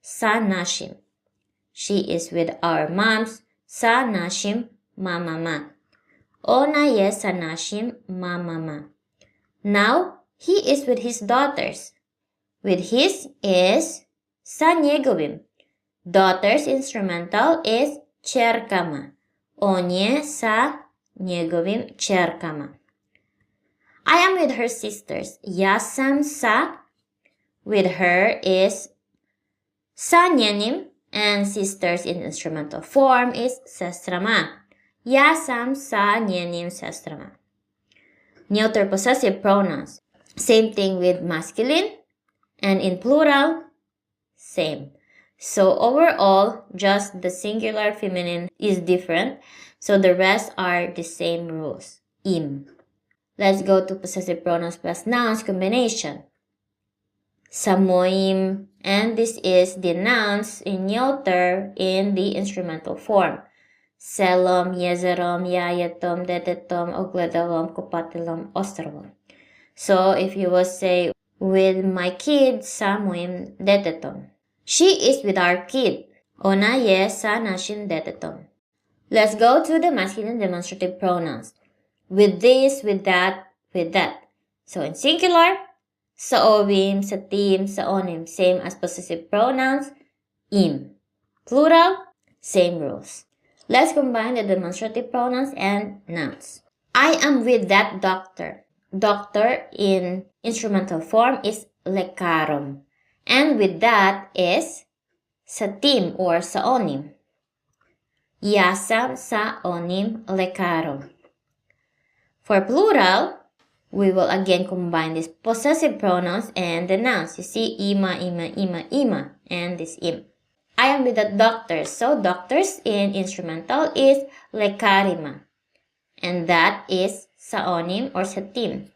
sa našim. She is with our moms, sa našim mamama. Ona je sa našim mamama. Now, he is with his daughters. With his is sa njegovim. Daughters instrumental is ćerkama. On je sa njegovim ćerkama. I am with her sisters. Ja sam sa, with her is sa njenim, and sisters in instrumental form is sestrama. Ja sam sa njenim sestrama. Neuter possessive pronouns. Same thing with masculine, and in plural, same. So overall, just the singular feminine is different, so the rest are the same rules. Im. Let's go to possessive pronouns plus nouns combination. Sa mojim, and this is the nouns in neuter in the instrumental form. Selom, jezerom, jajetom, detetom, ogledalom, kopatelom, ostrovom. So if you will say, with my kid, sa mojim detetom. She is with our kid. Ona je sa našim detetom. Let's go to the masculine demonstrative pronouns. With this, with that, with that. So in singular, sa ovim, sa tim, sa onim, same as possessive pronouns, im. Plural, same rules. Let's combine the demonstrative pronouns and nouns. I am with that doctor. Doctor in instrumental form is lekarom. And with that is sa tim or sa onim. Ja sam sa onim lekarom. For plural, we will again combine these possessive pronouns and the nouns. You see, ima, and this im. I am with the doctors. So doctors in instrumental is lekarima. And that is sa onim or sa tim.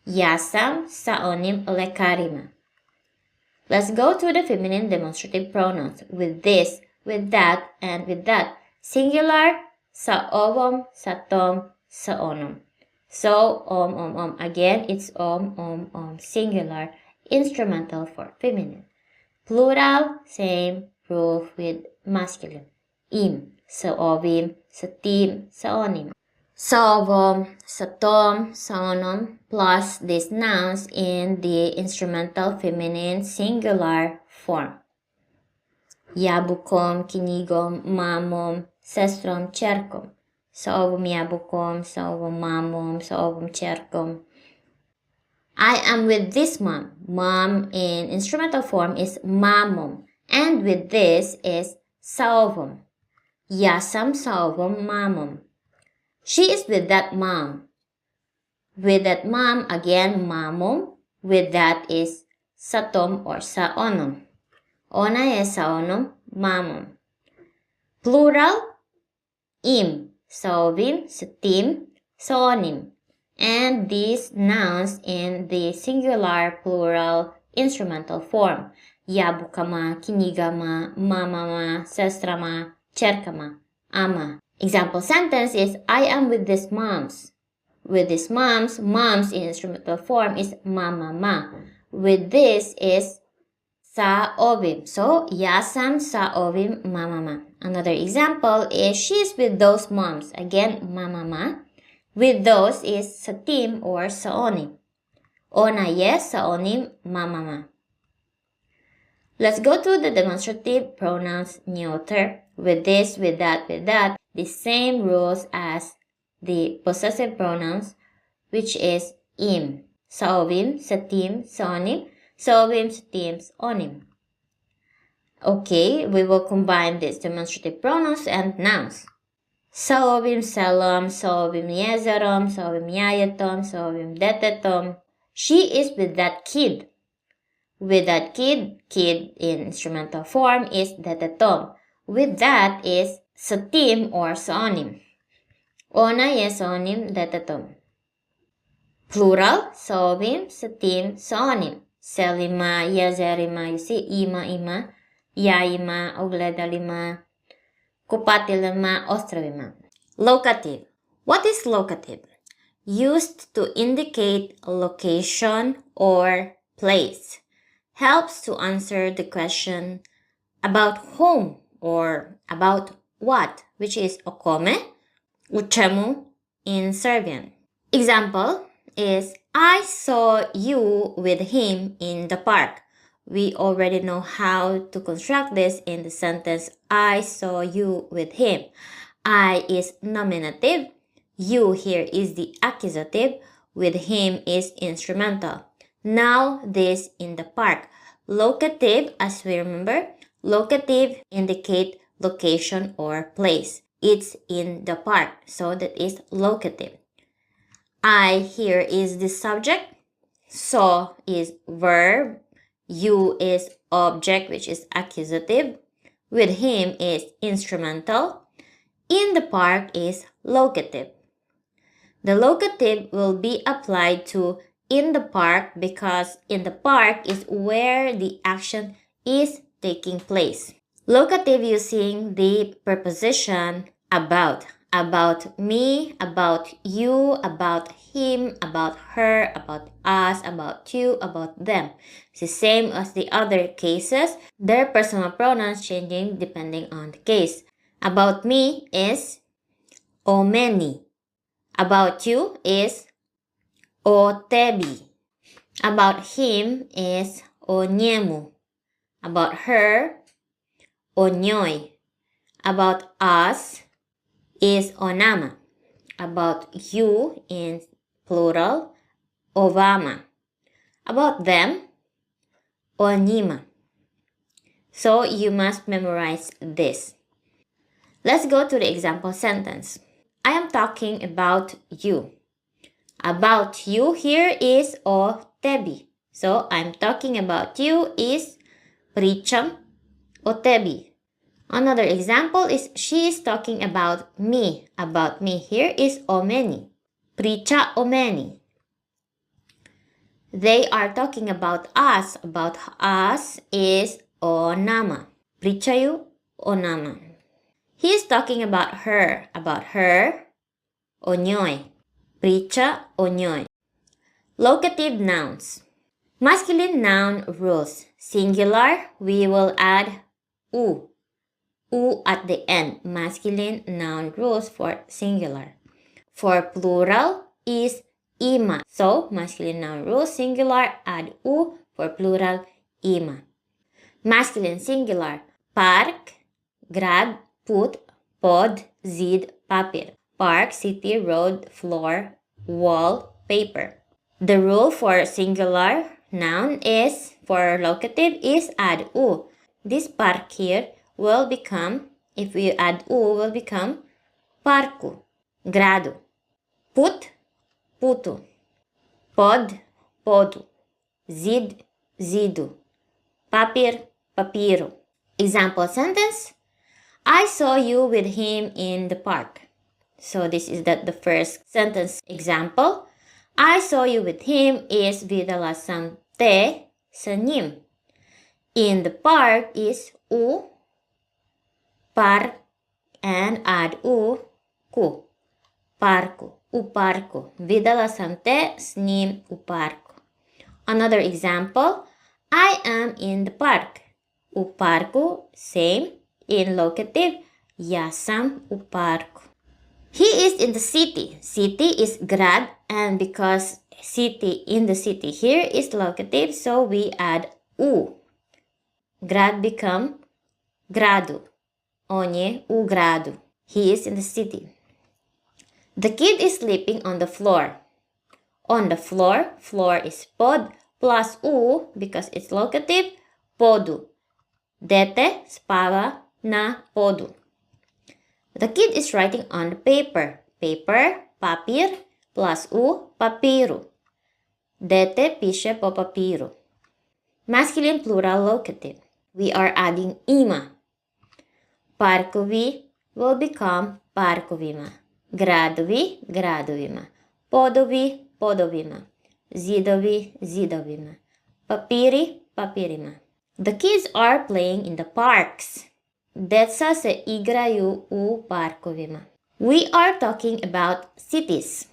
Ja sam sa onim lekarima. Let's go to the feminine demonstrative pronouns. With this, with that, and with that. Singular, sa ovom, sa tom, sa onom. So, om. Again, it's om. Singular, instrumental for feminine. Plural, same rule with masculine. Im, sa ovim, sa tim, sa onim. Sa ovom, sa tom, sa onom, plus these nouns in the instrumental feminine singular form. Jabukom, knjigom, mamom, sestrom, ćerkom. Sa ovom jabukom, sa ovom mamom, sa ovom ćerkom. I am with this mom. Mom in instrumental form is mamom. And with this is sa ovom. Ja sam sa ovom mamom. She is with that mom. With that mom, again, mamom. With that is sa tom or sa onom. Ona je sa onom mamom. Plural, im, saobim, satim, saonim. And these nouns in the singular plural instrumental form. Yabukama, kinigama, mamama, sestrama, cherkama, ama. Example sentence is I am with these moms. With these moms, moms in instrumental form is mamama. With this is saobim. So, yasam saobim mamama. Another example is she's with those moms. Again, mamama. With those is satim or saonim. Ona yes, saonim, mamama. Let's go to the demonstrative pronouns neuter. With this, with that, the same rules as the possessive pronouns, which is im, saobim, satim, saonim, saobim, satim, saonim. Okay, we will combine these demonstrative pronouns and nouns. Saobim selom, saobim yezerom, saobim yayetom, saobim detetom. She is with that kid. With that kid in instrumental form is detetom. With that is satim or saonim. Ona yes saonim detetom. Plural, saobim, satim, saonim. Selima, yezerima, you see, ima, yaima, ogledalima, kupatilima, ostravima. Locative. What is locative? Used to indicate location or place. Helps to answer the question about whom or about what, which is o kome, u čemu in Serbian. Example is I saw you with him in the park. We already know how to construct this in the sentence I saw you with him. I is nominative. You here is the accusative. With him is instrumental. Now this in the park. Locative, as we remember, locative indicate location or place. It's in the park, so that is locative. I here is the subject. Saw is verb. You is object, which is accusative. With him is instrumental. In the park is locative. The locative will be applied to in the park because in the park is where the action is taking place. Locative using the preposition about. About me, about you, about him, about her, about us, about you, about them. It's the same as the other cases. Their personal pronouns changing depending on the case. About me is o meni. About you is o tebi. About him is o njemu. About her, o njoj. About us is o nama. About you in plural, o vama. About them, o njima. So you must memorize this. Let's go to the example sentence. I am talking about you. About you here is o tebi. So I'm talking about you is pričam o tebi. Another example is she is talking about me. About me here is o meni. Priča o meni. They are talking about us. About us is o nama. Pričaju o nama. He is talking about her. About her, o njoj. Priča o njoj. Locative nouns. Masculine noun rules. Singular, we will add u. U at the end. Masculine noun rules for singular. For plural is ima. So, masculine noun rules, singular, add u. For plural, ima. Masculine singular. Park, grad, put, pod, zid, papir. Park, city, road, floor, wall, paper. The rule for singular noun is, for locative, is add u. This park here will become, if we add u, will become parku, gradu. Put, putu. Pod, podu. Zid, zidu. Papir, papiru. Example sentence. I saw you with him in the park. So this is the first sentence example. I saw you with him is videla sam te sa njim. In the park is u, park, and add u, ku. Parku, u parku. Videla sam te s njim u parku. Another example. I am in the park. U parku, same. In locative, ja sam u parku. He is in the city. City is grad, and because city in the city here is locative, so we add u. Grad become gradu. On je u gradu. He is in the city. The kid is sleeping on the floor. On the floor, floor is pod plus u because it's locative, podu. Dete spava na podu. The kid is writing on the paper. Paper, papir, plus u, papiru. Dete piše po papiru. Masculine plural locative. We are adding ima. Parkovi will become parkovima. Gradovi, gradovima. Podovi, podovima. Zidovi, zidovima. Papiri, papirima. The kids are playing in the parks. Deca se igraju u parkovima. We are talking about cities.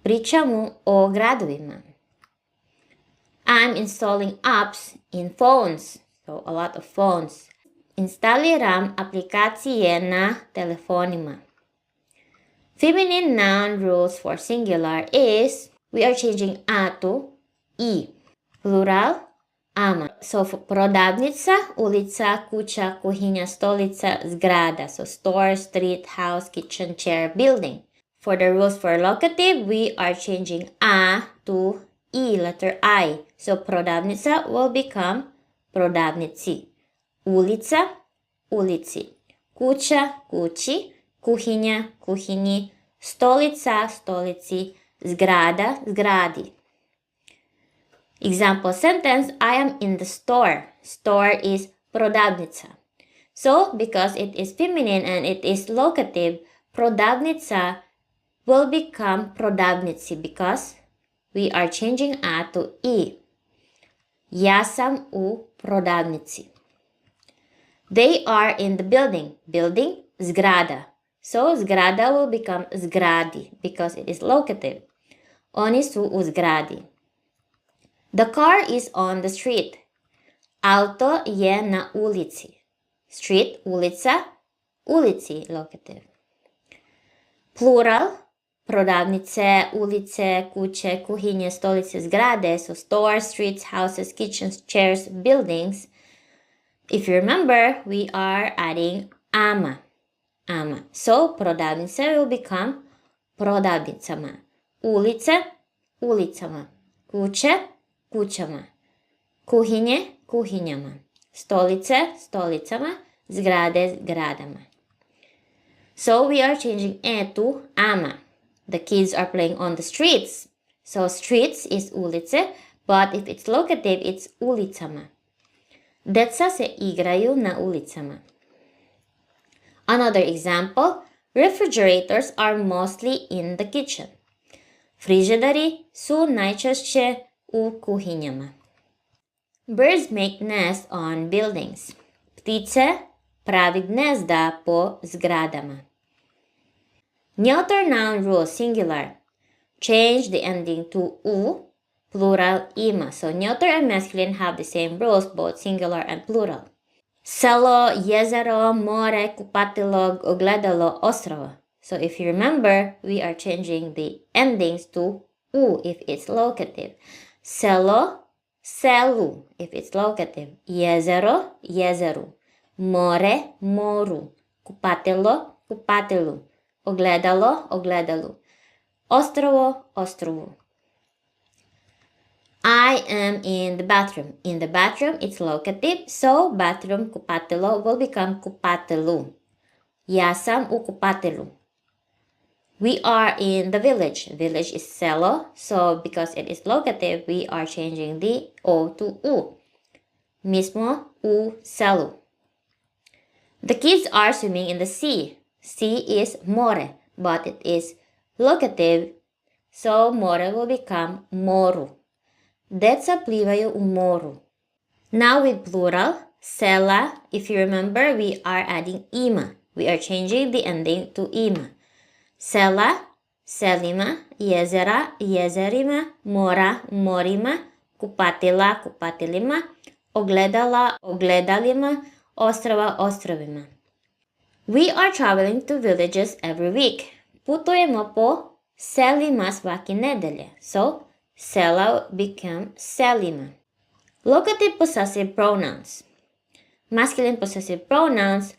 Pričamo o gradovima. I'm installing apps in phones. So a lot of phones. Instaliram aplikacije na telefonima. Feminine noun rules for singular is we are changing a to i. Plural ama. So for prodavnica, ulica, kuća, kuhinja, stolica, zgrada. So store, street, house, kitchen, chair, building. For the rules for locative, we are changing a to i, letter I. So prodavnica will become prodavnici. Ulica, ulici. Kuća, kući. Kuhinja, kuhinji. Stolica, stolici. Zgrada, zgradi. Example sentence, I am in the store. Store is prodavnica. So, because it is feminine and it is locative, prodavnica will become prodavnici because we are changing a to i. Ja sam u prodavnici. They are in the building. Building, zgrada. So, zgrada will become zgradi because it is locative. Oni su u zgradi. The car is on the street. Auto je na ulici. Street, ulica, ulici, locative. Plural, prodavnice, ulice, kuće, kuhinje, stolice, zgrade. So stores, streets, houses, kitchens, chairs, buildings. If you remember, we are adding ama. Ama. So prodavnice will become prodavnicama. Ulice, ulicama. Kuće, kućama. Kuhinje, kuhinjama. Stolice, stolicama. Zgrade, zgradama. So we are changing e to ama. The kids are playing on the streets. So streets is ulice, but if it's locative, it's ulicama. Deca se igraju na ulicama. Another example, refrigerators are mostly in the kitchen. Frižidari su najčešće u kuhinjama. Birds make nests on buildings. Ptice pravi gnezda po zgradama. Neuter noun rule singular. Change the ending to u, plural ima. So neuter and masculine have the same rules, both singular and plural. Selo, jezero, more, kupatilo, ogledalo, ostrvo. So if you remember, we are changing the endings to u if it's locative. Selo, selu if it's locative. Jezero, jezeru. More, moru. Kupatilo, kupatilu. Ogledalo, ogledalu. Ostrovo, ostrovu. I am in the bathroom. In the bathroom, it's locative, so bathroom kupatilo will become kupatilu. Ja sam u kupatilu. We are in the village. Village is selo, so because it is locative, we are changing the o to u. Mi smo u selu. The kids are swimming in the sea. Sea is more, but it is locative, so more will become moru. Deca plivaju u moru. Now with plural, sela, if you remember, we are adding ima. We are changing the ending to ima. Sela, selima, jezera, jezerima, mora, morima, kupatila, kupatilima, ogledala, ogledalima, ostrava, ostrovima. We are traveling to villages every week. Putujemo po selima svake nedelje. So, sela become selima. Locative possessive pronouns. Masculine possessive pronouns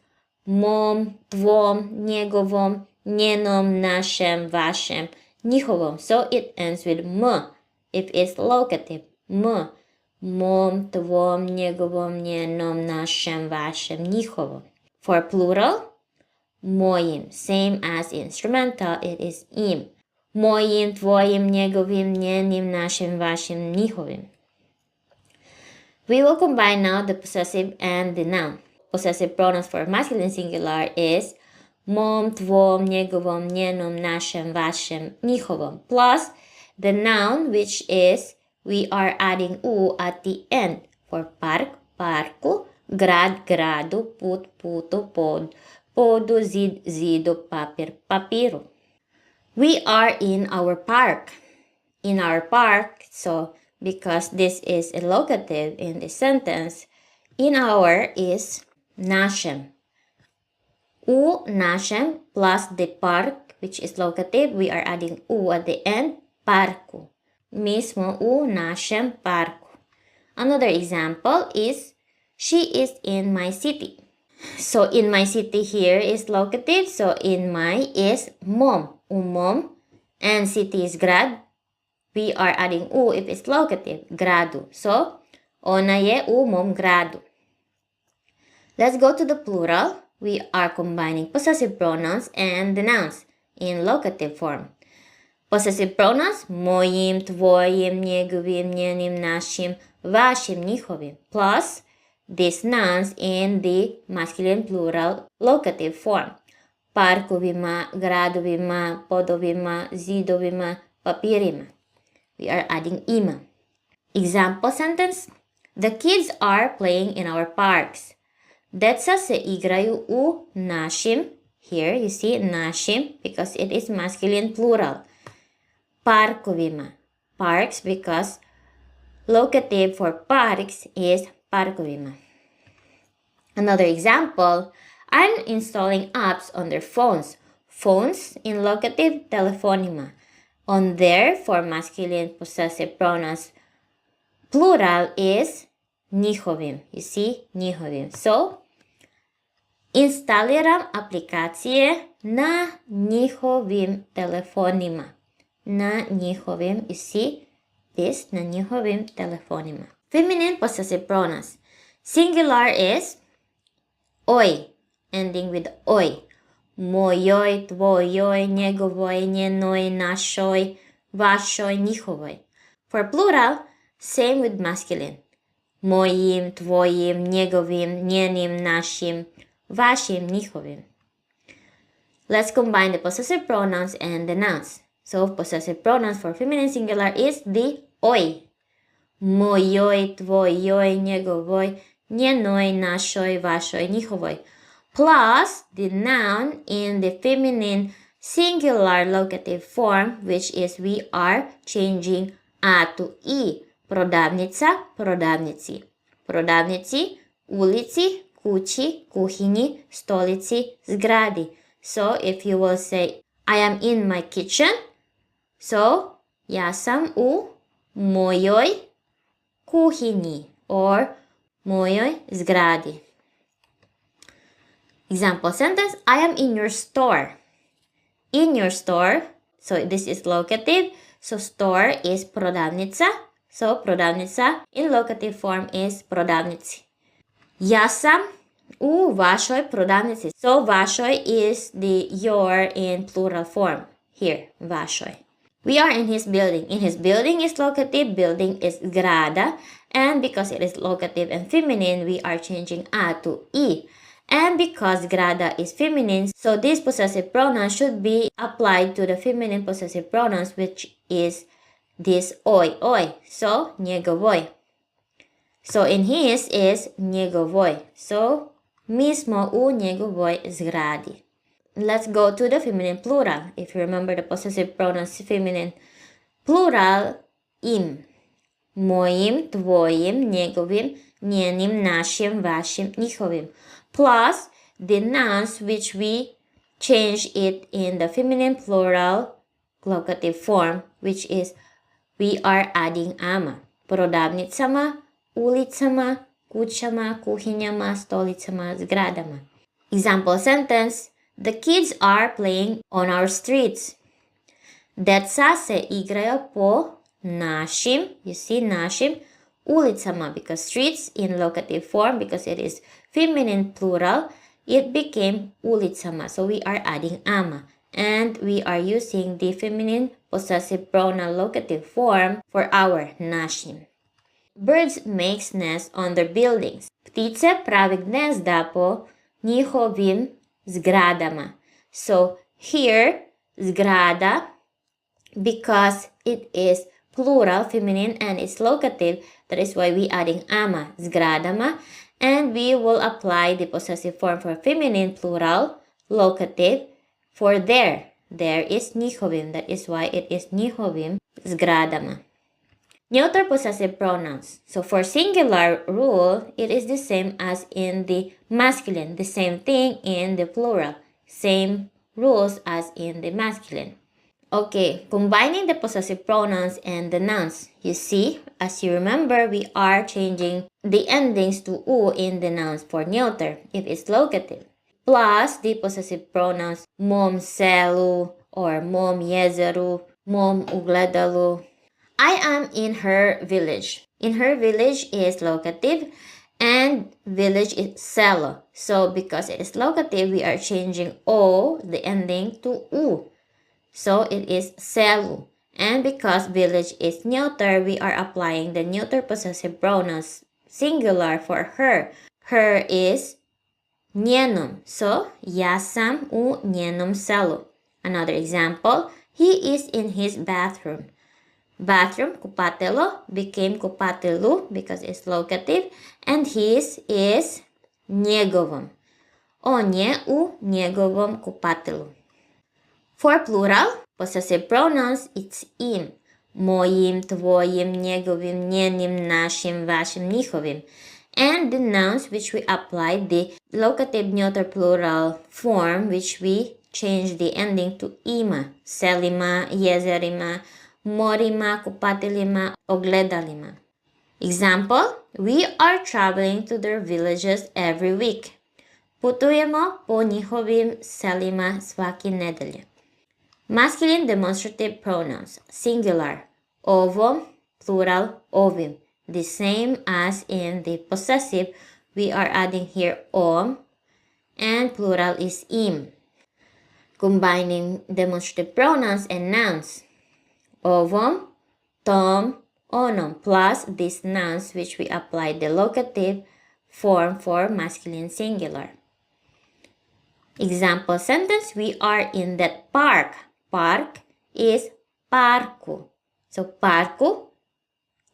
mom, tvom, njegovom, njenom, našem, vašem, njihovom. So it ends with m if it's locative. M. Mom, tvom, njegovom, njenom, našem, vašem, njihovom. For plural, mojim. Same as instrumental, it is im. Mojim, tvojim, njegovim, njenim, našim, vašim, njihovim. We will combine now the possessive and the noun. Possessive pronouns for masculine singular is mom, tvom, njegovom, njenom, našem, vašem, njihovom. Plus the noun, which is we are adding u at the end. For park, parku, grad, gradu, put, putu, pod, podu, zid, zidu, papir, papiru. We are in our park. In our park, so because this is a locative in this sentence, in our is našem. U našem plus the park, which is locative, we are adding u at the end, parku. Mismo u našem parku. Another example is, she is in my city. So in my city here is locative, so in my is mom, mom, and city is grad. We are adding u if it's locative, gradu. So, ona je u mom gradu. Let's go to the plural. We are combining possessive pronouns and the nouns in locative form. Possessive pronouns mojim, tvojim, njegovim, njenim, našim, vašim, njihovim. Plus these nouns in the masculine plural locative form. Parkovima, gradovima, podovima, zidovima, papirima. We are adding ima. Example sentence. The kids are playing in our parks. Deca se igraju u našim. Here you see našim because it is masculine plural. Parkovima. Parks because locative for parks is parkovima. Another example. I'm installing apps on their phones. Phones in locative telefonima. On there for masculine possessive pronouns plural is njihovim. You see, njihovim. So, instaliram aplikacije na njihovim telefonima. Na njihovim, you see, this, na njihovim telefonima. Feminine possessive pronouns. Singular is oj, ending with oj. Mojoj, tvojoj, njegovoj, njenoj, našoj, vašoj, njihovoj. For plural, same with masculine. Mojim, tvojim, njegovim, njenim, našim, vašim, njihovim. Let's combine the possessive pronouns and the nouns. So possessive pronouns for feminine singular is the oj. Mojoj, tvojoj, njegovoj, njenoj, našoj, vašoj, njihovoj. Plus the noun in the feminine singular locative form, which is we are changing a to i. Prodavnica, prodavnici. Prodavnici, ulici, kući, kuhinji, stolici, zgradi. So if you will say, I am in my kitchen, so ja sam u mojoj kuhinji or mojoj zgradi. Example sentence, I am in your store. In your store, so this is locative, so store is prodavnica. So prodavnica in locative form is prodavnici. Ja sam u vašoj prodavnici. So vašoj is the your in plural form. Here, vašoj. We are in his building. In his building is locative, building is zgrada. And because it is locative and feminine, we are changing a to i. And because zgrada is feminine, so this possessive pronoun should be applied to the feminine possessive pronouns, which is this oj, oj. So, njegovoj. So, in his is njegovoj. So, mismo u njegovoj zgradi. Let's go to the feminine plural. If you remember the possessive pronouns feminine plural, im. Mojim, tvojim, njegovim, njenim, našim, vašim, njihovim. Plus the nouns which we change it in the feminine plural locative form, which is we are adding ama. Prodavnicama, ulicama, kućama, kuhinjama, stolicama, zgradama. Example sentence: the kids are playing on our streets. Deca se igraju po našim, you see, našim ulicama, because streets in locative form, because it is feminine plural, it became ulicama. So we are adding ama. And we are using the feminine possessive pronoun locative form for our našim. Birds make nests on their buildings. Ptice pravi gnezda po njihovim zgradama. So here, zgrada, because it is plural, feminine, and it's locative, that is why we adding ama, zgradama, and we will apply the possessive form for feminine plural, locative, for there. There is njihovim, that is why it is njihovim zgradama. Neuter possessive pronouns. So for singular rule, it is the same as in the masculine, the same thing in the plural, same rules as in the masculine. Okay, combining the possessive pronouns and the nouns. You see, as you remember, we are changing the endings to u in the nouns for neuter if it's locative. Plus the possessive pronouns mom selu or mom jezeru, mom ugledalu. I am in her village. In her village is locative and village is selo. So because it is locative, we are changing o, the ending, to u. So it is selu. And because village is neuter, we are applying the neuter possessive pronouns singular for her. Her is njenom. So ja sam u njenom selu. Another example, he is in his bathroom. Bathroom, kupatelo, became kupatelu because it's locative, and his is njegovom. On je u njegovom kupatelu. For plural, possessive pronouns, it's im. Mojim, tvojim, njegovim, njenim, našim, vašim, njihovim. And the nouns which we applied the locative neuter plural form, which we change the ending to ima. Selima, jezerima, morima, kupatelima, ogledalima. Example, we are traveling to their villages every week. Putujemo po njihovim selima svaki nedelje. Masculine demonstrative pronouns, singular, ovom, plural, ovim. The same as in the possessive, we are adding here om, and plural is im. Combining demonstrative pronouns and nouns. Ovom, tom, onom, plus these nouns which we apply the locative form for masculine singular. Example sentence, we are in that park. Park is parku. So parku,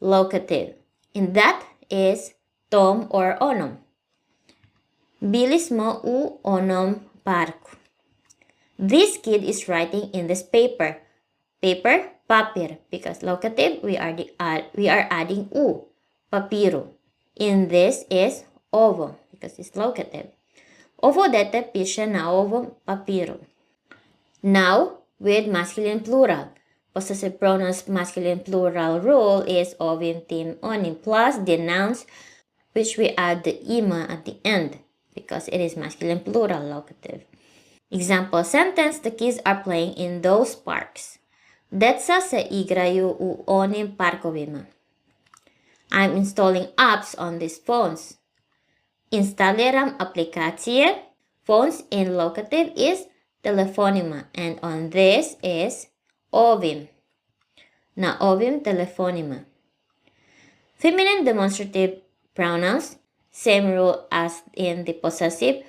locative. And that is tom or onom. Bili smo u onom parku. This kid is writing in this paper. Paper, papir, because locative, we are adding u, papiru. In this is ovo, because it's locative. Ovo dete piše na ovom papiru. Now, with masculine plural. Possessive pronouns masculine plural rule is ovim, tim, onim, plus the nouns which we add the ima at the end, because it is masculine plural locative. Example sentence, the kids are playing in those parks. Deca se igraju u onim parkovima. I'm installing apps on these phones. Instaliram aplikacije. Phones in locative is telefonima, and on this is ovim. Na ovim telefonima. Feminine demonstrative pronouns, same rule as in the possessive.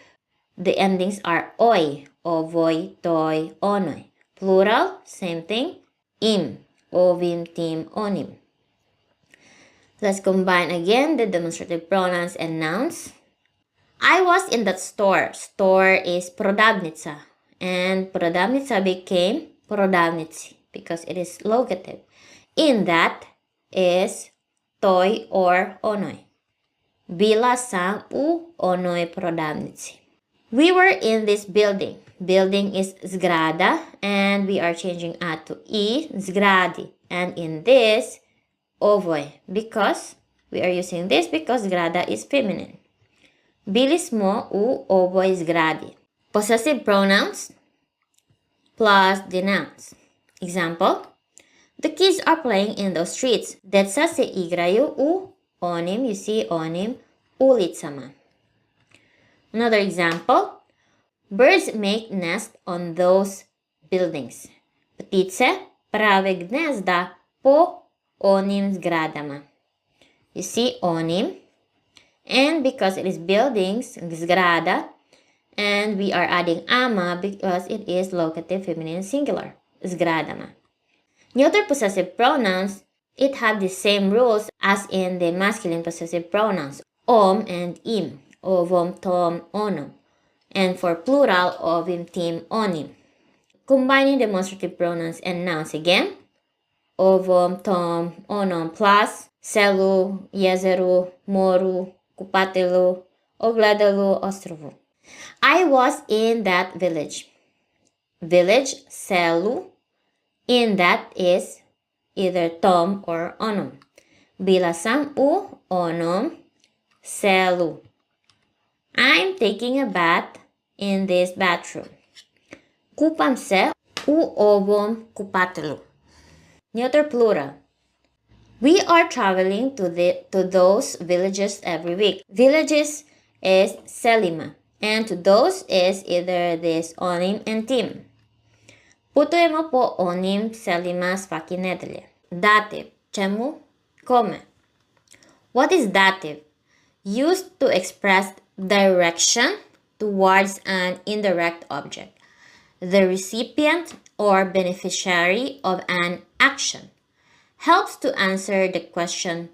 the endings are oy, ovoy, toy, onoy. Plural, same thing, im, ovim, tim, onim. Let's combine again the demonstrative pronouns and nouns. I was in that store. Store is prodavnica. And prodavnica became prodavnici because it is locative. In that is toy or onoy. Bila sam u onoj prodavnici. We were in this building. Building is zgrada and we are changing a to I, zgradi. And in this, ovoj, because we are using this because zgrada is feminine. Bili smo u ovoj zgradi. Possessive pronouns plus the nouns. Example, the kids are playing in the streets. Deca se igraju u onim, you see onim, ulicama. Another example, birds make nest on those buildings. Ptice prave gnezda po onim zgradama. You see onim, and because it is buildings, zgrada, and we are adding ama because it is locative feminine singular, zgradama. Neuter possessive pronouns, it have the same rules as in the masculine possessive pronouns, om and im, ovom, tom, onom, and for plural, ovim, tim, onim. Combining demonstrative pronouns and nouns again, ovom, tom, onom plus selu, jezeru, moru, kupatelu, ogledalu, ostrovu. I was in that village. Village, selu, in that is either tom or onom. Bila sam u onom selu. I'm taking a bath in this bathroom. Kupam se u ovom kupatelu. Neuter plural. We are traveling to those villages every week. Villages is selima. And to those is either this onim and tim. Putujemo po onim selima svaki nedelje. Dative. Čemu? Kome. What is dative? Used to express direction towards an indirect object. The recipient or beneficiary of an action. Helps to answer the question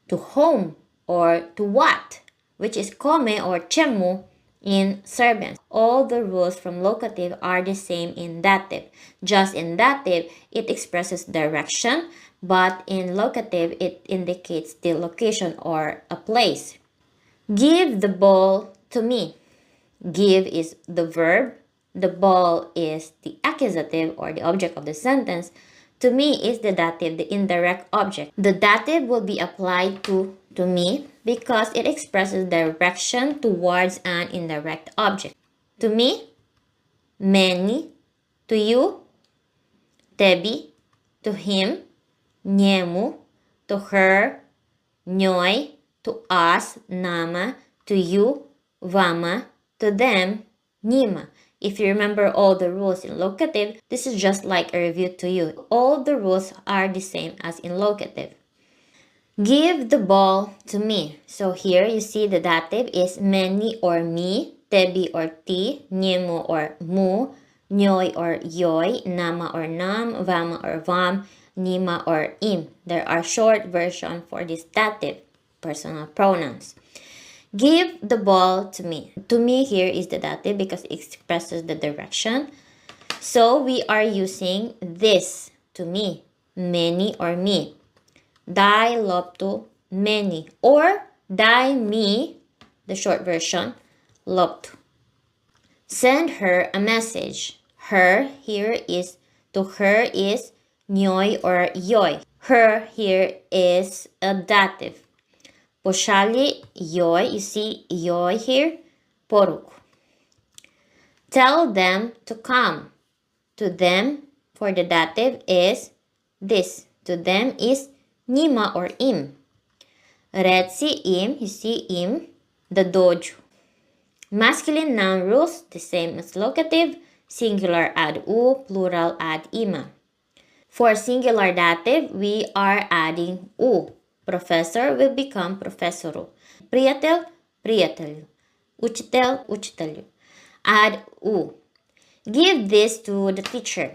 to whom or to what, which is kome or čemu in Serbian. All the rules from locative are the same in dative. Just in dative, it expresses direction, but in locative, it indicates the location or a place. Give the ball to me. Give is the verb. The ball is the accusative or the object of the sentence. To me is the dative, the indirect object. The dative will be applied to me because it expresses direction towards an indirect object. To me, meni. To you, tebi. To him, njemu. To her, njoj. To us, nama. To you, vama. To them, njima. If you remember all the rules in locative, this is just like a review to you. All the rules are the same as in locative. Give the ball to me. So here you see the dative is meni or me, tebi or ti, njemu or mu, njoj or joj, nama or nam, vama or vam, njima or im. There are short versions for this dative, personal pronouns. Give the ball to me. To me here is the dative because it expresses the direction. So we are using this to me, meni or me. Dai loptu meni or dai mi, the short version, loptu. Send her a message. Her here is, to her is njoj or joj. Her here is a dative. Pošalji joj, you see joj here, poruku. Tell them to come. To them, for the dative, is this. To them is njima or im. Reci im, you see im, da dođu. Masculine noun rules, the same as locative. Singular add u, plural add ima. For singular dative, we are adding u. Professor will become profesoru. Prijatelj, prijatelju. Učitelj, učitelju. Add u. Give this to the teacher.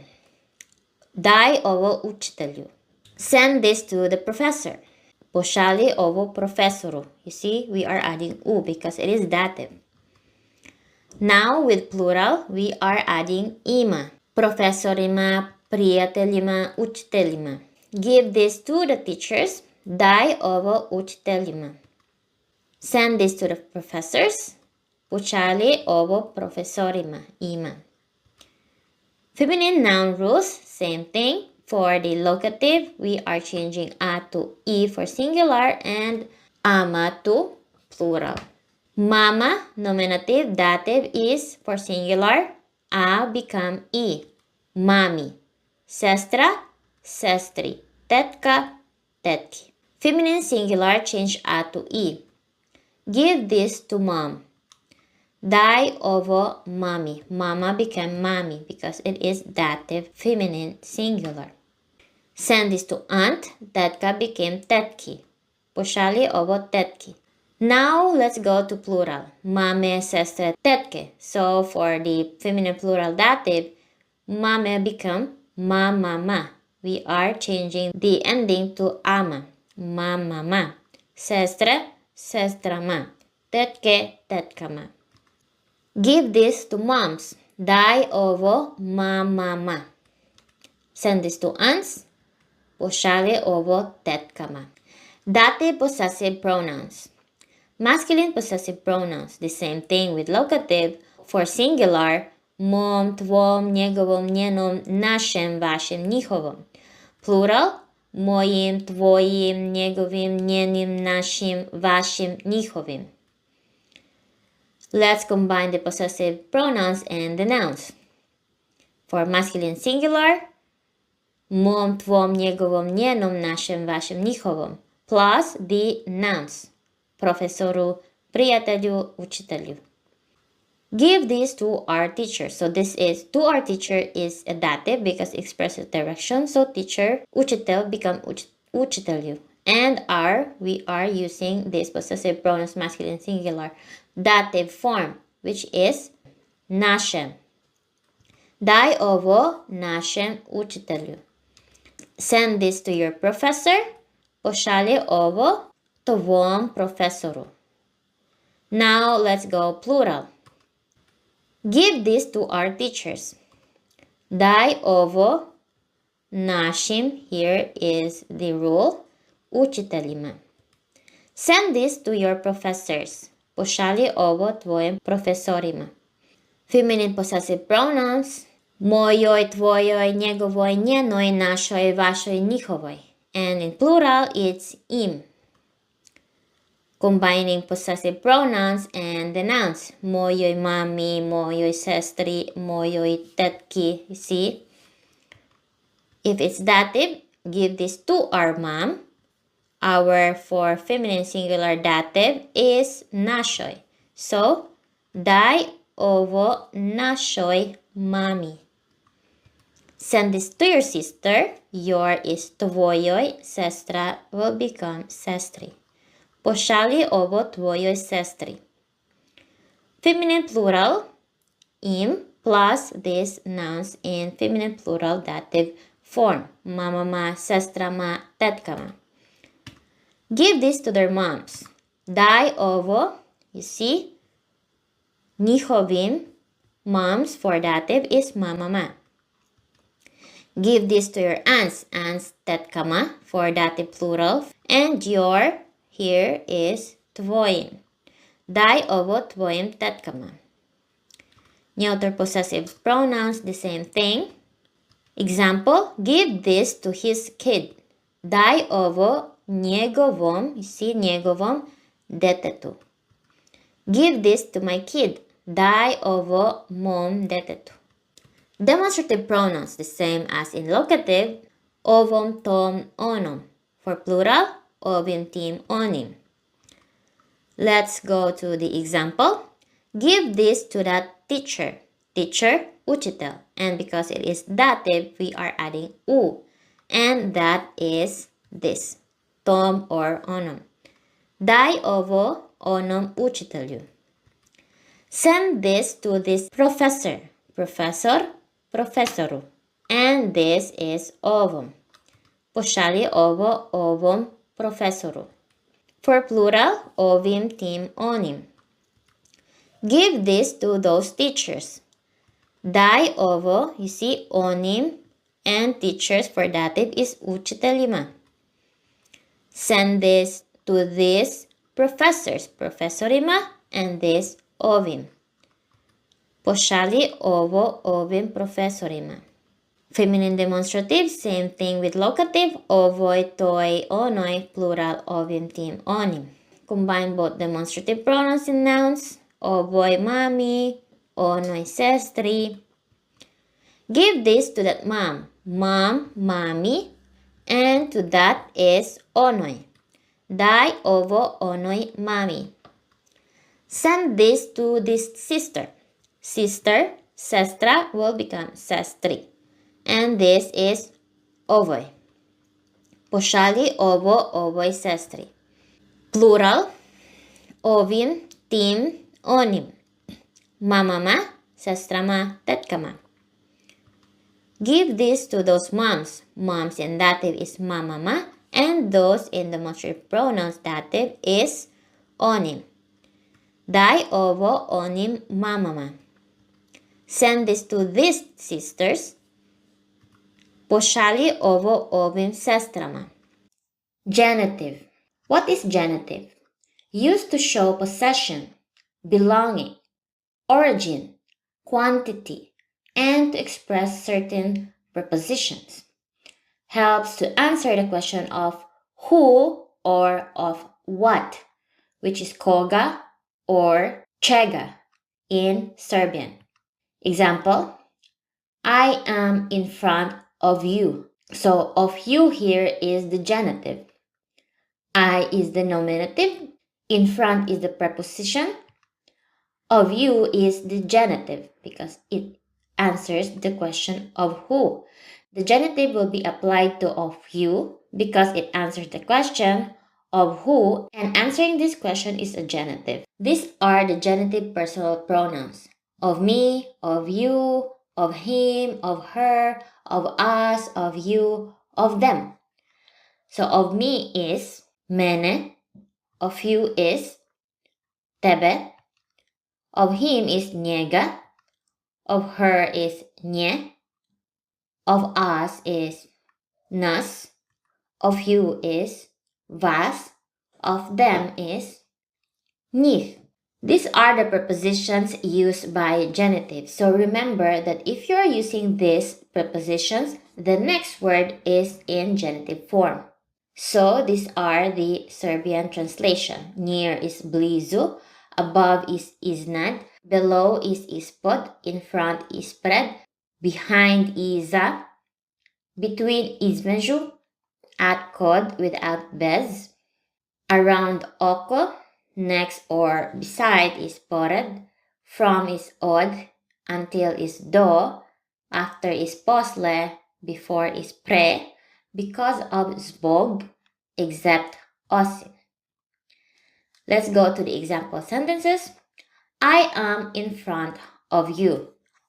Дай ovo učitelju. Send this to the professor. Pošalji ovo profesoru. You see, we are adding u because it is dative. Now with plural, we are adding ima. Profesorima, prijateljima, učiteljima. Give this to the teachers. Daj ovo učiteljima. Send this to the professors. Pošalji ovo profesorima. Ima. Feminine noun rules, same thing. For the locative, we are changing a to e for singular and ama to plural. Mama, nominative, dative is for singular. A become e. Mami. Sestra, sestri. Tetka, tetki. Feminine singular, change a to e. Give this to mom. Daj ovo mami. Mama became mami because it is dative feminine singular. Send this to aunt. Tetka became tetki. Pošalji ovo tetki. Now let's go to plural. Mame, sestre, tetke. So for the feminine plural dative, mame become mama. We are changing the ending to ama. Mama. Sestre, sestrama. Tetke, tetkama. Give this to moms. Daj ovo mama. Send this to aunts. Pošalji ovo tetkama. Dative possessive pronouns. Masculine possessive pronouns. The same thing with locative. For singular, mom, tvom, njegovom, njenom, našem, vašem, njihovom. Plural, mojim, tvojim, njegovim, njenim, našim, vašim, njihovim. Let's combine the possessive pronouns and the nouns. For masculine singular, mom, tvom, njegovom, njenom, našem, vašem, njihovom, plus the nouns. Profesoru, prijatelju, učitelju. Give this to our teacher. So this is to our teacher is a dative because it expresses direction. So teacher, učitel become učitelju. And we are using this possessive pronouns masculine singular dative form, which is našem. Daj ovo našem učitelju. Send this to your professor. Pošalji ovo tvom profesoru. Now let's go plural. Give this to our teachers. Daj ovo našim, here is the rule, učiteljima. Send this to your professors. Pošalji ovo tvojim profesorima. Feminine possessive pronouns. Mojoj, tvojoj, njegovoj, njenoj, našoj, vašoj, njihovoj. And in plural, it's im. Combining possessive pronouns and the nouns. Mojoj mami, mojoj sestri, mojoj tetki. You see? If it's dative, give this to our mom. Our for feminine singular dative is našoj. So, daj ovo našoj mami. Send this to your sister. Your is tvojoj. Sestra will become sestri. Pošalji ovo tvojoj sestri. Feminine plural, im, plus these nouns in feminine plural dative form. Mamama, sestrama, tetkama. Give this to their moms. Daj ovo, you see, njihovim moms for dative is mamama. Give this to your aunts. Aunts, tetkama for dative plural. And your here is tvojim. Daj ovo tvojim tetkama. Neuter possessive pronouns, the same thing. Example, give this to his kid. Daj ovo njegovom, you see, njegovom detetu. Give this to my kid. Daj ovo mom detetu. Demonstrative pronouns, the same as in locative. Ovom, tom, onom. For plural, ovim, tim, onim. Let's go to the example. Give this to that teacher. Teacher, učitel. And because it is dative, we are adding u. And that is this. Tom or onom. Daj ovo onom učitelju. Send this to this professor. Professor, profesoru. And this is ovum. Pošalji ovo ovom profesoru. For plural, ovim, tim, onim. Give this to those teachers. Daj ovo, you see, onim, and teachers for dative is učiteljima. Send this to these professors, profesorima, and this ovim. Pošalji ovo ovim profesorima. Feminine demonstrative, same thing with locative, ovoj, toj, onoj, plural, ovim, tim, onim. Combine both demonstrative pronouns and nouns, ovoj, mami, onoj, sestri. Give this to that mom, mom, mami, and to that is onoj. Daj ovo onoj mami. Send this to this sister. Sister, sestra will become sestri. And this is ovoj. Pošalji ovo ovoj sestri. Plural, ovim, tim, onim. Mamama, sestrama, tetkama. Give this to those moms. Moms in dative is mamama, and those in demonstrative pronouns dative is onim. Daj ovo onim mamama. Send this to these sisters. Pošalji ovo ovim sestrama. Genitive. What is genitive? Used to show possession, belonging, origin, quantity, and to express certain prepositions. Helps to answer the question of who or of what, which is koga or čega in Serbian. Example, I am in front of you. So of you here is the genitive. I is the nominative. In front is the preposition. Of you is the genitive because it answers the question of who. The genitive will be applied to of you because it answers the question of who, and answering this question is a genitive. These are the genitive personal pronouns. Of me, of you, of him, of her, of us, of you, of them. So of me is mene, of you is tebe, of him is njega, of her is nje, of us is nas, of you is vas, of them is njih. These are the prepositions used by genitive. So remember that if you are using these prepositions, the next word is in genitive form. So these are the Serbian translation. Near is blizu, above is iznad, below is ispod, in front is pred, behind iza, between između, at kod without bez, around oko, next or beside is pored, from is od, until is do, after is posle, before is pre, because of zbog, except osim. Let's go to the example sentences. I am in front of you.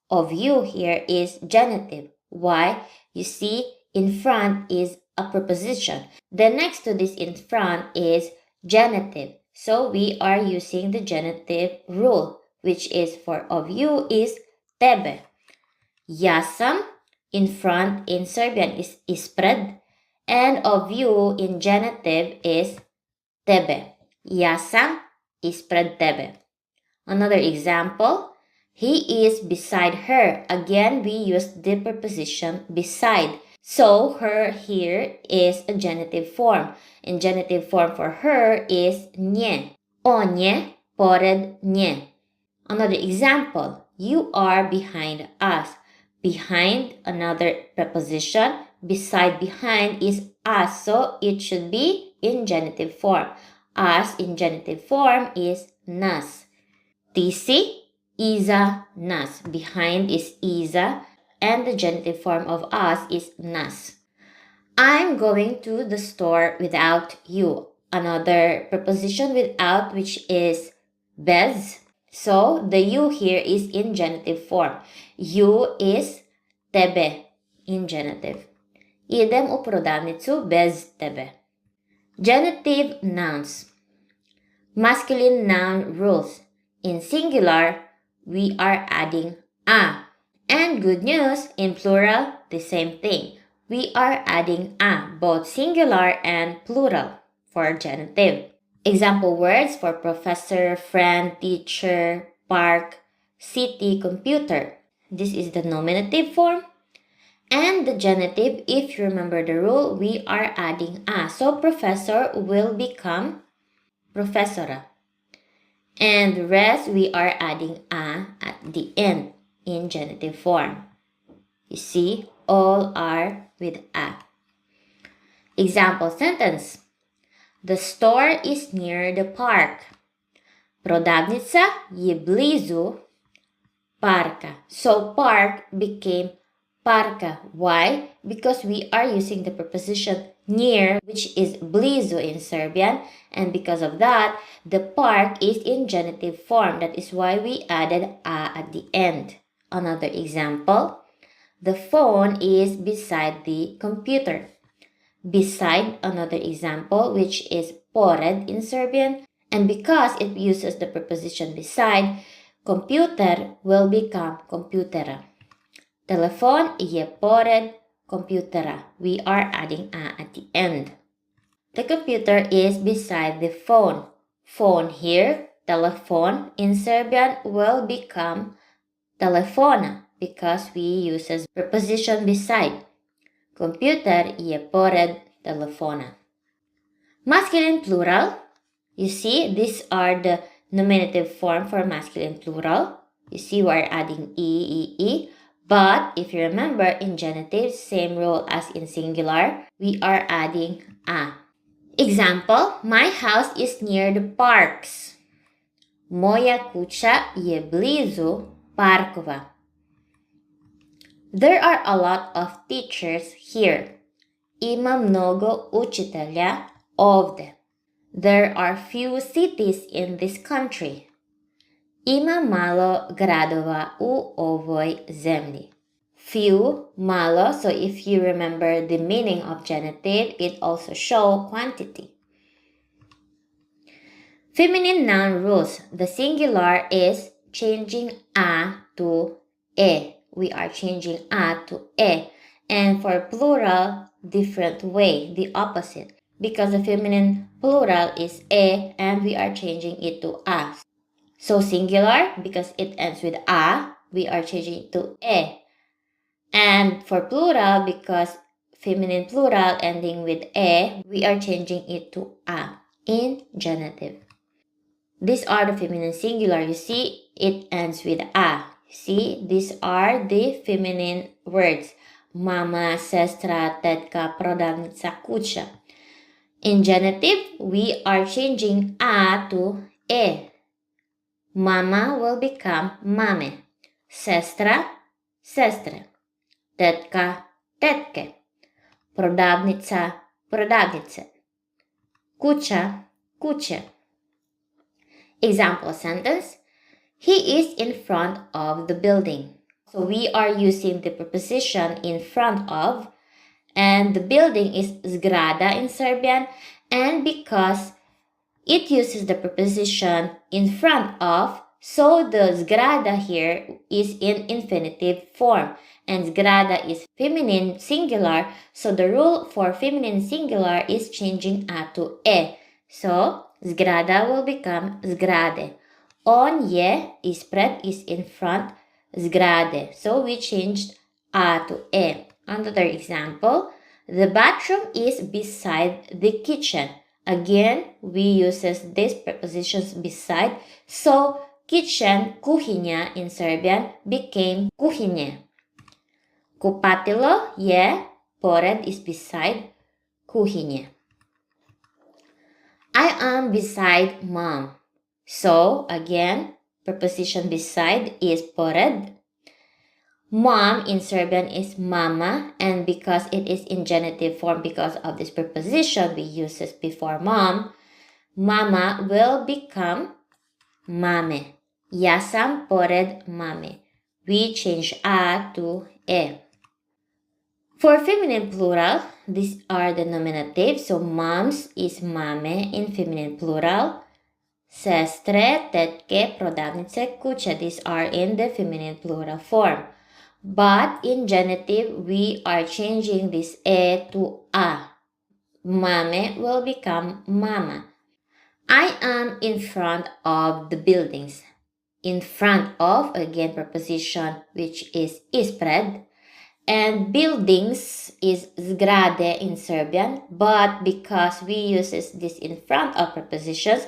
Of you here is genitive. Why? You see, in front is a preposition. The next to this in front is genitive. So we are using the genitive rule, which is for of you is tebe. Ja sam in front in Serbian is ispred, and of you in genitive is tebe. Ja sam ispred tebe. Another example, he is beside her. Again, we use the preposition beside. So her here is a genitive form. And genitive form for her is nje. On je, pored nje. Another example, you are behind us. Behind, another preposition. Beside, behind is us. So it should be in genitive form. Us in genitive form is nas. Tisi, iza, nas. Behind is iza, and the genitive form of us is nas. I'm going to the store without you. Another preposition without, which is bez. So the you here is in genitive form. You is tebe in genitive. Idem u prodavnicu bez tebe. Genitive nouns. Masculine noun rules. In singular, we are adding a. And good news, in plural, the same thing. We are adding a, both singular and plural for genitive. Example words for professor, friend, teacher, park, city, computer. This is the nominative form. And the genitive, if you remember the rule, we are adding a. So professor will become professora. And the rest, we are adding a at the end in genitive form. You see, all are with a. Example sentence. The store is near the park. Prodavnica je blizu parka. So park became parka. Why? Because we are using the preposition near, which is blizu in Serbian, and because of that, the park is in genitive form. That is why we added a at the end. Another example, the phone is beside the computer. Beside, another example, which is pored in Serbian, and because it uses the preposition beside, computer will become komputera. Telefon je pored komputera. We are adding a at the end. The computer is beside the phone. Phone here, telefon in Serbian will become telefona because we uses preposition beside. Computer je pored telefona. Masculine plural. You see, these are the nominative form for masculine plural. You see, we're adding e. But if you remember, in genitive, same rule as in singular, we are adding a. Example, my house is near the parks. Moja kuća je blizu parkova. There are a lot of teachers here. Ima mnogo učitelja ovde. There are few cities in this country. Ima malo gradova u ovoj zemlji. Few, malo, so if you remember the meaning of genitive, it also shows quantity. Feminine noun rules. The singular is changing a to e. We are changing a to e. And for plural, different way, the opposite. Because the feminine plural is e and we are changing it to a. So singular, because it ends with a, we are changing it to e. And for plural, because feminine plural ending with e, we are changing it to a in genitive. These are the feminine singular. You see, it ends with a. See, these are the feminine words. Mama, sestra, tetka, prodavnica, kuća. In genitive, we are changing a to e. Mama will become mame. Sestra, sestre. Tetka, tetke. Prodavnica, prodavnice. Kuća, kuće. Example sentence. He is in front of the building. So we are using the preposition in front of, and the building is zgrada in Serbian, and because it uses the preposition in front of, so the zgrada here is in infinitive form, and zgrada is feminine singular, so the rule for feminine singular is changing a to e. So zgrada will become zgrade. On je ispred is in front zgrade. So we changed a to e. Another example, the bathroom is beside the kitchen. Again, we uses these prepositions beside. So kitchen, kuhinja in Serbian became kuhinje. Kupatilo je pored is beside kuhinje. I am beside mom. So again, preposition beside is pored. Mom in Serbian is mama, and because it is in genitive form because of this preposition we use it before mom, mama will become mame. Ja sam pored mame. We change a to e. For feminine plural, these are the nominative. So moms is mame in feminine plural. Sestre, tetke, prodavnice, kuće. These are in the feminine plural form. But in genitive, we are changing this e to a. Mame will become mama. I am in front of the buildings. In front of, again, preposition which is ispred. And buildings is zgrade in Serbian, but because we use this in front of prepositions,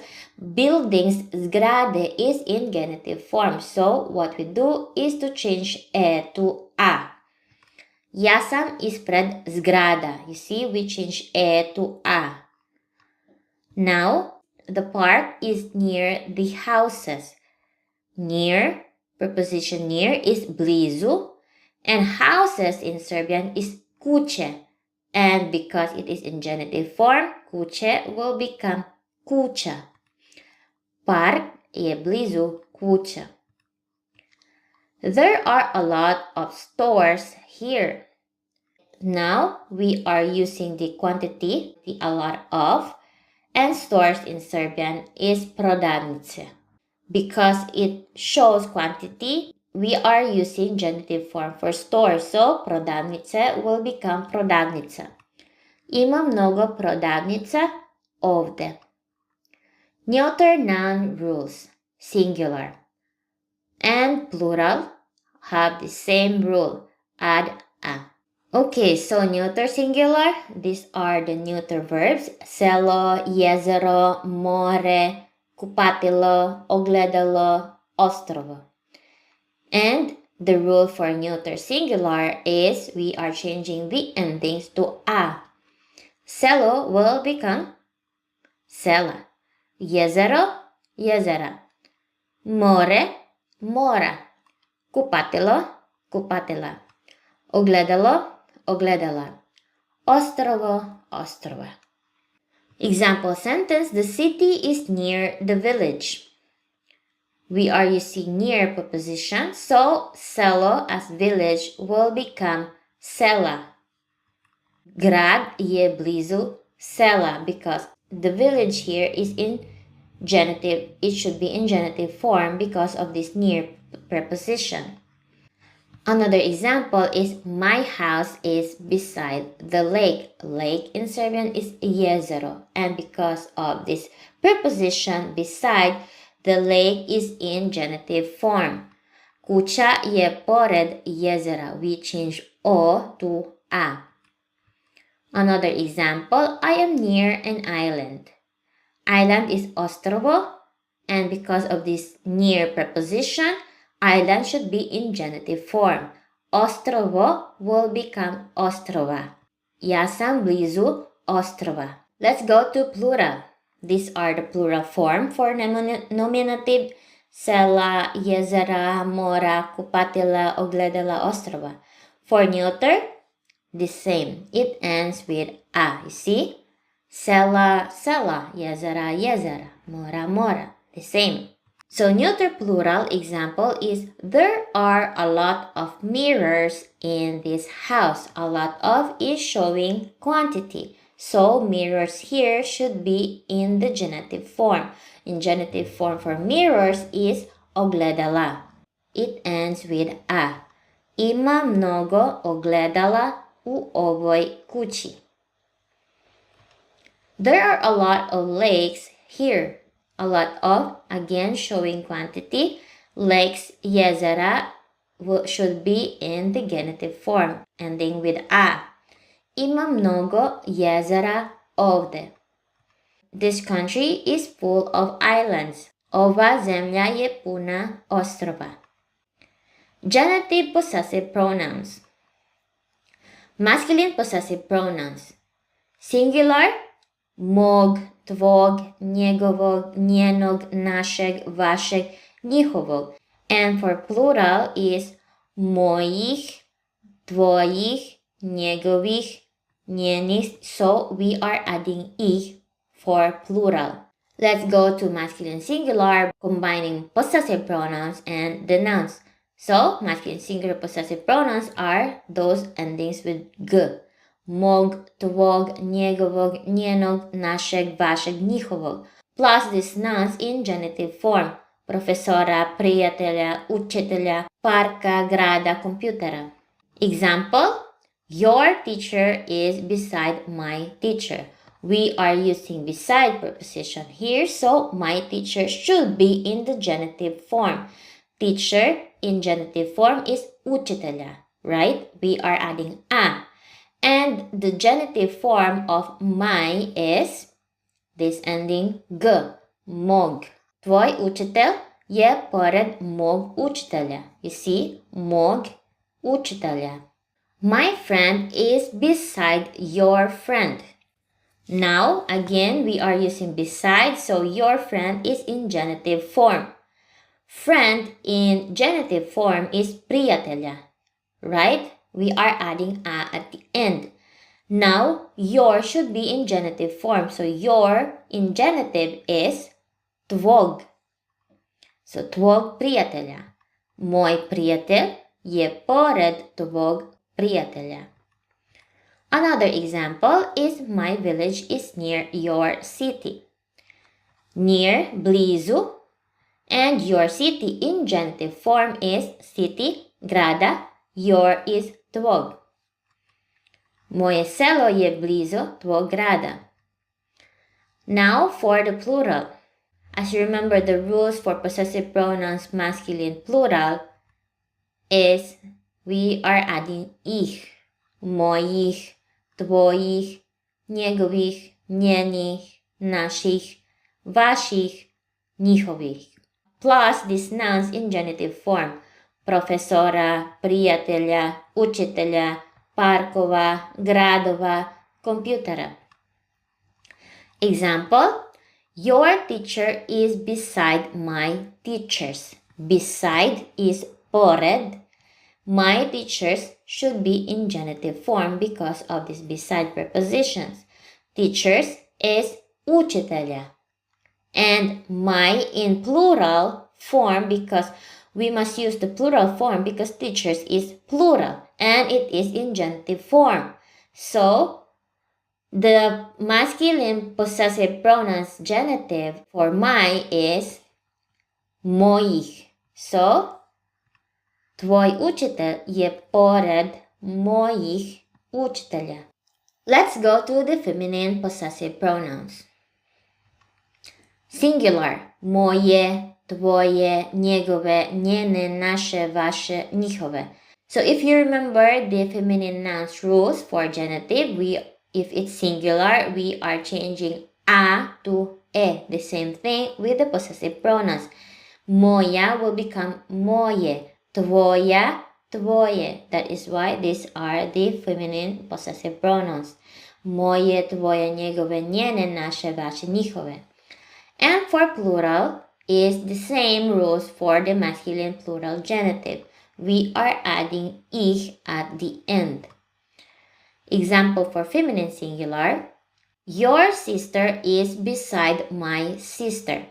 buildings zgrade is in genitive form. So what we do is to change e to a. Ja sam ispred zgrada. You see, we change e to a. Now, the park is near the houses. Near, preposition near is blizu. And houses in Serbian is kuće. And because it is in genitive form, kuće will become kuća. Park je blizu kuća. There are a lot of stores here. Now we are using the quantity, the a lot of, and stores in Serbian is prodavnice. Because it shows quantity, we are using genitive form for store, so prodavnice will become prodavnica. Ima mnogo prodavnica ovde. Neuter noun rules, singular. And plural have the same rule, add a. Okay, so neuter singular, these are the neuter verbs, selo, jezero, more, kupatilo, ogledalo, ostrovo. And the rule for neuter singular is we are changing the endings to a. Selo will become sela. Jezero, jezera. More, mora. Kupatilo, kupatila. Ogledalo, ogledala. Ostrovo, ostrova. Example sentence, the city is near the village. We are using near preposition, so selo as village will become sela. Grad je blizu sela because the village here is in genitive. It should be in genitive form because of this near preposition. Another example is my house is beside the lake. Lake in Serbian is jezero, and because of this preposition beside, the lake is in genitive form. Kuća je pored jezera. We change o to a. Another example, I am near an island. Island is ostrovo, and because of this near preposition, island should be in genitive form. Ostrovo will become ostrova. Ja sam blizu ostrova. Let's go to plural. These are the plural form for nominative. Sela, jezera, mora, kupatila, ogledala, ostrova. For neuter, the same. It ends with a. You see? Sela, sela, jezera, jezera, mora, mora. The same. So neuter plural example is there are a lot of mirrors in this house. A lot of is showing quantity. So mirrors here should be in the genitive form. In genitive form for mirrors is ogledala. It ends with a. Ima mnogo ogledala u ovoj kući. There are a lot of lakes here. A lot of, again showing quantity. Lakes, jezera should be in the genitive form, ending with a. Ima mnogo jezera ovde. This country is full of islands. Ova zemlja je puna ostrova. Genitive possessive pronouns. Masculine possessive pronouns. Singular, mog, tvog, njegovog, njenog, našeg, vašeg, njihovog. And for plural is mojih, tvojih, njegovih, njenih. So we are adding ih for plural. Let's go to masculine singular, combining possessive pronouns and the nouns. So, masculine singular possessive pronouns are those endings with g. Mog, tvog, njegovog, njenog, našeg, vašeg, njihovog. Plus these nouns in genitive form. Profesora, prijatelja, učitelja, parka, grada, kompjutera. Example, your teacher is beside my teacher. We are using beside preposition here, so my teacher should be in the genitive form. Teacher in genitive form is učitelja, right? We are adding a. And the genitive form of my is this ending g, mog. Tvoj učitelj je pored mog učitelja. You see, mog učitelja. My friend is beside your friend. Now, again, we are using beside, so your friend is in genitive form. Friend in genitive form is prijatelja, right? We are adding a at the end. Now, your should be in genitive form, so your in genitive is tvog. So, tvog prijatelja. Moj prijatelj je pored tvog prijatelja. Another example is my village is near your city. Near, blizu, and your city in genitive form is city, grada, your is tvog. Moje selo je blizu tvog grada. Now for the plural. As you remember, the rules for possessive pronouns masculine plural is we are adding ich, mojich, tvojich, njegovih, njenih, naših, vaših, njihovih. Plus these nouns in genitive form. Profesora, prijatelja, učitelja, parkova, gradova, kompjutera. Example, your teacher is beside my teachers. Beside is pored. My teachers should be in genitive form because of these beside prepositions. Teachers is učitelja. And my in plural form because we must use the plural form because teachers is plural and it is in genitive form. So, the masculine possessive pronouns genitive for my is mojih. So, tvoj učitelj je pored mojih učitelja. Let's go to the feminine possessive pronouns. Singular, moje, tvoje, njegove, njene, naše, vaše, njihove. So if you remember the feminine nouns rules for genitive, if it's singular, we are changing a to e. The same thing with the possessive pronouns. Moja will become moje, tvoja, tvoje. That is why these are the feminine possessive pronouns. Moje, tvoje, njegove, njene, naše, vaše, njihove. And for plural is the same rules for the masculine plural genitive. We are adding ich at the end. Example for feminine singular. Your sister is beside my sister.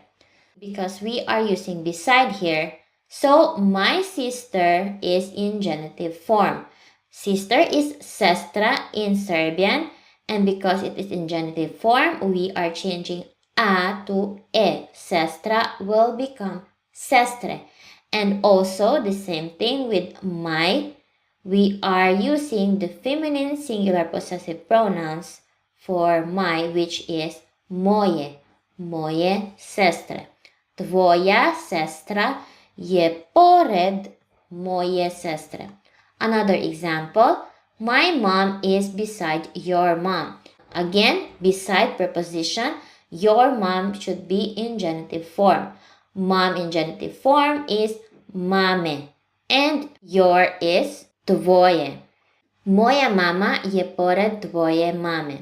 Because we are using beside here, so my sister is in genitive form. Sister is sestra in Serbian, and because it is in genitive form, we are changing a to e. Sestra will become sestre. And also the same thing with my. We are using the feminine singular possessive pronouns for my, which is moje, moje sestre. Tvoja sestra je pored moje sestre. Another example, my mom is beside your mom. Again, beside preposition, your mom should be in genitive form. Mom in genitive form is mame, and your is tvoje. Moja mama je pored tvoje mame.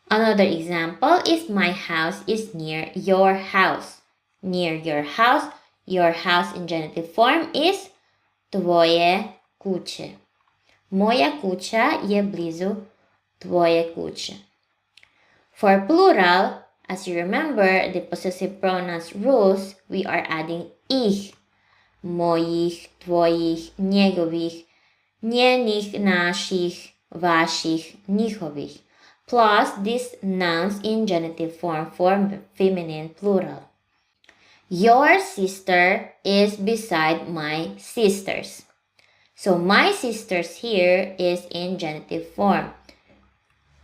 Another example is my house is near your house. Near your house in genitive form is tvoje kuće. Moja kuća je blizu tvoje kuće. For plural, As you remember, the possessive pronouns rules, we are adding ich. Moich, twoich, niegovich, njenih, našich, vašich, njihovich. Plus these nouns in genitive form for feminine plural. Your sister is beside my sisters. So my sisters here is in genitive form.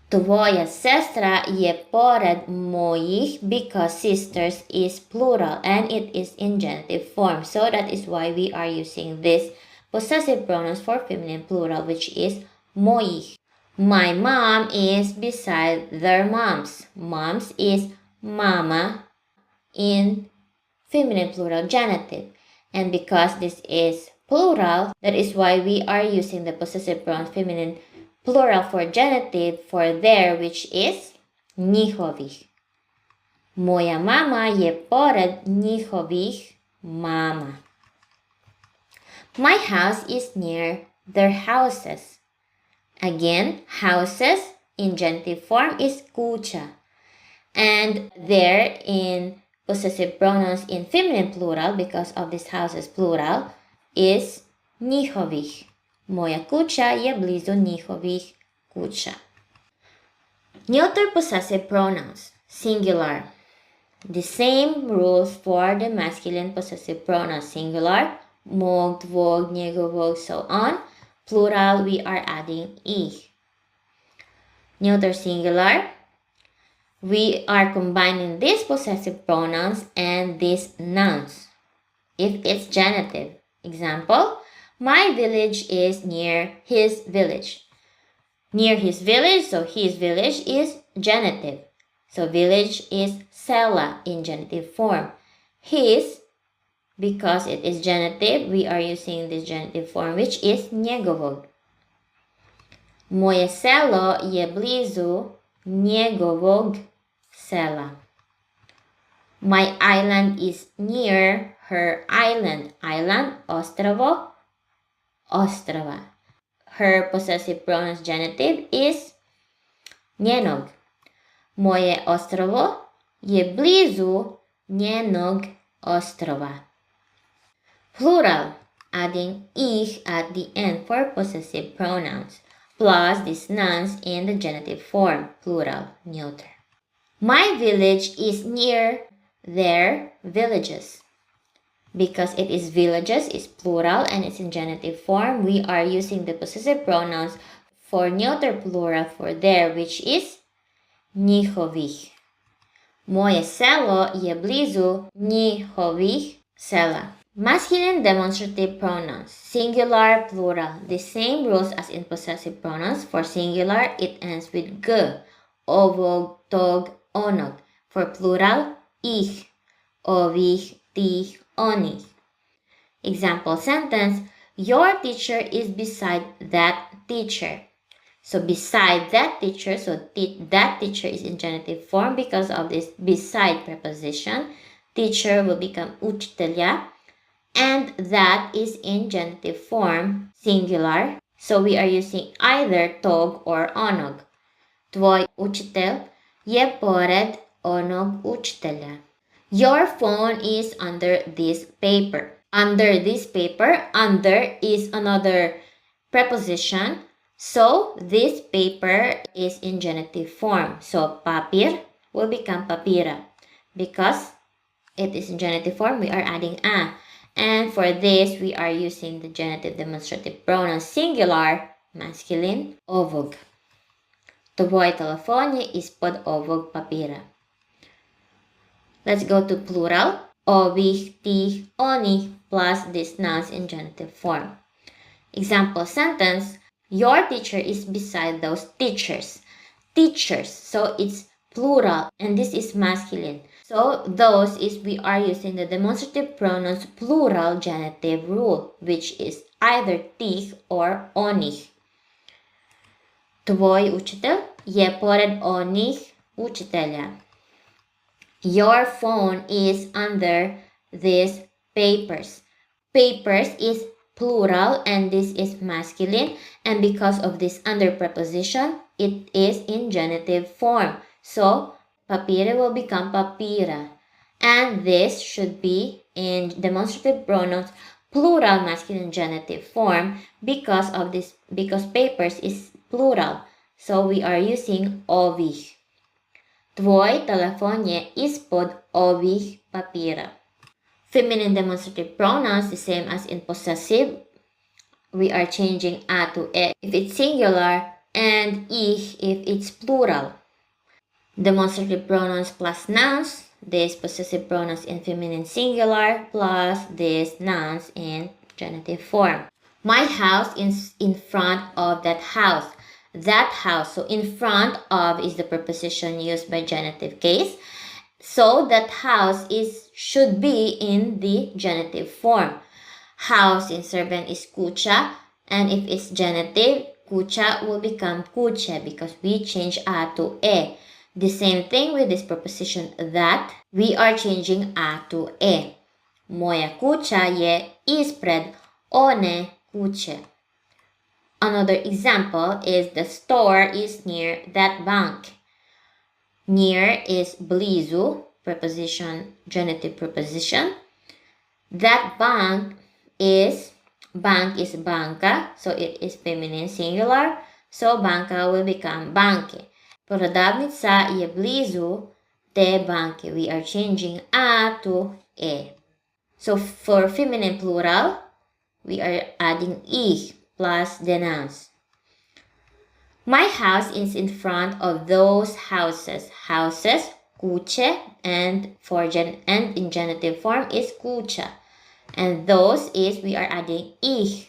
Tvoja sestra je pored mojih because sisters is plural and it is in genitive form. So that is why we are using this possessive pronouns for feminine plural, which is mojih. My mom is beside their moms. Moms is mama in feminine plural genitive. And because this is plural, that is why we are using the possessive pronoun feminine plural for genitive for there, which is njihovih. Moja mama je pored njihovih mama. My house is near their houses. Again, houses in genitive form is kuća. And there in possessive pronouns in feminine plural, because of this houses plural, is njihovih. Moja kuća je blizu njihovih kuća. Neuter possessive pronouns, singular. The same rules for the masculine possessive pronouns, singular, mog, tvog, njegovog, so on. Plural, we are adding ich. Neuter singular, we are combining these possessive pronouns and these nouns. If it's genitive, example, my village is near his village. Near his village, so his village is genitive. So village is sela in genitive form. His, because it is genitive, we are using this genitive form, which is njegovog. Moje selo je blizu njegovog sela. My island is near her island. Island, ostrovo, ostrova. Her possessive pronouns genitive is njenog. Moje ostrovo je blizu njenog ostrova. Plural, adding ich at the end for possessive pronouns, plus these nouns in the genitive form, plural, neuter. My village is near their villages. Because it is villages, is plural, and it's in genitive form, we are using the possessive pronouns for neuter plural for there, which is njihovih. Moje selo je blizu njihovih sela. Masculine demonstrative pronouns, singular, plural. The same rules as in possessive pronouns. For singular, it ends with g, ovog, tog, onog. For plural, ich, ovih, tih, onih. Example sentence, your teacher is beside that teacher. So beside that teacher, so that teacher is in genitive form because of this beside preposition. Teacher will become učitelja, and that is in genitive form, singular. So we are using either tog or onog. Tvoj učitelj je pored onog učitelja. Your phone is under this paper. Under this paper, under is another preposition. So this paper is in genitive form. So papir will become papira. Because it is in genitive form, we are adding a. And for this, we are using the genitive demonstrative pronoun singular, masculine, ovog. Tvoje telefonje ispod ovog papira. Let's go to plural. Ovih, tih, onih, plus these nouns in genitive form. Example sentence, your teacher is beside those teachers. Teachers, so it's plural, and this is masculine. So those is we are using the demonstrative pronouns plural genitive rule, which is either tih or onih. Tvoj učitelj je pored onih učitelja. Your phone is under these papers. Papers is plural and this is masculine, and because of this under preposition, it is in genitive form. So papire will become papira. And this should be in demonstrative pronouns plural masculine genitive form because of this, because papers is plural. So we are using ovih. Tvoj telefon je ispod ovih papira. Feminine demonstrative pronouns the same as in possessive. We are changing a to e if it's singular and ich if it's plural. Demonstrative pronouns plus nouns, these possessive pronouns in feminine singular plus these nouns in genitive form. My house is in front of that house. That house. So in front of is the preposition used by genitive case. So that house should be in the genitive form. House in Serbian is kuća, and if it's genitive, kuća will become kuće because we change a to e. The same thing with this preposition that, we are changing a to e. Moja kuća je ispred one kuće. Another example is the store is near that bank. Near is blizu, preposition, genitive preposition. That bank is banka, so it is feminine singular, so banka will become banke. Prodavnica je blizu te banke. We are changing a to e. So for feminine plural, we are adding ich plus the nouns. My house is in front of those houses. Houses, kuće, and in genitive form is kuća. And those is, we are adding ich.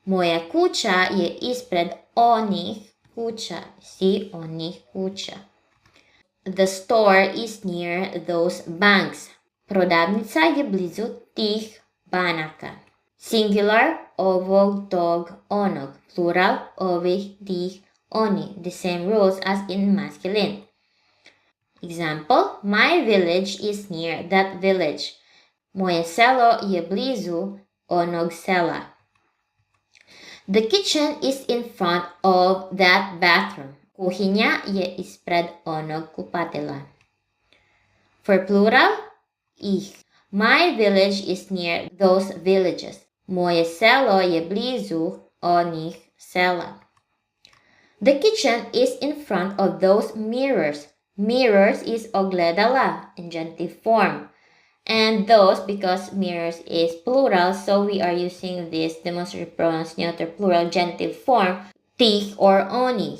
Moja kuća je ispred onih kuća. See, onih kuća. The store is near those banks. Prodavnica je blizu tih banaka. Singular, ovog, tog, onog. Plural, ovih, tih, oni. The same rules as in masculine. Example, my village is near that village. Moje selo je blizu onog sela. The kitchen is in front of that bathroom. Kuhinja je ispred onog kupatila. For plural, ich. My village is near those villages. Moje selo je blizu onih sela. The kitchen is in front of those mirrors. Mirrors is ogledala in genitive form. And those, because mirrors is plural, so we are using this demonstrative pronouns neuter plural genitive form, tih or onih.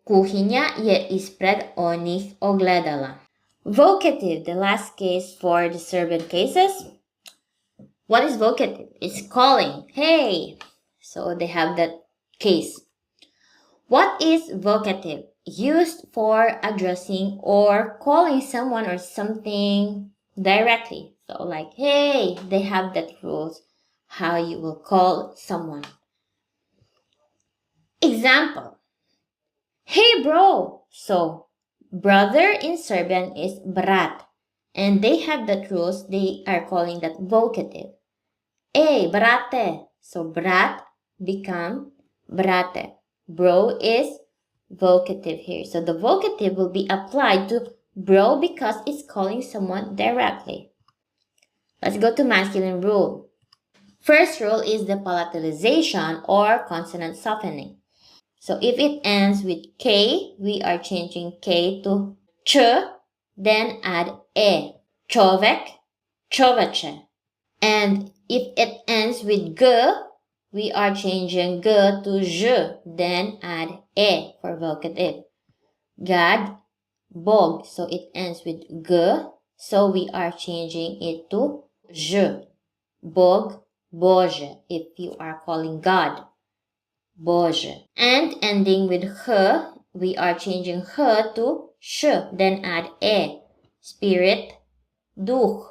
Kuhinja je ispred onih ogledala. Vocative, the last case for the Serbian cases. What is vocative? It's calling. Hey! So they have that case. What is vocative? Used for addressing or calling someone or something directly. So like, hey, they have that rules how you will call someone. Example. Hey bro. So brother in Serbian is brat. And they have that rules. They are calling that vocative. Hey brate. So brat become brate. Bro is vocative here. So the vocative will be applied to bro because it's calling someone directly. Let's go to masculine rule. First rule is the palatalization or consonant softening. So if it ends with K, we are changing K to ch, then add e. Čovek, čoveče. And if it ends with G, we are changing G to Ž, then add e for vocative. God, Bog, so it ends with G, so we are changing it to Ž. Bog, Bože, if you are calling God. Bože. And ending with H, we are changing H to Sh, then add e. Spirit, Duh.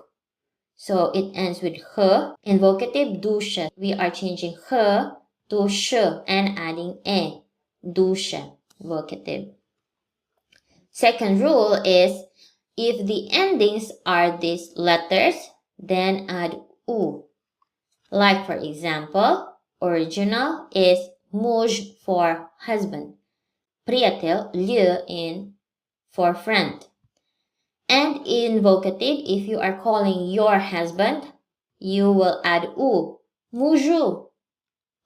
So it ends with H. In vocative, duše. We are changing H to Sh and adding e. Duše, vocative. Second rule is, if the endings are these letters, then add u. Like for example, original is muž for husband. Prijatelj, lj in for friend. And in vocative, if you are calling your husband, you will add u, mužu,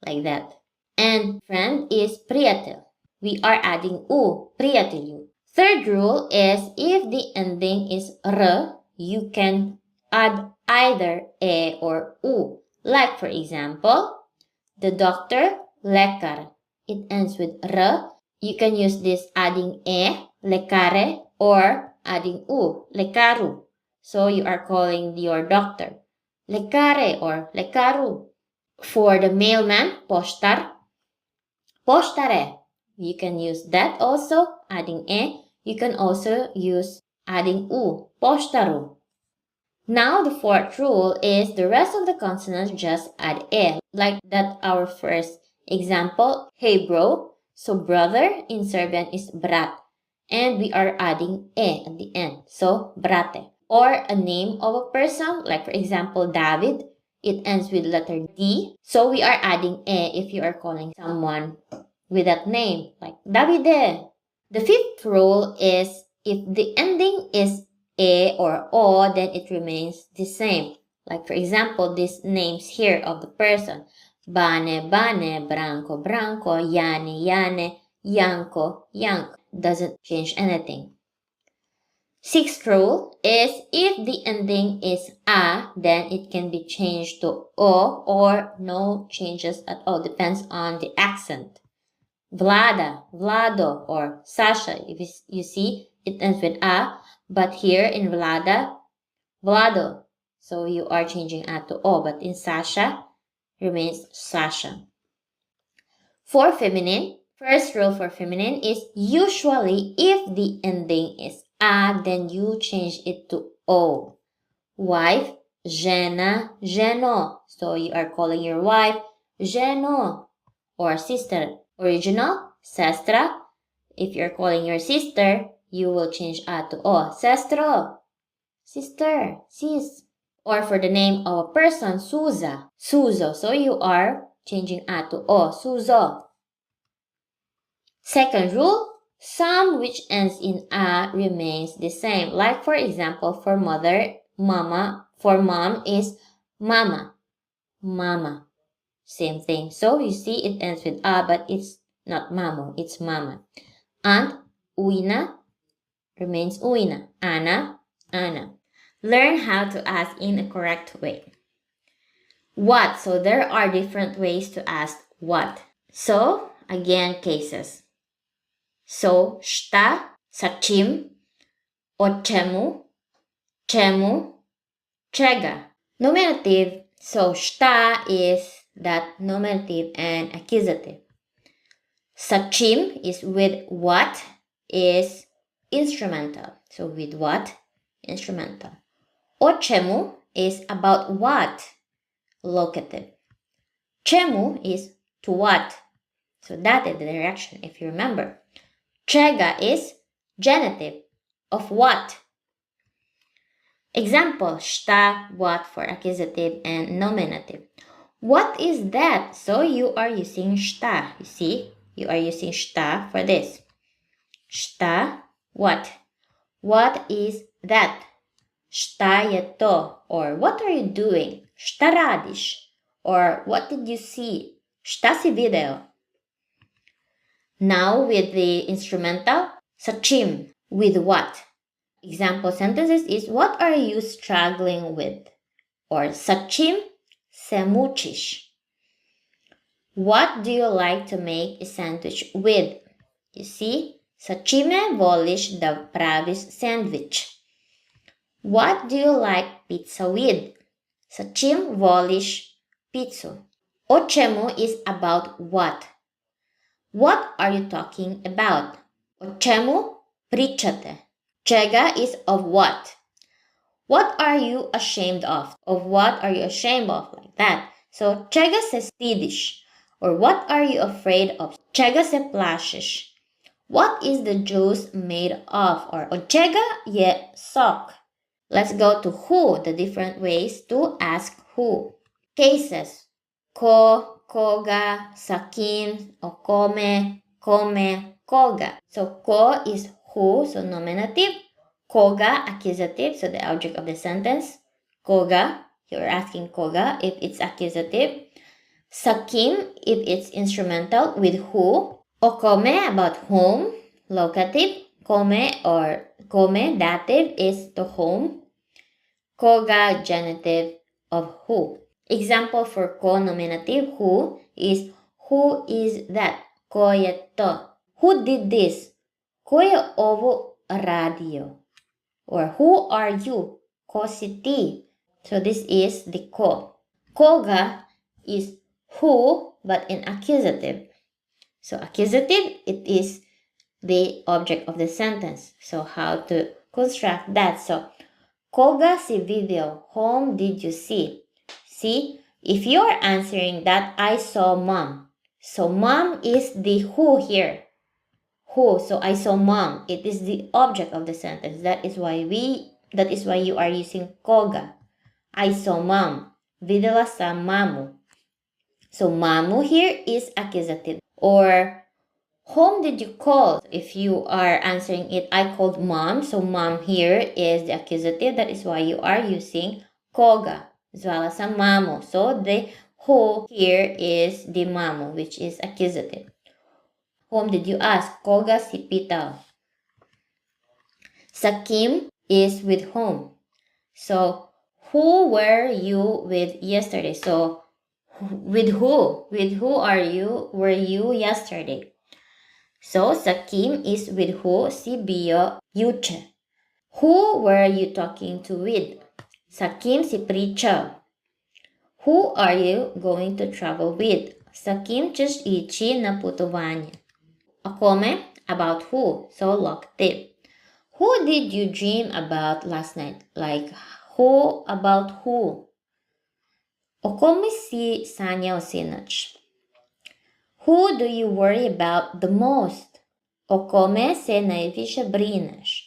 like that. And friend is priateľ. We are adding u, priateľu. Third rule is if the ending is r, you can add either e or u. Like for example, the doctor, lekar. It ends with r. You can use this adding e, lekare, or adding u, lekaru. So you are calling your doctor, lekare or lekaru. For the mailman, poštar, poštare. You can use that also, adding e. You can also use adding u, poštaru. Now the fourth rule is the rest of the consonants just add e, like that our first example, hey bro. So brother in Serbian is brat, and we are adding e at the end, so brate. Or a name of a person, like for example David, it ends with letter D, so we are adding e if you are calling someone with that name, like Davide. The fifth rule is if the ending is e or o, then it remains the same. Like for example, these names here of the person. Bane, bane, branco, branco, yane, yane, yanko, yanko. Doesn't change anything. Sixth rule is if the ending is a, then it can be changed to o or no changes at all. Depends on the accent. Vlada, Vlado, or Sasha. If you see, it ends with a, but here in Vlada, Vlado. So you are changing a to o, but in Sasha, remains Sasha. For feminine, first rule for feminine is usually if the ending is a, then you change it to o. Wife, žena, ženo. So you are calling your wife ženo, or sister. Original, sestra. If you're calling your sister, you will change a to o. Sestro, sister, sis. Or for the name of a person, Suza, Suzo. So you are changing a to o, Suzo. Second rule, sum which ends in a remains the same. Like for example, for mother, mama. For mom is mama, mama. Same thing. So you see it ends with a, but it's not mamo, it's mama. Aunt, uina, remains uina. Ana, ana. Learn how to ask in a correct way. What? So there are different ways to ask what. So, again, cases. So, šta, sa čim, o čemu, čemu, čega. Nominative. So, šta is that nominative and accusative. Sa čim is with what is instrumental. So, with what? Instrumental. O čemu is about what? Locative. Čemu is to what? So that is the direction, if you remember. Čega is genitive. Of what? Example, šta, what for accusative and nominative. What is that? So you are using šta. You see, you are using šta for this. Šta, what? What is that? Šta je to? Or what are you doing? Šta radiš? Or what did you see? Šta si video? Now with the instrumental, sa čim, with what? Example sentences is what are you struggling with? Or sa čim se mučiš? What do you like to make a sandwich with? You see, sa čime voliš da praviš sandwich? What do you like pizza with? Sa čim voliš pizzu? O čemu is about what? What are you talking about? O čemu pričate? Čega is of what? What are you ashamed of? Of what are you ashamed of? Like that. So, čega se stidiš? Or what are you afraid of? Čega se plašiš? What is the juice made of? Or od čega je sok? Let's go to who, the different ways to ask who. Cases. Ko, koga, sa kim, o kome, koga. So ko is who, so nominative. Koga, accusative, so the object of the sentence. Koga, you're asking koga if it's accusative. Sakim, if it's instrumental, with who. Okome, about whom, locative. Kome or kome, dative, is the whom. Koga, genitive, of who. Example for ko nominative, who, is who is that? Koye to. Who did this? Koye ovo radio. Or who are you? Ko si ti. So this is the ko. Koga is who, but in accusative. So accusative, it is the object of the sentence. So how to construct that? So koga si video, whom did you see? See, if you're answering that, I saw mom. So mom is the who here. Who? So I saw mom. It is the object of the sentence. That is why you are using koga. I saw mom. Videla sa mamu. So mamu here is accusative. Or whom did you call? If you are answering it, I called mom. So mom here is the accusative. That is why you are using koga. As well as a mamu. So the who here is the mamu, which is accusative. Whom did you ask? Koga si Pitaw. Sakim is with whom. So who were you with yesterday? So with who? With who were you yesterday? So Sakim is with who? Si Bio Yuche. Who were you talking to with? Sakim si Pricha. Who are you going to travel with? Sakim just ichi na putovanya. Akome, about who? So locative. Who did you dream about last night? Like who about who? Okome si Sanya Osinach. Who do you worry about the most? Okome se najviše brineš.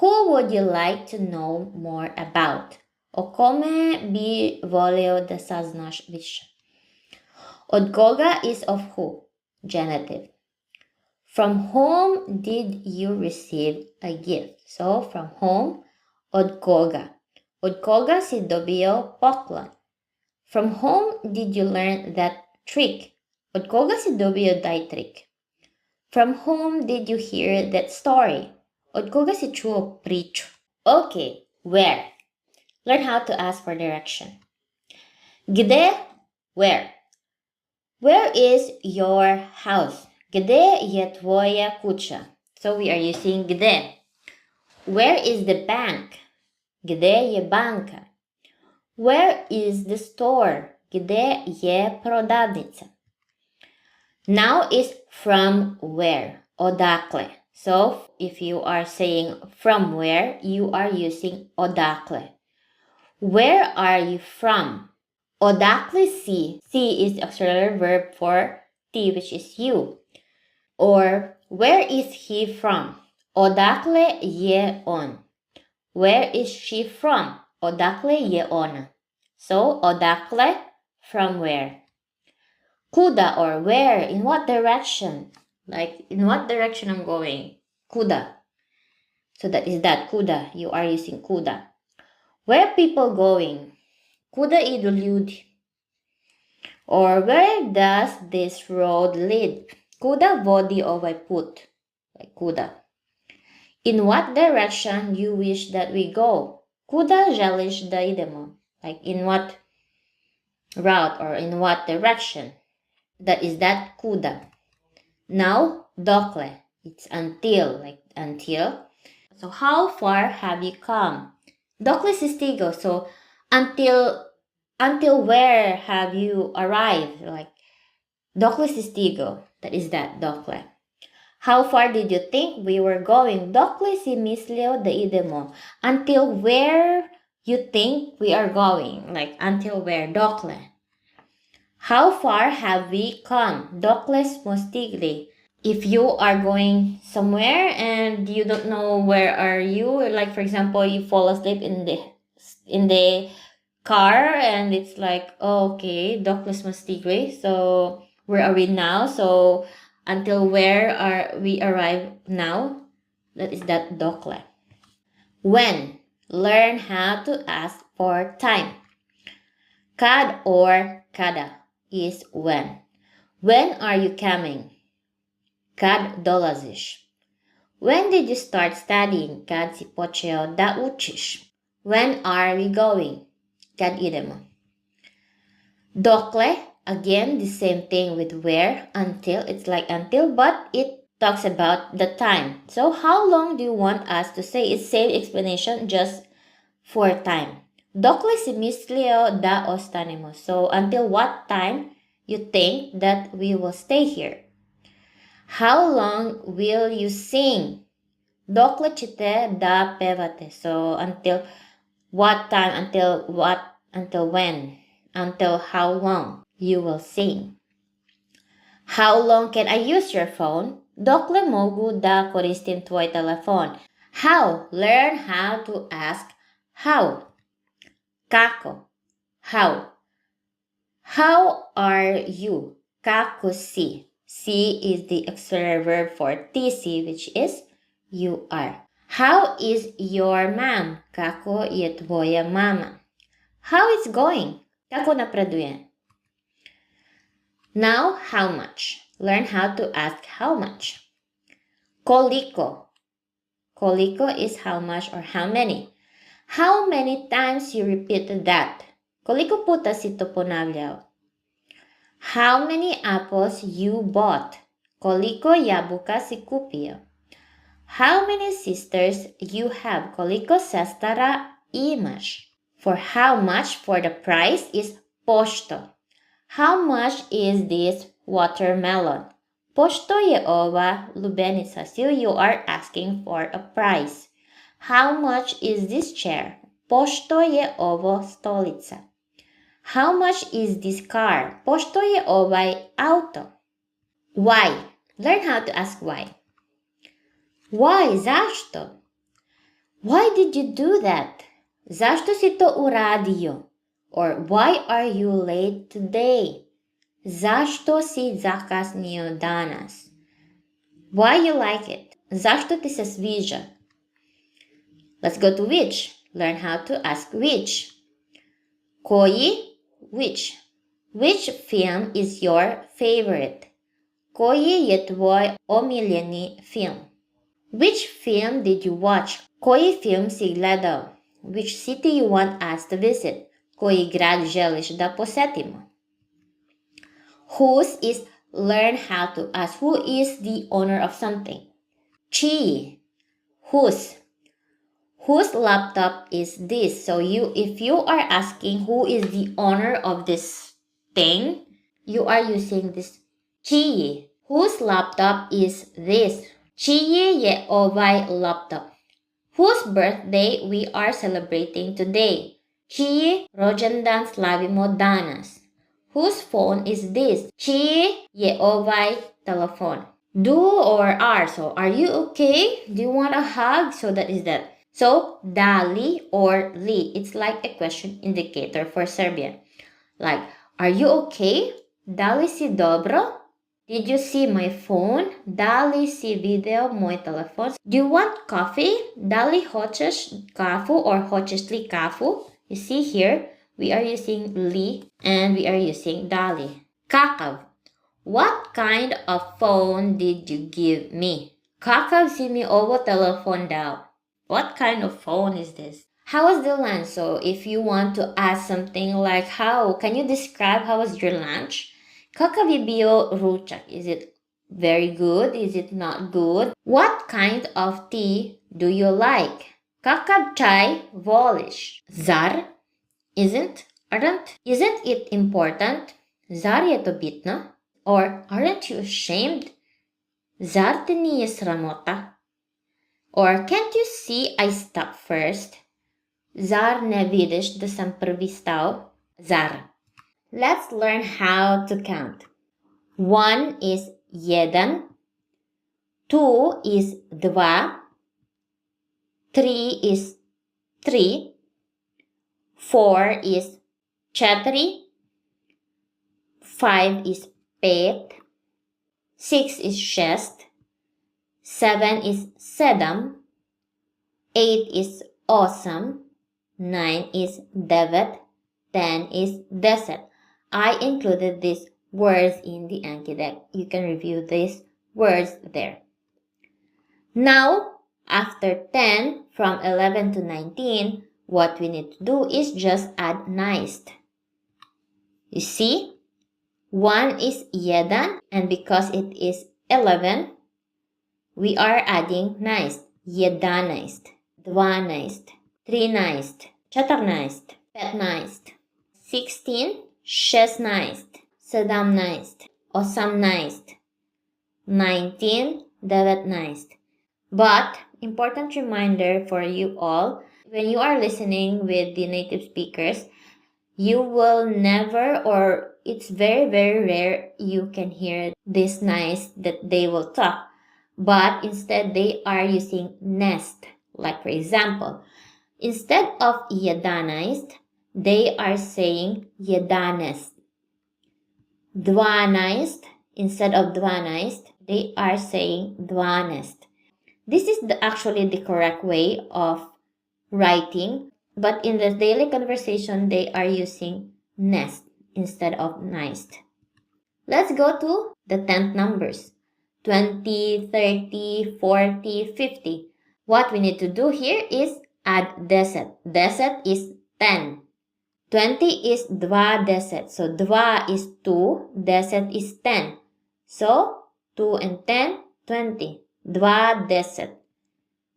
Who would you like to know more about? Okome bi volio da saznaš više. Od koga is of who? Genitive. From whom did you receive a gift? So from whom? Od koga. Od koga si dobio poklon? From whom did you learn that trick? Od koga si dobio taj trik? From whom did you hear that story? Od koga si čuo priču? Okay, where? Learn how to ask for direction. Gde? Where? Where is your house? Gde je tvoja kuća? So we are using gde. Where is the bank? Gde je banka? Where is the store? Gde je prodavnica? Now is from where? Odakle. So if you are saying from where, you are using odakle. Where are you from? Odakle si. Si is the auxiliary verb for ti, which is you. Or where is he from? Odakle je on. Where is she from? Odakle je ona. So odakle, from where? Kuda, or where? In what direction? Like in what direction I'm going? Kuda. So that is that, kuda. You are using kuda. Where people going? Kuda idu ljudi? Or where does this road lead? Kuda vodi ovaj put? Like kuda. In what direction you wish that we go? Kuda želiš da idemo? Like in what route or in what direction? That is that kuda. Now dokle. It's until, like until. So how far have you come? Dokle si stigo. So until where have you arrived? Like dokle si stigo. That is that dokle. How far did you think we were going? Dokle si mislio da idemo? Until where you think we are going? Like until where? Dokle. How far have we come? Dokle smo stigli. If you are going somewhere and you don't know where are you, like for example, you fall asleep in the car and it's like, oh, okay, dokle smo stigli. So where are we now? So until where are we arrive now? That is that dokle. When. Learn how to ask for time. Kad or kada is when. When are you coming? Kad dolaziš? When did you start studying? Kad si počeo da učiš? When are we going? Kad idemo? Dokle, again the same thing with where, until, it's like until, but it talks about the time. So how long do you want us to say? It's same explanation just for time. Dokle si mislio da ostanemo? So until what time you think that we will stay here? How long will you sing? Dokle ćete da pevate? So until what time, until what, until when, until how long you will sing. How long can I use your phone? Dokle mogu da koristim tvoj telefon? How? Learn how to ask how. Kako? How? How are you? Kako si? Si is the auxiliary verb for TC, which is you are. How is your mom? Kako je tvoja mama? How is going? Kako napreduje? Now, how much? Learn how to ask how much. Koliko? Koliko is how much or how many. How many times you repeated that? Koliko puta si to ponavljao? How many apples you bought? Koliko jabuka si kupio? How many sisters you have? Koliko sestara imaš? For how much, for the price, is pošto. How much is this watermelon? Pošto je ova lubenica? So you are asking for a price. How much is this chair? Pošto je ovo stolica? How much is this car? Pošto je ovaj auto? Why? Learn how to ask why. Why? Zašto? Why did you do that? Zašto si to uradio? Or why are you late today? Zašto si zakasnio danas? Why you like it? Zašto ti se sviđa? Let's go to which. Learn how to ask which. Koji? Which. Which film is your favorite? Koji je tvoj omiljeni film? Which film did you watch? Koji film si gledao? Which city you want us to visit? Koji grad želiš da posetimo? Whose is learn how to ask who is the owner of something. Čiji? Whose? Whose laptop is this? So if you are asking who is the owner of this thing, you are using this čiji. Whose laptop is this? Čiji je ovaj laptop? Whose birthday we are celebrating today? Čiji rođendan slavimo danas? Whose phone is this? Čiji je ovaj telefon? Do or are. So are you okay? Do you want a hug? So that is that. So da li or li. It's like a question indicator for Serbian. Like, are you okay? Da li si dobro? Did you see my phone? Da li si video moj telefon? Do you want coffee? Da li hoćeš kafu or hoćeš li kafu? You see here, we are using li and we are using da li. Kakav. What kind of phone did you give me? Kakav si mi ovo telefon dao? What kind of phone is this? How was the lunch? So if you want to ask something like how, can you describe how was your lunch? Kakav je bio ručak? Is it very good? Is it not good? What kind of tea do you like? Kakav čaj voliš? Zar? Isn't? Aren't? Isn't it important? Zar je to bitno? Or aren't you ashamed? Zar te nije sramota? Or can't you see I stopped first? Zar ne vidiš da sam prvi stao? Zar. Let's learn how to count. 1 is jedan, 2 is dva, 3 is tri, 4 is četiri, 5 is pet, 6 is šest, 7 is sedam, 8 is osam, 9 is 9, 10 is 10. I included these words in the Anki deck. You can review these words there. Now, after 10, from 11 to 19, what we need to do is just add nice. You see, 1 is jedan, and because it is 11, we are adding nice. Jedanaest, dvanaest, trinaest, četrnaest, petnaest, 16, šestnaest, sedamnaest, osamnaest, 19, devetnaest. But important reminder for you all, when you are listening with the native speakers, you will never, or it's very, very rare, you can hear this nice that they will talk. But instead, they are using nest. Like for example, instead of jedanaest, they are saying jedanest. Dvanaest, instead of dvanaest, they are saying dvanest. This is actually the correct way of writing, but in the daily conversation, they are using nest instead of nice. Let's go to the 10th numbers. 20, 30, 40, 50. What we need to do here is add deset. Deset is 10. 20 is 20. So 2 is 2, deset is 10. So 2 and 10, 20. 20.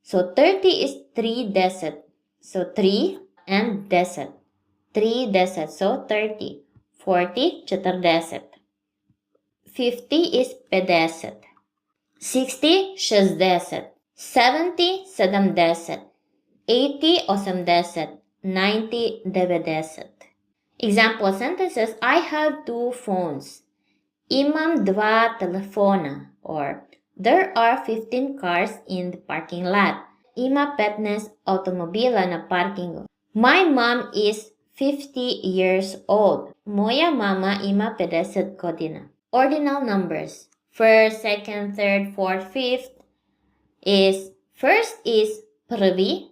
So 30 is 3 deset. So 3 and deset. 3 deset. So 30. 40, 40. 50 is 50. 60, 60. 70, 70. 80, 80. 90, 90. Example sentences: I have 2 phones. Imam 2 telefona. Or there are 15 cars in the parking lot. Ima 15 automobila na parkingu. My mom is 50 years old. Moja mama ima 50 godina. Ordinal numbers. First, second, third, fourth, fifth is first is prvi,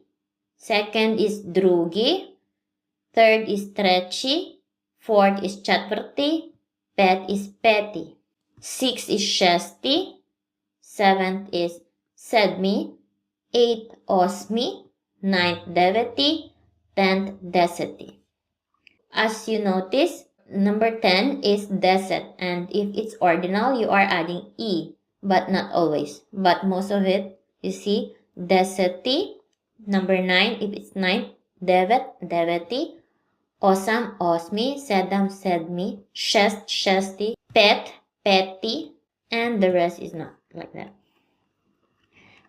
second is drugi, third is treći, fourth is četvrti, pet is peti, six is šesti, seventh is sedmi, eighth osmi, ninth deveti, 10th deseti. As you notice, number 10 is deset, and if it's ordinal, you are adding e, but not always. But most of it, you see, deseti. Number 9, if it's 9, devet, deveti. Osam, osmi. Sedam, sedmi. Šest, šesti. Pet, peti. And the rest is not like that.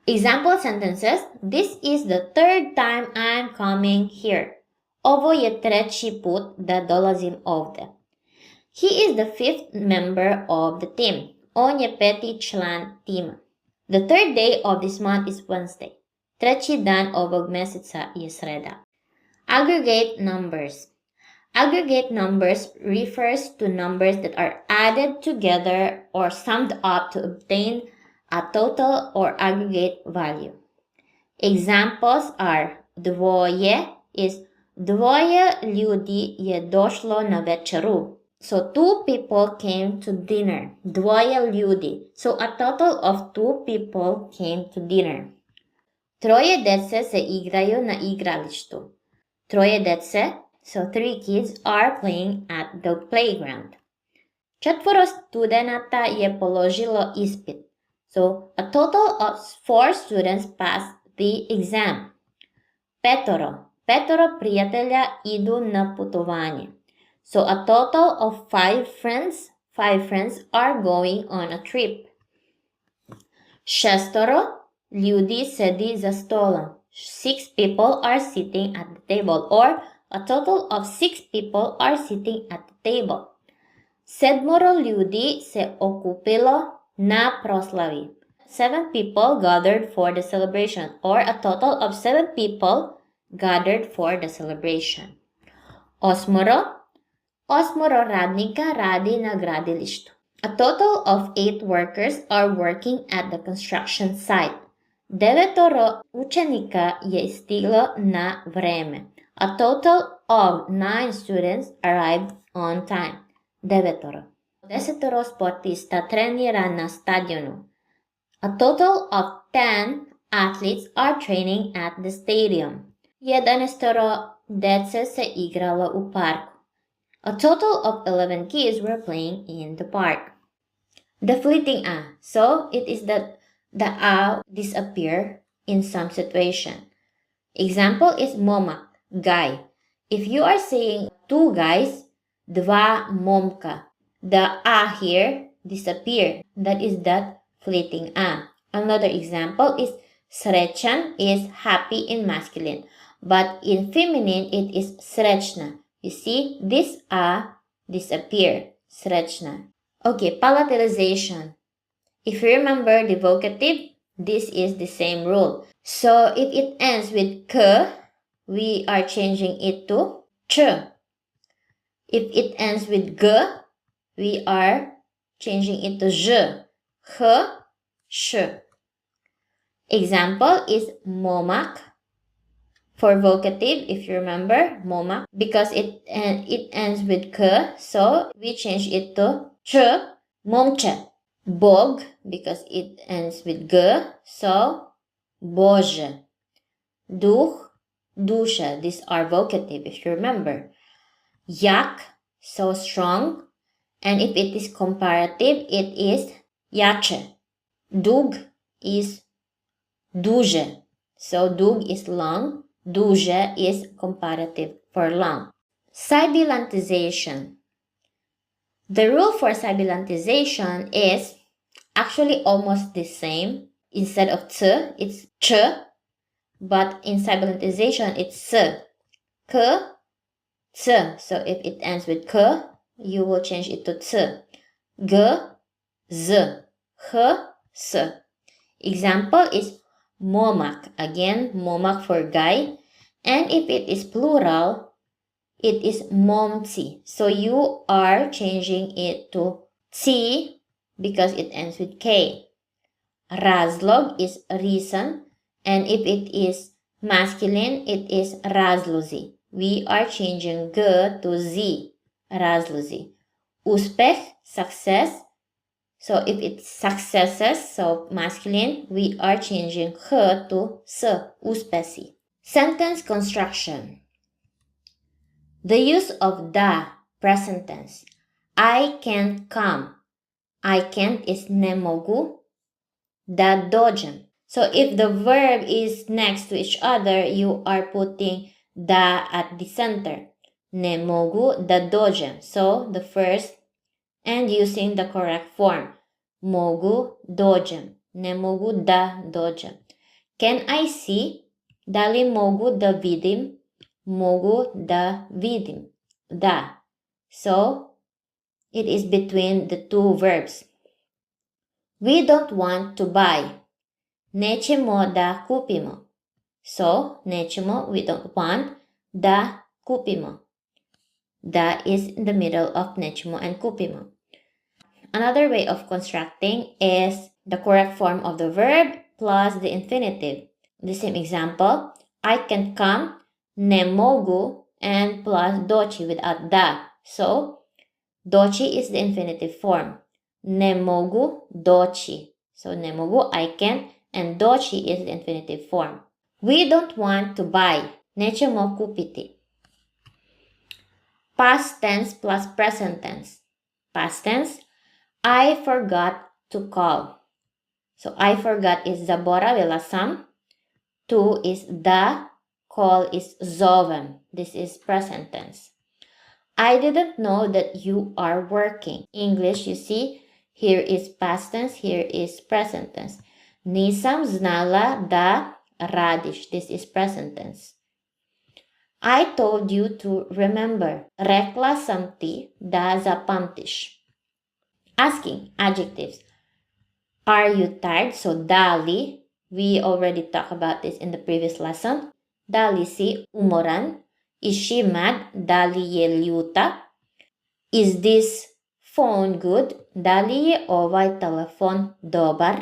Example sentences. This is the 3rd time I'm coming here. Ovo je treći put da dolazim ovde. He is the 5th member of the team. On je 5. član tima. The 3rd day of this month is Wednesday. Treći dan ovog meseca je sreda. Aggregate numbers. Aggregate numbers refers to numbers that are added together or summed up to obtain a total or aggregate value. Examples are dvoje is dvoje ljudi je došlo na večeru. So 2 people came to dinner. Dvoje ljudi. So a total of 2 people came to dinner. Troje dece se igraju na igralištu. Troje dece, so 3 kids are playing at the playground. Četvoro studenata je položilo ispit. So a total of 4 students passed the exam. Petoro prijatelja idu na putovanje. So a total of 5 friends are going on a trip. Šestoro ljudi sedi za stolom. 6 people are sitting at the table, or a total of 6 people are sitting at the table. Sedmoro ljudi se okupilo na proslavi. 7 people gathered for the celebration, or a total of 7 people gathered for the celebration. Osmoro radnika radi na gradilištu. A total of 8 workers are working at the construction site. Devetoro učenika je stiglo na vreme. A total of 9 students arrived on time. Devetoro. Desetoro sportista trenira na stadionu. A total of 10 athletes are training at the stadium. 11 dece se igralo u parku. A total of 11 kids were playing in the park. The fleeting a. So it is that the a disappear in some situation. Example is momak, guy. If you are saying two guys, dva momka, the a here disappear. That is that fleeting a. Another example is srećan is happy in masculine, but in feminine it is srećna. You see, this a disappear, srećna. Okay, palatalization. If you remember the vocative, this is the same rule. So if it ends with k, we are changing it to ch. If it ends with g, we are changing it to j. H, sh. Example is momak. For vocative, if you remember, momak, because it ends with k, so we change it to ch, momče. Bog, because it ends with g, so bože. Duh, duša. These are vocative, if you remember. Jak, so strong, and if it is comparative, it is jače. Dug is duže, so dug is long, duže is comparative for long. Sibilantization. The rule for sibilantization is actually almost the same. Instead of t, it's ch, but in sibilantization, it's s. K, c. So if it ends with k, you will change it to c. G, z. H, s. Example is momak. Again, momak for guy. And if it is plural, it is momci. So you are changing it to ci because it ends with k. Razlog is reason, and if it is masculine, it is razlozi. We are changing g to z, razlozi. Uspech, success. So if it's successes, so masculine, we are changing h to s, uspesi. Sentence construction. The use of da, present tense. I can't come. I can't is ne mogu. Da dođem. So if the verb is next to each other, you are putting da at the center. Ne mogu da dođem. So the first and using the correct form. Mogu dođem. Ne mogu da dođem. Can I see? Da li mogu da vidim? Mogu da vidim. Da. So it is between the two verbs. We don't want to buy. Nećemo da kupimo. So, nećemo, we don't want, da kupimo. Da is in the middle of nećemo and kupimo. Another way of constructing is the correct form of the verb plus the infinitive. The same example, I can come, ne mogu, and plus doći without da. So, doći is the infinitive form. Ne mogu doći. So ne mogu, I can, and doći is the infinitive form. We don't want to buy. Nećemo kupiti. Past tense plus present tense. Past tense, I forgot to call. So I forgot is zaboravila sam. To is da. Call is zovem. This is present tense. I didn't know that you are working. English, you see, here is past tense, here is present tense. Nisam znala da radiš. This is present tense. I told you to remember. Rekla sam ti da zapamtiš. Asking, adjectives. Are you tired? So da li. We already talked about this in the previous lesson. Da li si umoran? Is she mad? Da li je ljuta? Is this phone good? Da li je ovaj telefon dobar?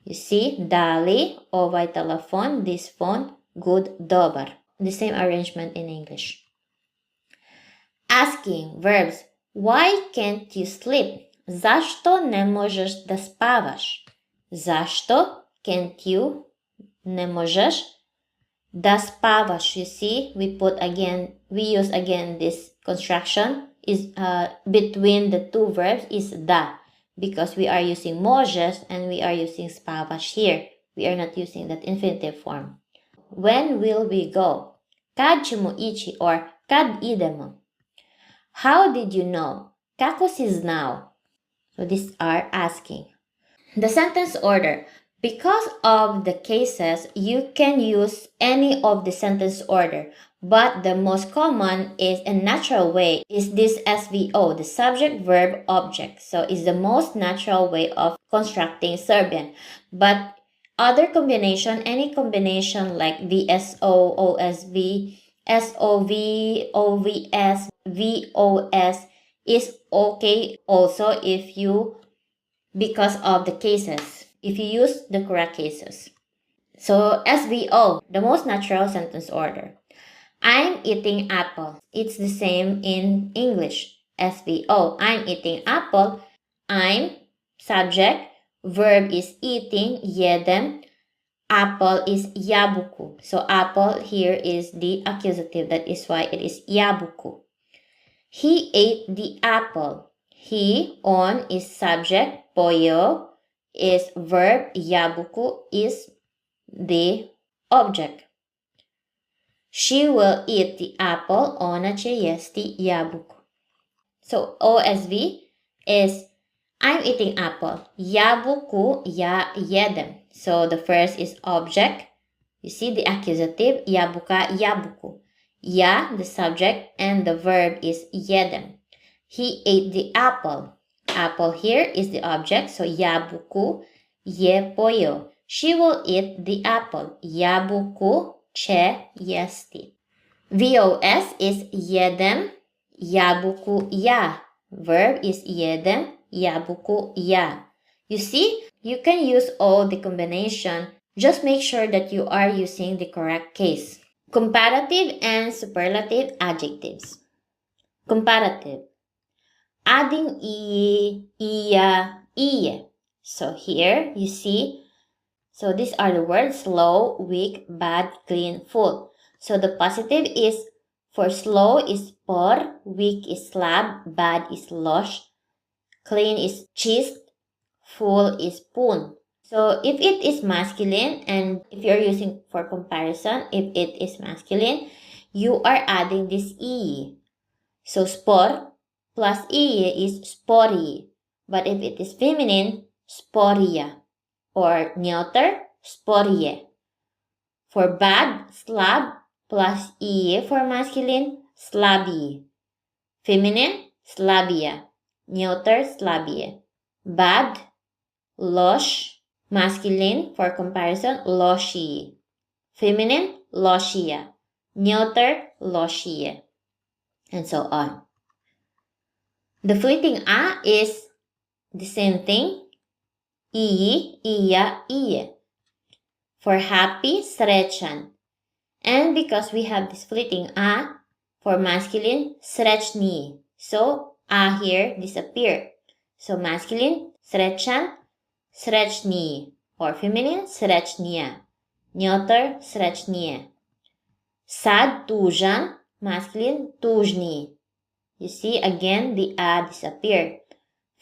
You see, dali, ovaj telefon, this phone, good, dobar. The same arrangement in English. Asking verbs. Why can't you sleep? Zašto ne možeš da spavaš? Zašto can't you ne možeš da spavaš? You see, we use again this construction is between the two verbs is da, because we are using možeš and we are using spavaš here. We are not using that infinitive form. When will we go? Kad ćemo ići or kad idemo? How did you know? Kako si znao? So these are asking. The sentence order. Because of the cases, you can use any of the sentence order, but the most common is a natural way is this SVO, the subject, verb, object. So it's the most natural way of constructing Serbian. But other combination, any combination like VSO, OSV, SOV, OVS, VOS is okay also because of the cases, if you use the correct cases. So SVO, the most natural sentence order. I'm eating apple. It's the same in English. SVO, I'm eating apple. I'm subject, verb is eating, jedem. Apple is jabuku. So apple here is the accusative. That is why it is jabuku. He ate the apple. He, on, is subject. Poyo is verb. Jabuku is the object. She will eat the apple. Ona će jesti jabuku. So OSV is I'm eating apple. Jabuku ja jedem. So the first is object. You see the accusative. Jabuka jabuku. Ja, the subject, and the verb is jedem. He ate the apple. Apple here is the object. So jabuku je pojeo. She will eat the apple. Jabuku će jesti. VOS is jedem. Jabuku ja. Verb is jedem. Jabuku ja. You see, you can use all the combination. Just make sure that you are using the correct case. Comparative and superlative adjectives. Comparative. Adding iye, iya, iye. So here you see, so these are the words slow, weak, bad, clean, full. So the positive is for slow is por, weak is slab, bad is loš, clean is čist, full is pun. So if it is masculine and if you're using for comparison, if it is masculine, you are adding this iye. So spor plus iye is spori. But if it is feminine, sporia. Or neuter, sporie. For bad, slab plus iye for masculine, slabi. Feminine, slabia. Neuter, slabie. Bad, loš. Masculine, for comparison, loshi. Feminine, loshia. Neuter, loshie. And so on. The fleeting a is the same thing. Iyi, iya, iye. For happy, srećan. And because we have this fleeting a, for masculine, srećniji. So, a here disappeared. So, masculine, srećan, srećniji. Or feminine, srećnija. Neuter, srećnije. Sad, tužan, masculine, tužniji. You see, again, the a disappeared.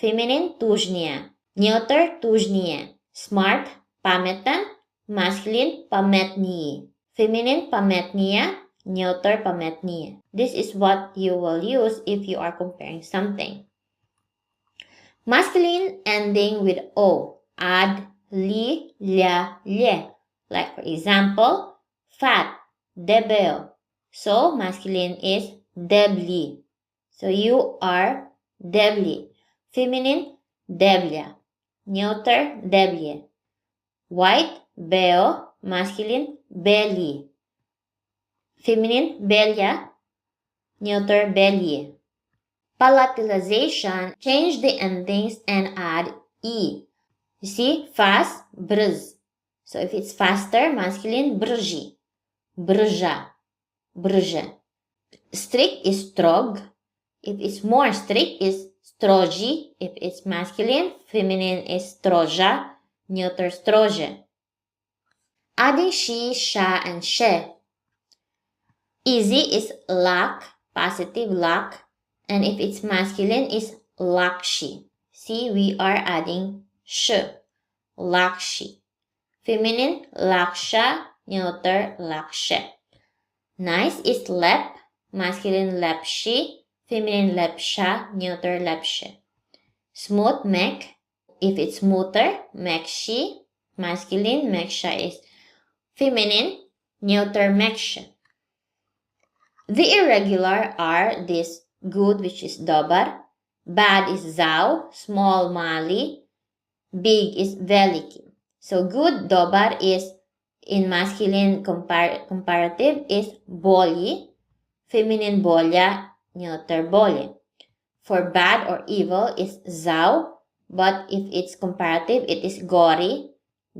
Feminine, tužnija. Neuter, tužnije. Smart, pametan. Masculine, pametniji. Feminine, pametnija. Neuter, pametnije. This is what you will use if you are comparing something. Masculine ending with o. Add li, lja, lje. Like for example, fat, debel. So masculine is debli. So you are debli. Feminine, deblja. Neuter, deblje. White, beo. Masculine, beli. Feminine, belja. Neuter, belje. Palatalization, change the endings and add e. You see, fast, brz. So if it's faster, masculine, brži, brža, brže. Strict is strog. If it's more strict, is stroži. If it's masculine, feminine is stroža, neuter strože. Adding she, ša, and she. Easy is lak, positive lak. And if it's masculine, is lakshi. See, we are adding sh, lakshi. Feminine, laksha, neuter, lakshe. Nice is lep, masculine lepshi, feminine lepsha, neuter lepshe. Smooth, mek. If it's smoother, mekshi, masculine, meksha is feminine, neuter, meksha. The irregular are this good, which is dobar, bad is zau, small mali, big is veliki. So good dobar is in masculine comparative is bolji, feminine bolja, neuter bolje. For bad or evil is zau, but if it's comparative, it is gori,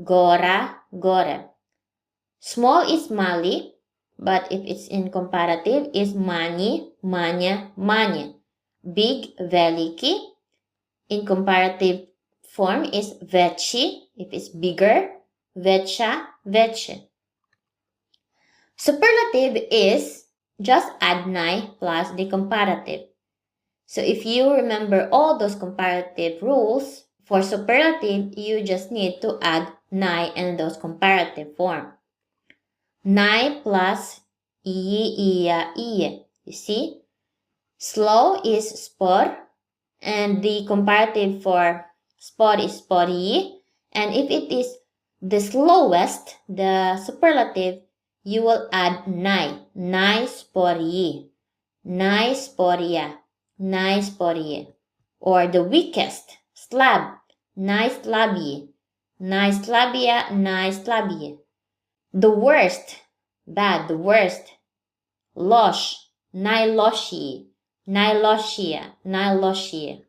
gora, gore. Small is mali, but if it's in comparative, is mani, manya, manye. Big, veliki. In comparative form is vechi. If it's bigger, vecha, veche. Superlative is just add nai plus the comparative. So if you remember all those comparative rules, for superlative, you just need to add nai and those comparative form. Nai plus iyi, iya, iye. You see? Slow is spor, and the comparative for spor is spori. And if it is the slowest, the superlative, you will add nai. Nai spori, nai sporia, nai sporie. Or the weakest, slab, nai slabie, nai slabia, nai slabie. The worst, bad, the worst. Losh, nailoshi, nailoshia, nailoshia.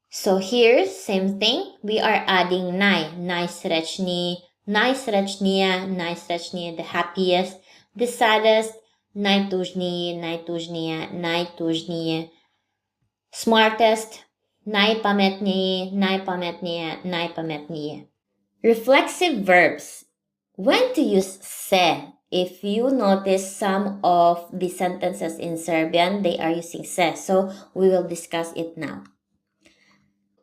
So here, same thing. We are adding nai, naisrechni, naisrechnia, the happiest, the saddest, naitujni, naitujnia, naitujnie. Smartest, naipametni, naipametnia, naipametnie. Reflexive verbs. When to use se? If you notice some of the sentences in Serbian, they are using se. So we will discuss it now.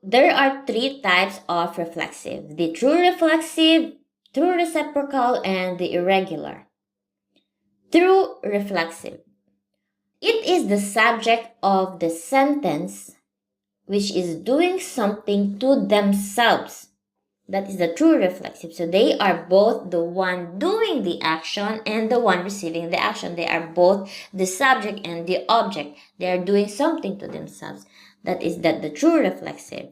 There are three types of reflexive. The true reflexive, true reciprocal, and the irregular. True reflexive. It is the subject of the sentence which is doing something to themselves. That is the true reflexive. So they are both the one doing the action and the one receiving the action. They are both the subject and the object. They are doing something to themselves. That is the true reflexive.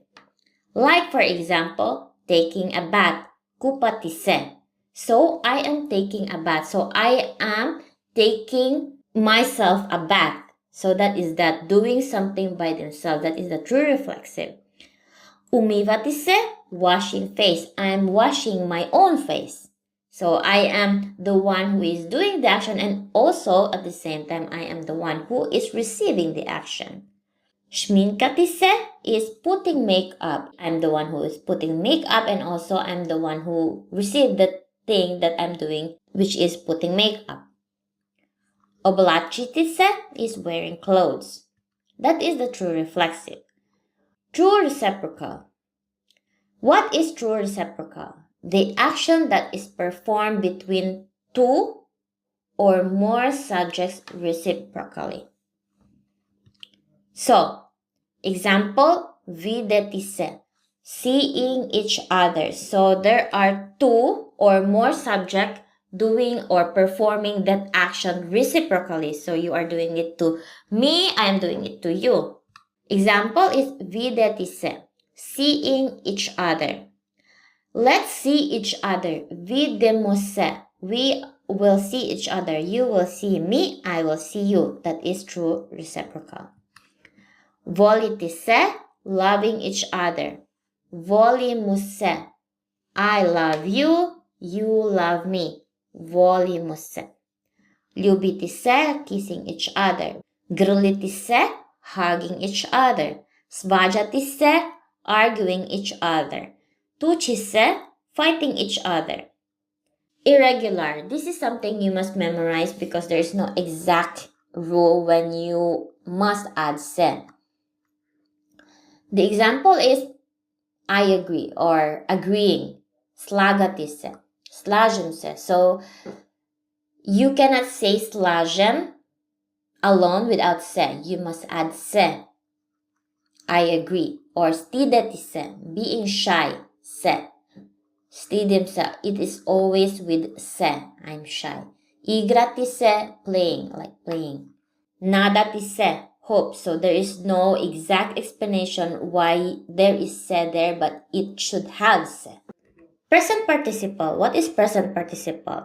Like for example, taking a bath. Kupatise. So I am taking a bath. So I am taking myself a bath. So that is that doing something by themselves. That is the true reflexive. Umivatise, washing face. I am washing my own face. So I am the one who is doing the action, and also at the same time I am the one who is receiving the action. Shminkatise is putting makeup. I'm the one who is putting makeup, and also I'm the one who received the thing that I'm doing, which is putting makeup. Oblachitise is wearing clothes. That is the true reflexive. True reciprocal. What is true reciprocal? The action that is performed between two or more subjects reciprocally. So, example, videtise, seeing each other. So there are two or more subjects doing or performing that action reciprocally. So you are doing it to me, I am doing it to you. Example is videtise, seeing each other. Let's see each other. Videmose. We will see each other. You will see me, I will see you. That is true reciprocal. Volitise, loving each other. Volimuse, I love you, you love me. Volimo se. Ljubiti se, kissing each other. Grliti se, hugging each other. Svađati se, arguing each other. Tući se, fighting each other. Irregular. This is something you must memorize because there is no exact rule when you must add se. The example is I agree or agreeing. Slagati se. Slažem se. So you cannot say slažem alone without se. You must add se. I agree. Or stideti se. Being shy. Se. Stidim se. It is always with se. I'm shy. Igrati se. Playing. Like playing. Nadati se. Hope. So there is no exact explanation why there is se there, but it should have se. Present participle. What is present participle?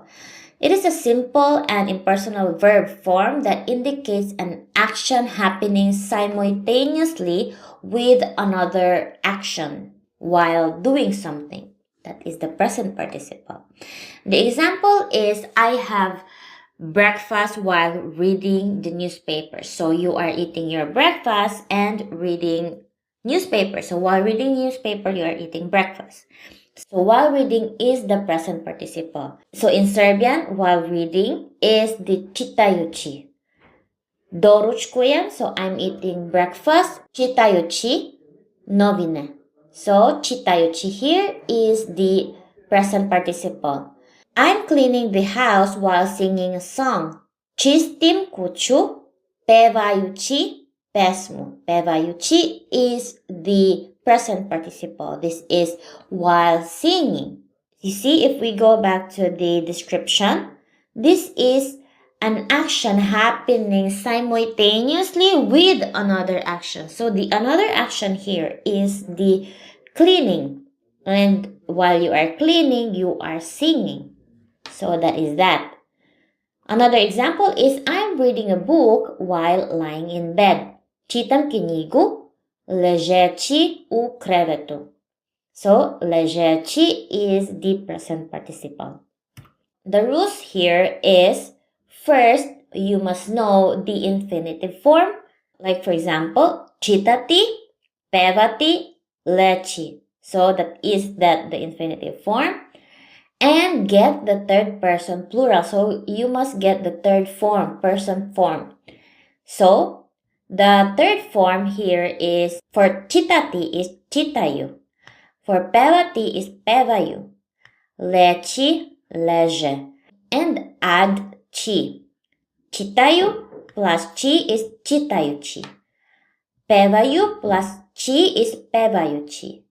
It is a simple and impersonal verb form that indicates an action happening simultaneously with another action while doing something. That is the present participle. The example is I have breakfast while reading the newspaper. So you are eating your breakfast and reading newspaper. So while reading newspaper, you are eating breakfast. So while reading is the present participle. So in Serbian, while reading is the čitajući. Doručkujem, so I'm eating breakfast. Čitajući novine. So čitajući here is the present participle. I'm cleaning the house while singing a song. Čistim kuću pevajući pesmu. Pevajući is the present participle. This is while singing. You see, if we go back to the description, this is an action happening simultaneously with another action. So the another action here is the cleaning. And while you are cleaning, you are singing. So that is that. Another example is I'm reading a book while lying in bed. Čitam knjigu ležeći u krevetu. So ležeći is the present participle. The rules here is first you must know the infinitive form. Like for example, čitati, pevati, leći. So that is the infinitive form. And get the third person plural. So you must get the third form, person form. So the third form here is for čitati is čitaju. For pevati is pevaju. Leći, leže. And add či. Čitaju plus či is čitajući. Pevaju plus či is pevajući.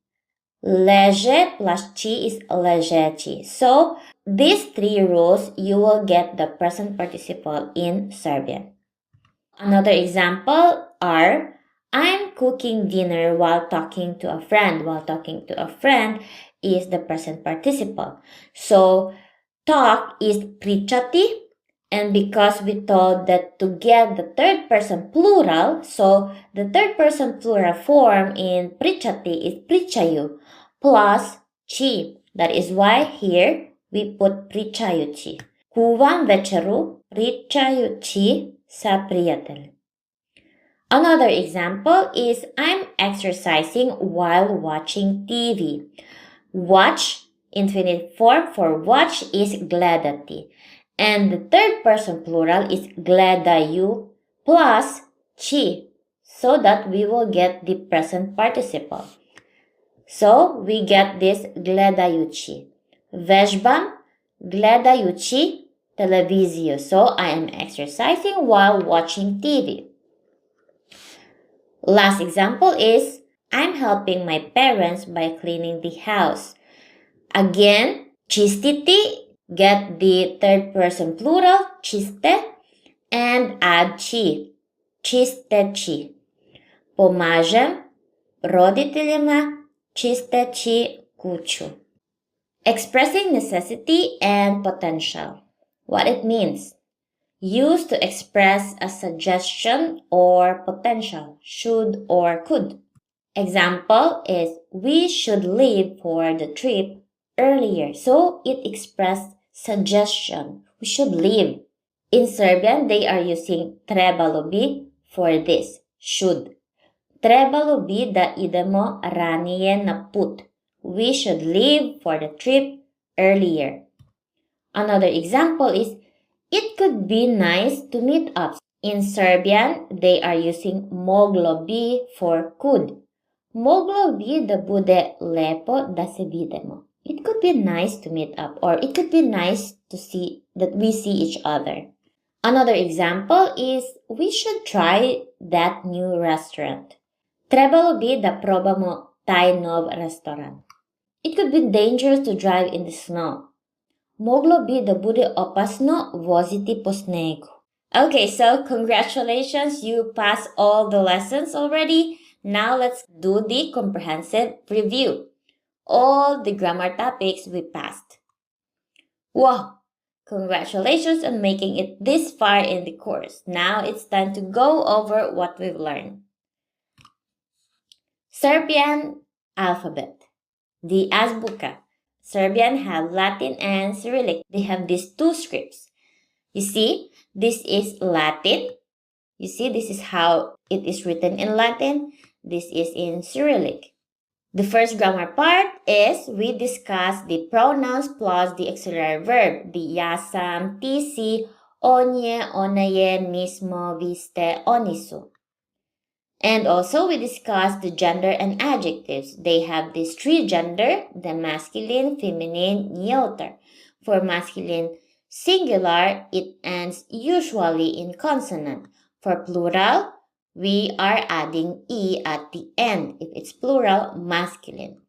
Leže plus či is ležeći. So these three rules you will get the present participle in Serbian. Another example are I'm cooking dinner while talking to a friend. While talking to a friend is the present participle. So talk is pričati. And because we told that to get the third person plural, so the third person plural form in pričati is pričaju plus chi. That is why here we put pričajući. Kuvam večeru pričajući sa prijateljem. Another example is I'm exercising while watching TV. Watch, infinite form for watch is gledati. And the third person plural is gledaju plus chi, so that we will get the present participle. So we get this gledajući. Vežbam gledajući televiziju. So I am exercising while watching TV. Last example is I'm helping my parents by cleaning the house. Again, čistiti, get the third person plural, čiste, and add chi, čisteći. Pomažem roditeljima čisteći kuću. Expressing necessity and potential. What it means. Used to express a suggestion or potential, should or could. Example is we should leave for the trip earlier. So it expressed suggestion. We should leave. In Serbian, they are using trebalo bi for this. Should. Trebalo bi da idemo ranije na put. We should leave for the trip earlier. Another example is, it could be nice to meet up. In Serbian, they are using moglo bi for could. Moglo bi da bude lepo da se vidimo. It could be nice to meet up, or it could be nice to see that we see each other. Another example is, we should try that new restaurant. Trebalo bi da probamo taj nov restoran. It could be dangerous to drive in the snow. Moglo bi da bude opasno voziti po snegu. Okay, so congratulations, you passed all the lessons already. Now let's do the comprehensive review. All the grammar topics we passed. Wow! Congratulations on making it this far in the course. Now it's time to go over what we've learned. Serbian alphabet. The azbuka. Serbian have Latin and Cyrillic. They have these two scripts. You see, this is Latin. You see, this is how it is written in Latin. This is in Cyrillic. The first grammar part is we discuss the pronouns plus the auxiliary verb. The jasam, ti si, onje, ona je, nismo, vi ste, oni su. And also we discuss the gender and adjectives. They have these three gender, the masculine, feminine, neuter. For masculine singular, it ends usually in consonant. For plural, we are adding E at the end if it's plural, masculine.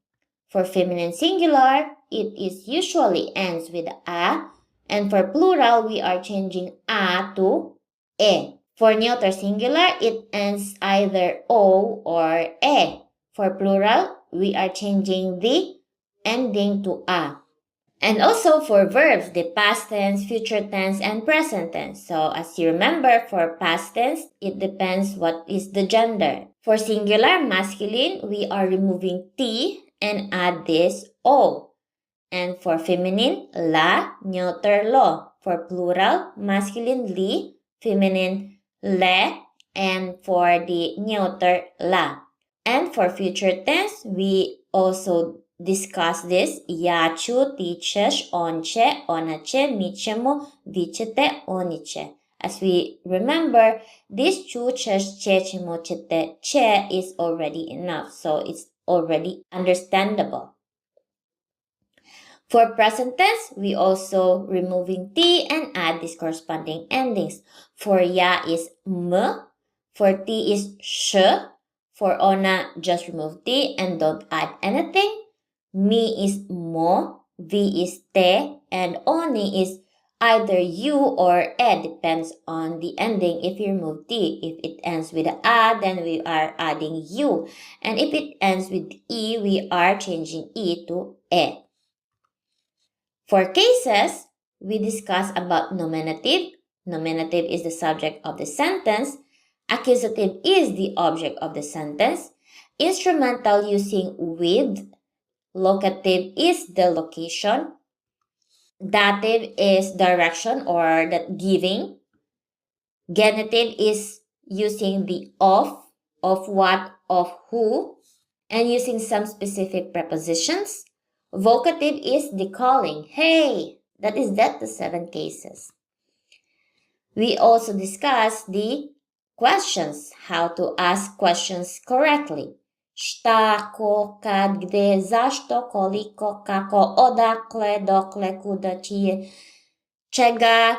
For feminine singular, it is usually ends with A. And for plural, we are changing A to E. For neuter singular, it ends either O or E. For plural, we are changing the ending to A. And also for verbs, the past tense, future tense, and present tense. So as you remember, for past tense, it depends what is the gender. For singular, masculine, we are removing T and add this O. And for feminine, la, neuter, lo. For plural, masculine, li, feminine, le, and for the neuter, la. And for future tense, we also discuss this. Jaću, ti ćeš, on će, ona će, mi ćemo, vi ćete, oni će. As we remember, this ću, ćeš, će, ćemo, ćete, će is already enough. So it's already understandable. For present tense, we also removing T and add these corresponding endings. For ya is m, for ti is sh, for ona just remove T and don't add anything. Mi is mo, vi is te, and oni is either you or e, depends on the ending. If you remove T, if it ends with a, then we are adding you. And if it ends with E, we are changing E to e. For cases, we discuss about nominative. Nominative is the subject of the sentence. Accusative is the object of the sentence. Instrumental using with. Locative is the location. Dative is direction or the giving. Genitive is using the of what, of who, and using some specific prepositions. Vocative is the calling. Hey, that the 7 cases. We also discuss the questions, how to ask questions correctly. Šta, ko, kad, gde, zašto, koliko, kako, odakle, dokle, kuda, čije, čega,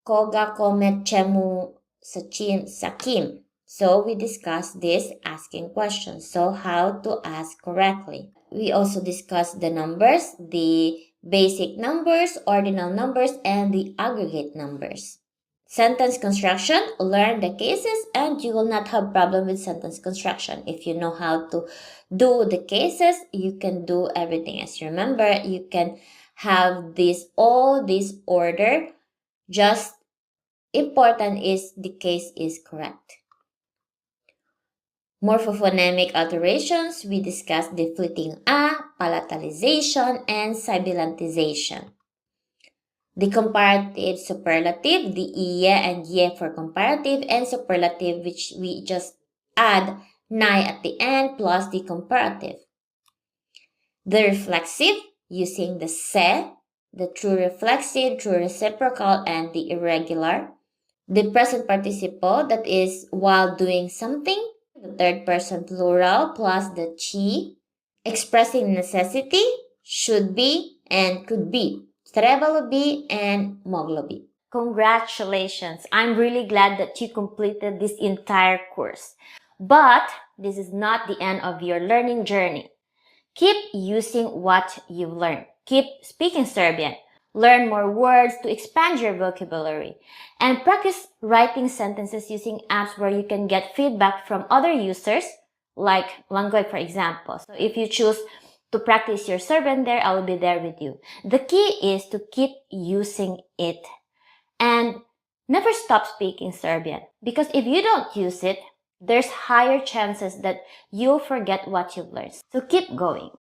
koga, kome, čemu, sa čim, sa kim. So we discuss this asking questions. So how to ask correctly. We also discuss the numbers, the basic numbers, ordinal numbers, and the aggregate numbers. Sentence construction, learn the cases and you will not have problem with sentence construction. If you know how to do the cases, you can do everything else. Remember, you can have all this order. Just important is the case is correct. Morphophonemic alterations, we discussed the fleeting a, palatalization, and sibilantization. The comparative superlative, the iye and ye for comparative, and superlative, which we just add nai at the end plus the comparative. The reflexive, using the se, the true reflexive, true reciprocal, and the irregular. The present participle, that is while doing something, the third person plural plus the chi, expressing necessity, should be, and could be, trebalo be, and moglo be. Congratulations! I'm really glad that you completed this entire course. But this is not the end of your learning journey. Keep using what you've learned. Keep speaking Serbian. Learn more words to expand your vocabulary. And practice writing sentences using apps where you can get feedback from other users, like Langoy, for example. So if you choose to practice your Serbian there, I will be there with you. The key is to keep using it. And never stop speaking Serbian. Because if you don't use it, there's higher chances that you'll forget what you've learned. So keep going.